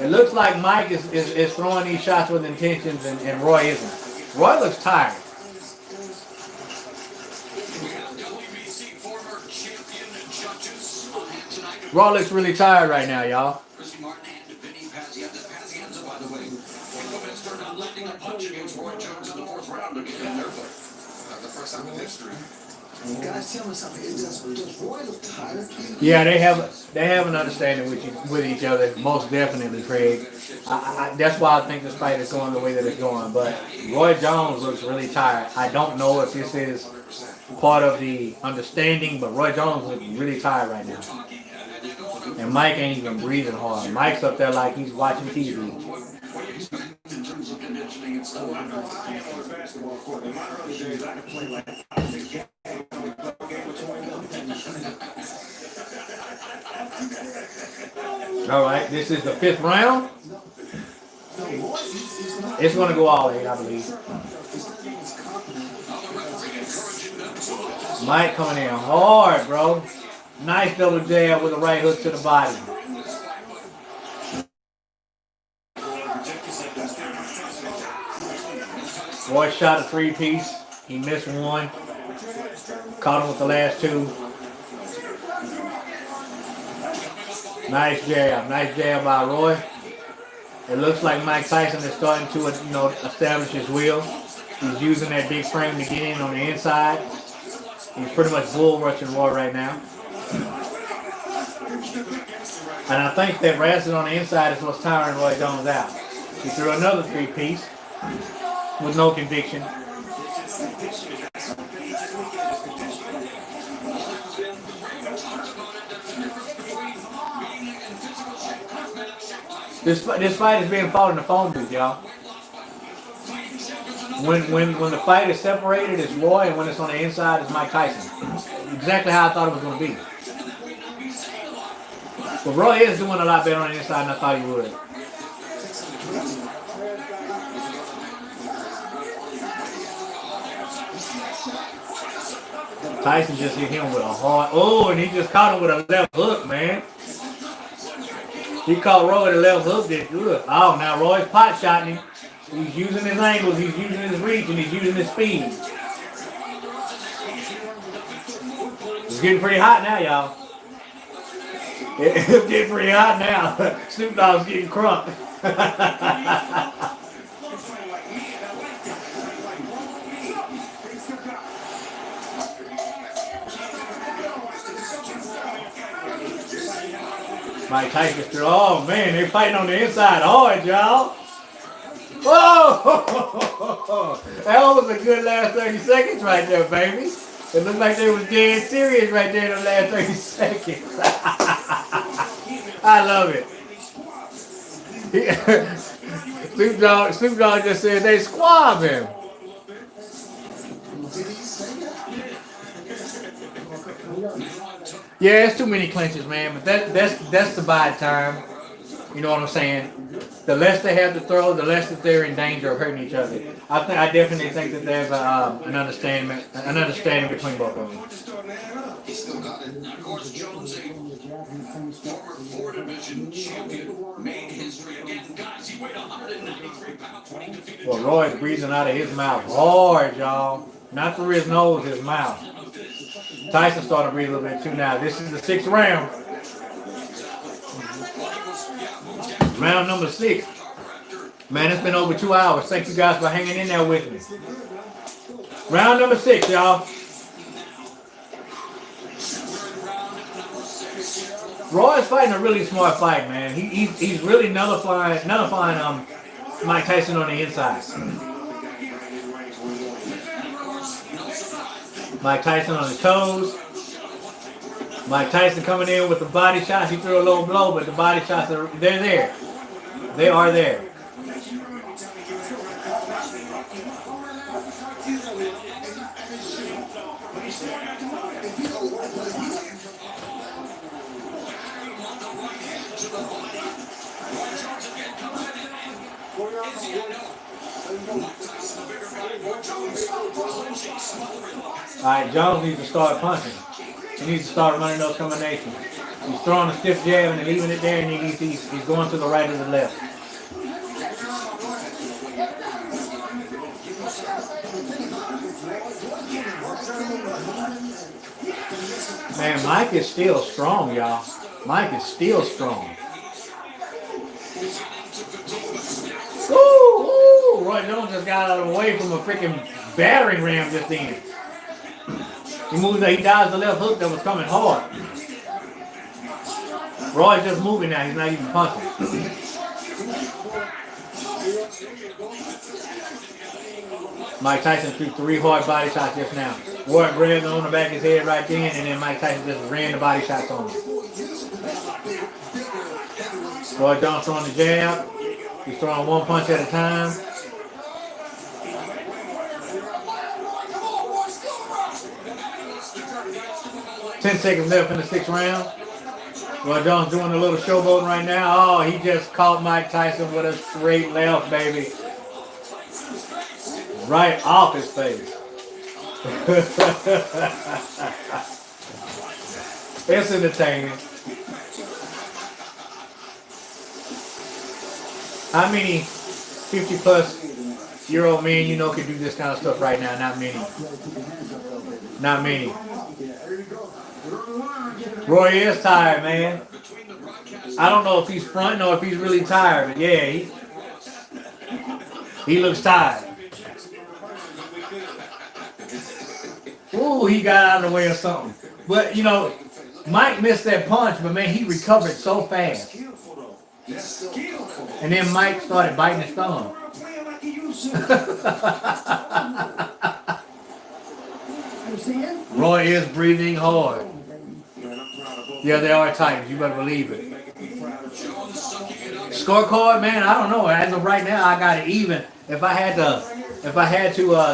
It looks like Mike is throwing these shots with intentions and Roy isn't. Roy looks tired. Roy looks really tired right now, y'all. Guys, tell me something. Does Roy look tired? Yeah, they have an understanding with each other, most definitely, Craig. That's why I think this fight is going the way that it's going. But Roy Jones looks really tired. I don't know if this is part of the understanding, but Roy Jones looks really tired right now. And Mike ain't even breathing hard. Mike's up there like he's watching TV. All right, this is the 5th round. It's going to go all 8, I believe. Mike coming in hard, bro. Nice double jab with a right hook to the body. Roy shot a 3-piece. He missed one. Caught him with the last 2. Nice jab by Roy. It looks like Mike Tyson is starting to, establish his will. He's using that big frame to get in on the inside. He's pretty much bull rushing Roy right now. And I think that wrestling on the inside is what's tiring Roy Jones out. He threw another 3-piece with no conviction. This fight is being fought in the phone booth, y'all. When the fight is separated, it's Roy, and when it's on the inside, it's Mike Tyson. Exactly how I thought it was going to be. But Roy is doing a lot better on the inside than I thought he would. Tyson just hit him with a hard... Oh, and he just caught him with a left hook, man. He caught Roy with a left hook. Did good. Oh, now Roy's pot shotting him. He's using his angles, he's using his reach, and he's using his speed. It's getting pretty hot now, y'all. It's getting pretty hot now. Snoop Dogg's getting crunk. Mike Tyson threw. Oh man, they're fighting on the inside hard, y'all. Whoa! That was a good last 30 seconds right there, baby. It looked like they was dead serious right there in the last 30 seconds. I love it. Snoop Dogg just said they squab him. Yeah, it's too many clinches, man. But that's the bad time. You know what I'm saying? The less they have to throw, the less that they're in danger of hurting each other. I definitely think that there's an understanding between both of them. He still got it. Of course, Jones, former 4-division champion, made history again. Guys, he weighed 193 pounds when he defeated. Well, Roy's breathing out of his mouth hard, y'all. Not through his nose, his mouth. Tyson starting to breathe a little bit too now. This is the 6th round. Round number 6. Man, it's been over 2 hours. Thank you guys for hanging in there with me. Round number 6, y'all. Roy is fighting a really smart fight, man. He's really nullifying Mike Tyson on the inside. Mike Tyson on his toes. Mike Tyson coming in with the body shots. He threw a low blow, but the body shots they're there. They are there. Alright, Jones needs to start punching. He needs to start running those combinations. He's throwing a stiff jab and leaving it there, and he's going to the right or the left. Man, Mike is still strong, y'all. Mike is still strong. Ooh, Roy Jones just got out of the way from a freaking battering ram just then. He dodged the left hook that was coming hard. Roy's just moving now. He's not even punching. Mike Tyson threw 3 hard body shots just now. Roy grabbed on the back of his head right then, and then Mike Tyson just ran the body shots on him. Roy Jones throwing the jab. He's throwing 1 punch at a time. Ten seconds left in the 6th round. Roy Jones doing a little showboating right now. Oh, he just caught Mike Tyson with a straight left, baby. Right off his face. It's entertaining. How many 50-plus-year-old men you know can do this kind of stuff right now? Not many. Not many. Roy is tired, man. I don't know if he's fronting or if he's really tired, but yeah, he looks tired. Ooh, he got out of the way or something. But, you know, Mike missed that punch, but, man, he recovered so fast. And then Mike started biting his thumb. Roy is breathing hard. Yeah, they are Titans. You better believe it. Scorecard, man, I don't know. As of right now, I got it even. If I had to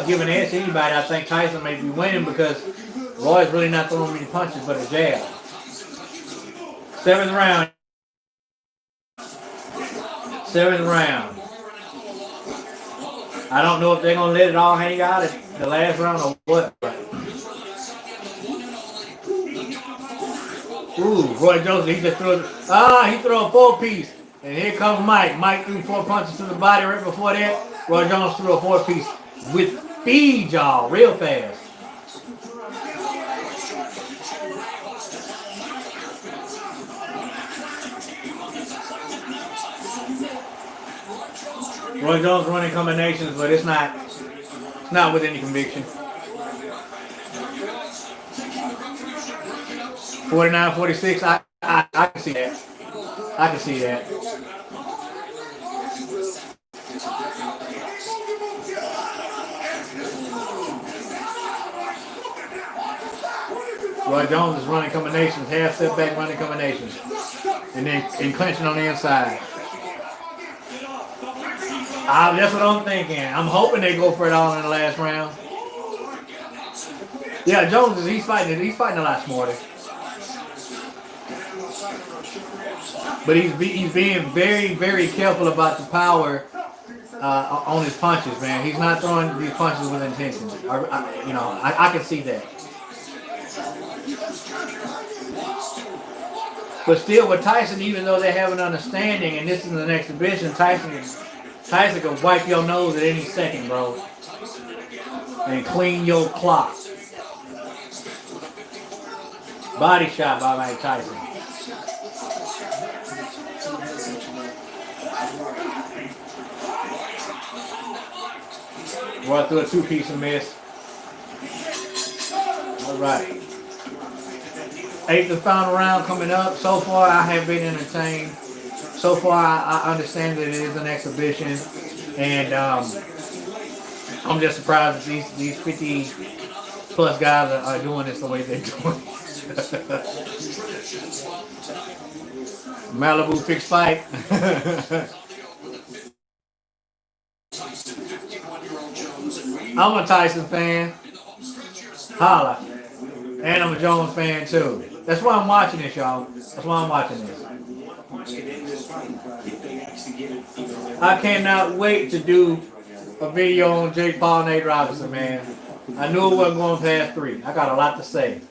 give an edge to anybody, I think Tyson may be winning because Roy's really not throwing many punches but a jab. 7th round. 7th round. I don't know if they're gonna let it all hang out at the last round or what. Ooh, Roy Jones, he just threw he threw a 4-piece. And here comes Mike. Mike threw 4 punches to the body right before that. Roy Jones threw a 4-piece with speed, y'all, real fast. Roy Jones running combinations, but it's not with any conviction. 49-46, I can see that. I can see that. Roy Jones is running combinations, half step back running combinations. And then clinching on the inside. That's what I'm thinking. I'm hoping they go for it all in the last round. Yeah, Jones he's fighting a lot smarter. But he's being very, very careful about the power on his punches, man. He's not throwing these punches with intention. I can see that. But still, with Tyson, even though they have an understanding, and this is an exhibition, Tyson can wipe your nose at any second, bro, and clean your clock. Body shot by Mike Tyson. Roy threw a two-piece and missed. All right. 8th and final round coming up. So far, I have been entertained. So far, I understand that it is an exhibition, and I'm just surprised that these 50-plus guys are doing this the way they're doing. Malibu fixed fight. I'm a Tyson fan. Holla. And I'm a Jones fan too. That's why I'm watching this, y'all. That's why I'm watching this. I cannot wait to do a video on Jake Paul and Nate Robinson, man. I knew it wasn't going past 3. I got a lot to say.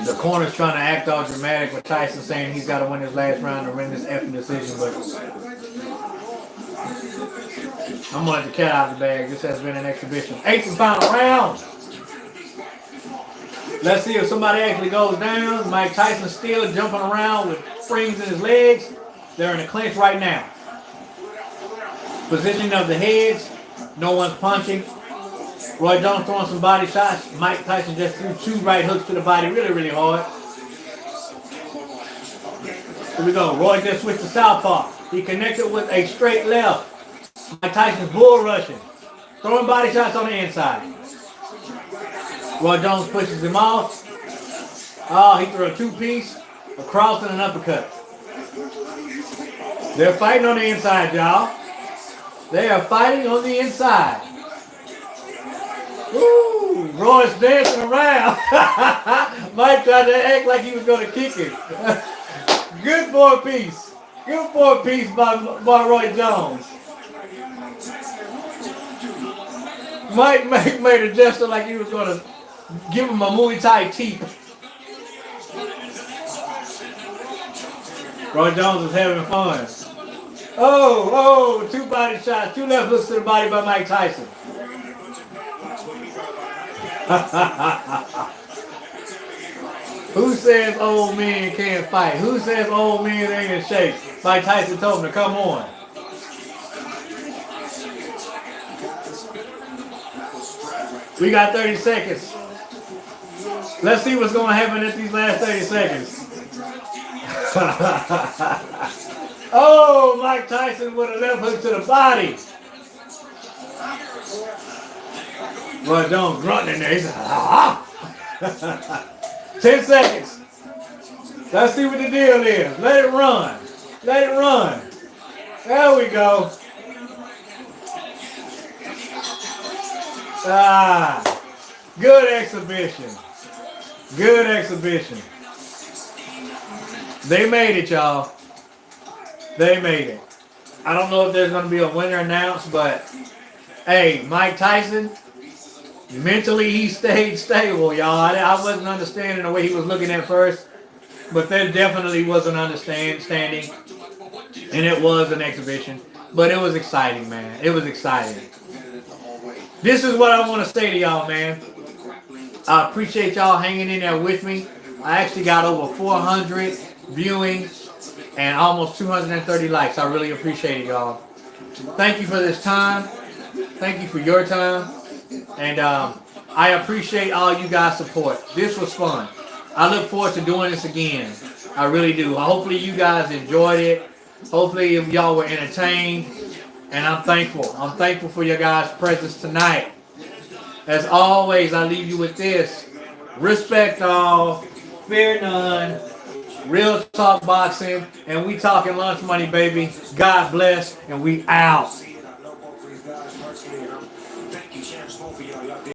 The corner's trying to act all dramatic with Tyson saying he's got to win his last round to win this effing decision, but I'm going to let the cat out of the bag. This has been an exhibition. 8th and final round. Let's see if somebody actually goes down. Mike Tyson still jumping around with springs in his legs. They're in a clinch right now. Positioning of the heads. No one's punching. Roy Jones throwing some body shots. Mike Tyson just threw 2 right hooks to the body really, really hard. Here we go. Roy just switched to southpaw. He connected with a straight left. Mike Tyson's bull rushing. Throwing body shots on the inside. Roy Jones pushes him off. Oh, he threw a 2-piece, a cross, and an uppercut. They're fighting on the inside, y'all. They are fighting on the inside. Woo! Roy's dancing around. Mike tried to act like he was going to kick it. Good for a piece. Good for a piece by Roy Jones. Mike made a gesture like he was going to give him a Muay Thai teep. Roy Jones is having fun. Oh, 2 body shots, 2 left hooks to the body by Mike Tyson. Who says old men can't fight? Who says old men ain't in shape? Mike Tyson told him to come on. We got 30 seconds. Let's see what's going to happen in these last 30 seconds. Oh, Mike Tyson with a left hook to the body. Roy Jones grunting in there. He said, 10 seconds. Let's see what the deal is. Let it run. Let it run. There we go. Good exhibition. Good exhibition. They made it, y'all. They made it. I don't know if there's going to be a winner announced, but hey, Mike Tyson, mentally he stayed stable, y'all. I wasn't understanding the way he was looking at first, but there definitely was an understanding, and it was an exhibition. But it was exciting, man. It was exciting. This is what I want to say to y'all, man. I appreciate y'all hanging in there with me. I actually got over 400 viewing and almost 230 likes. I really appreciate it, y'all. Thank you for this time. Thank you for your time. And I appreciate all you guys' support. This was fun. I look forward to doing this again. I really do. Hopefully you guys enjoyed it. Hopefully y'all were entertained. And I'm thankful. I'm thankful for your guys' presence tonight. As always, I leave you with this. Respect all. Fear none. Real talk boxing. And we talking lunch money, baby. God bless. And we out.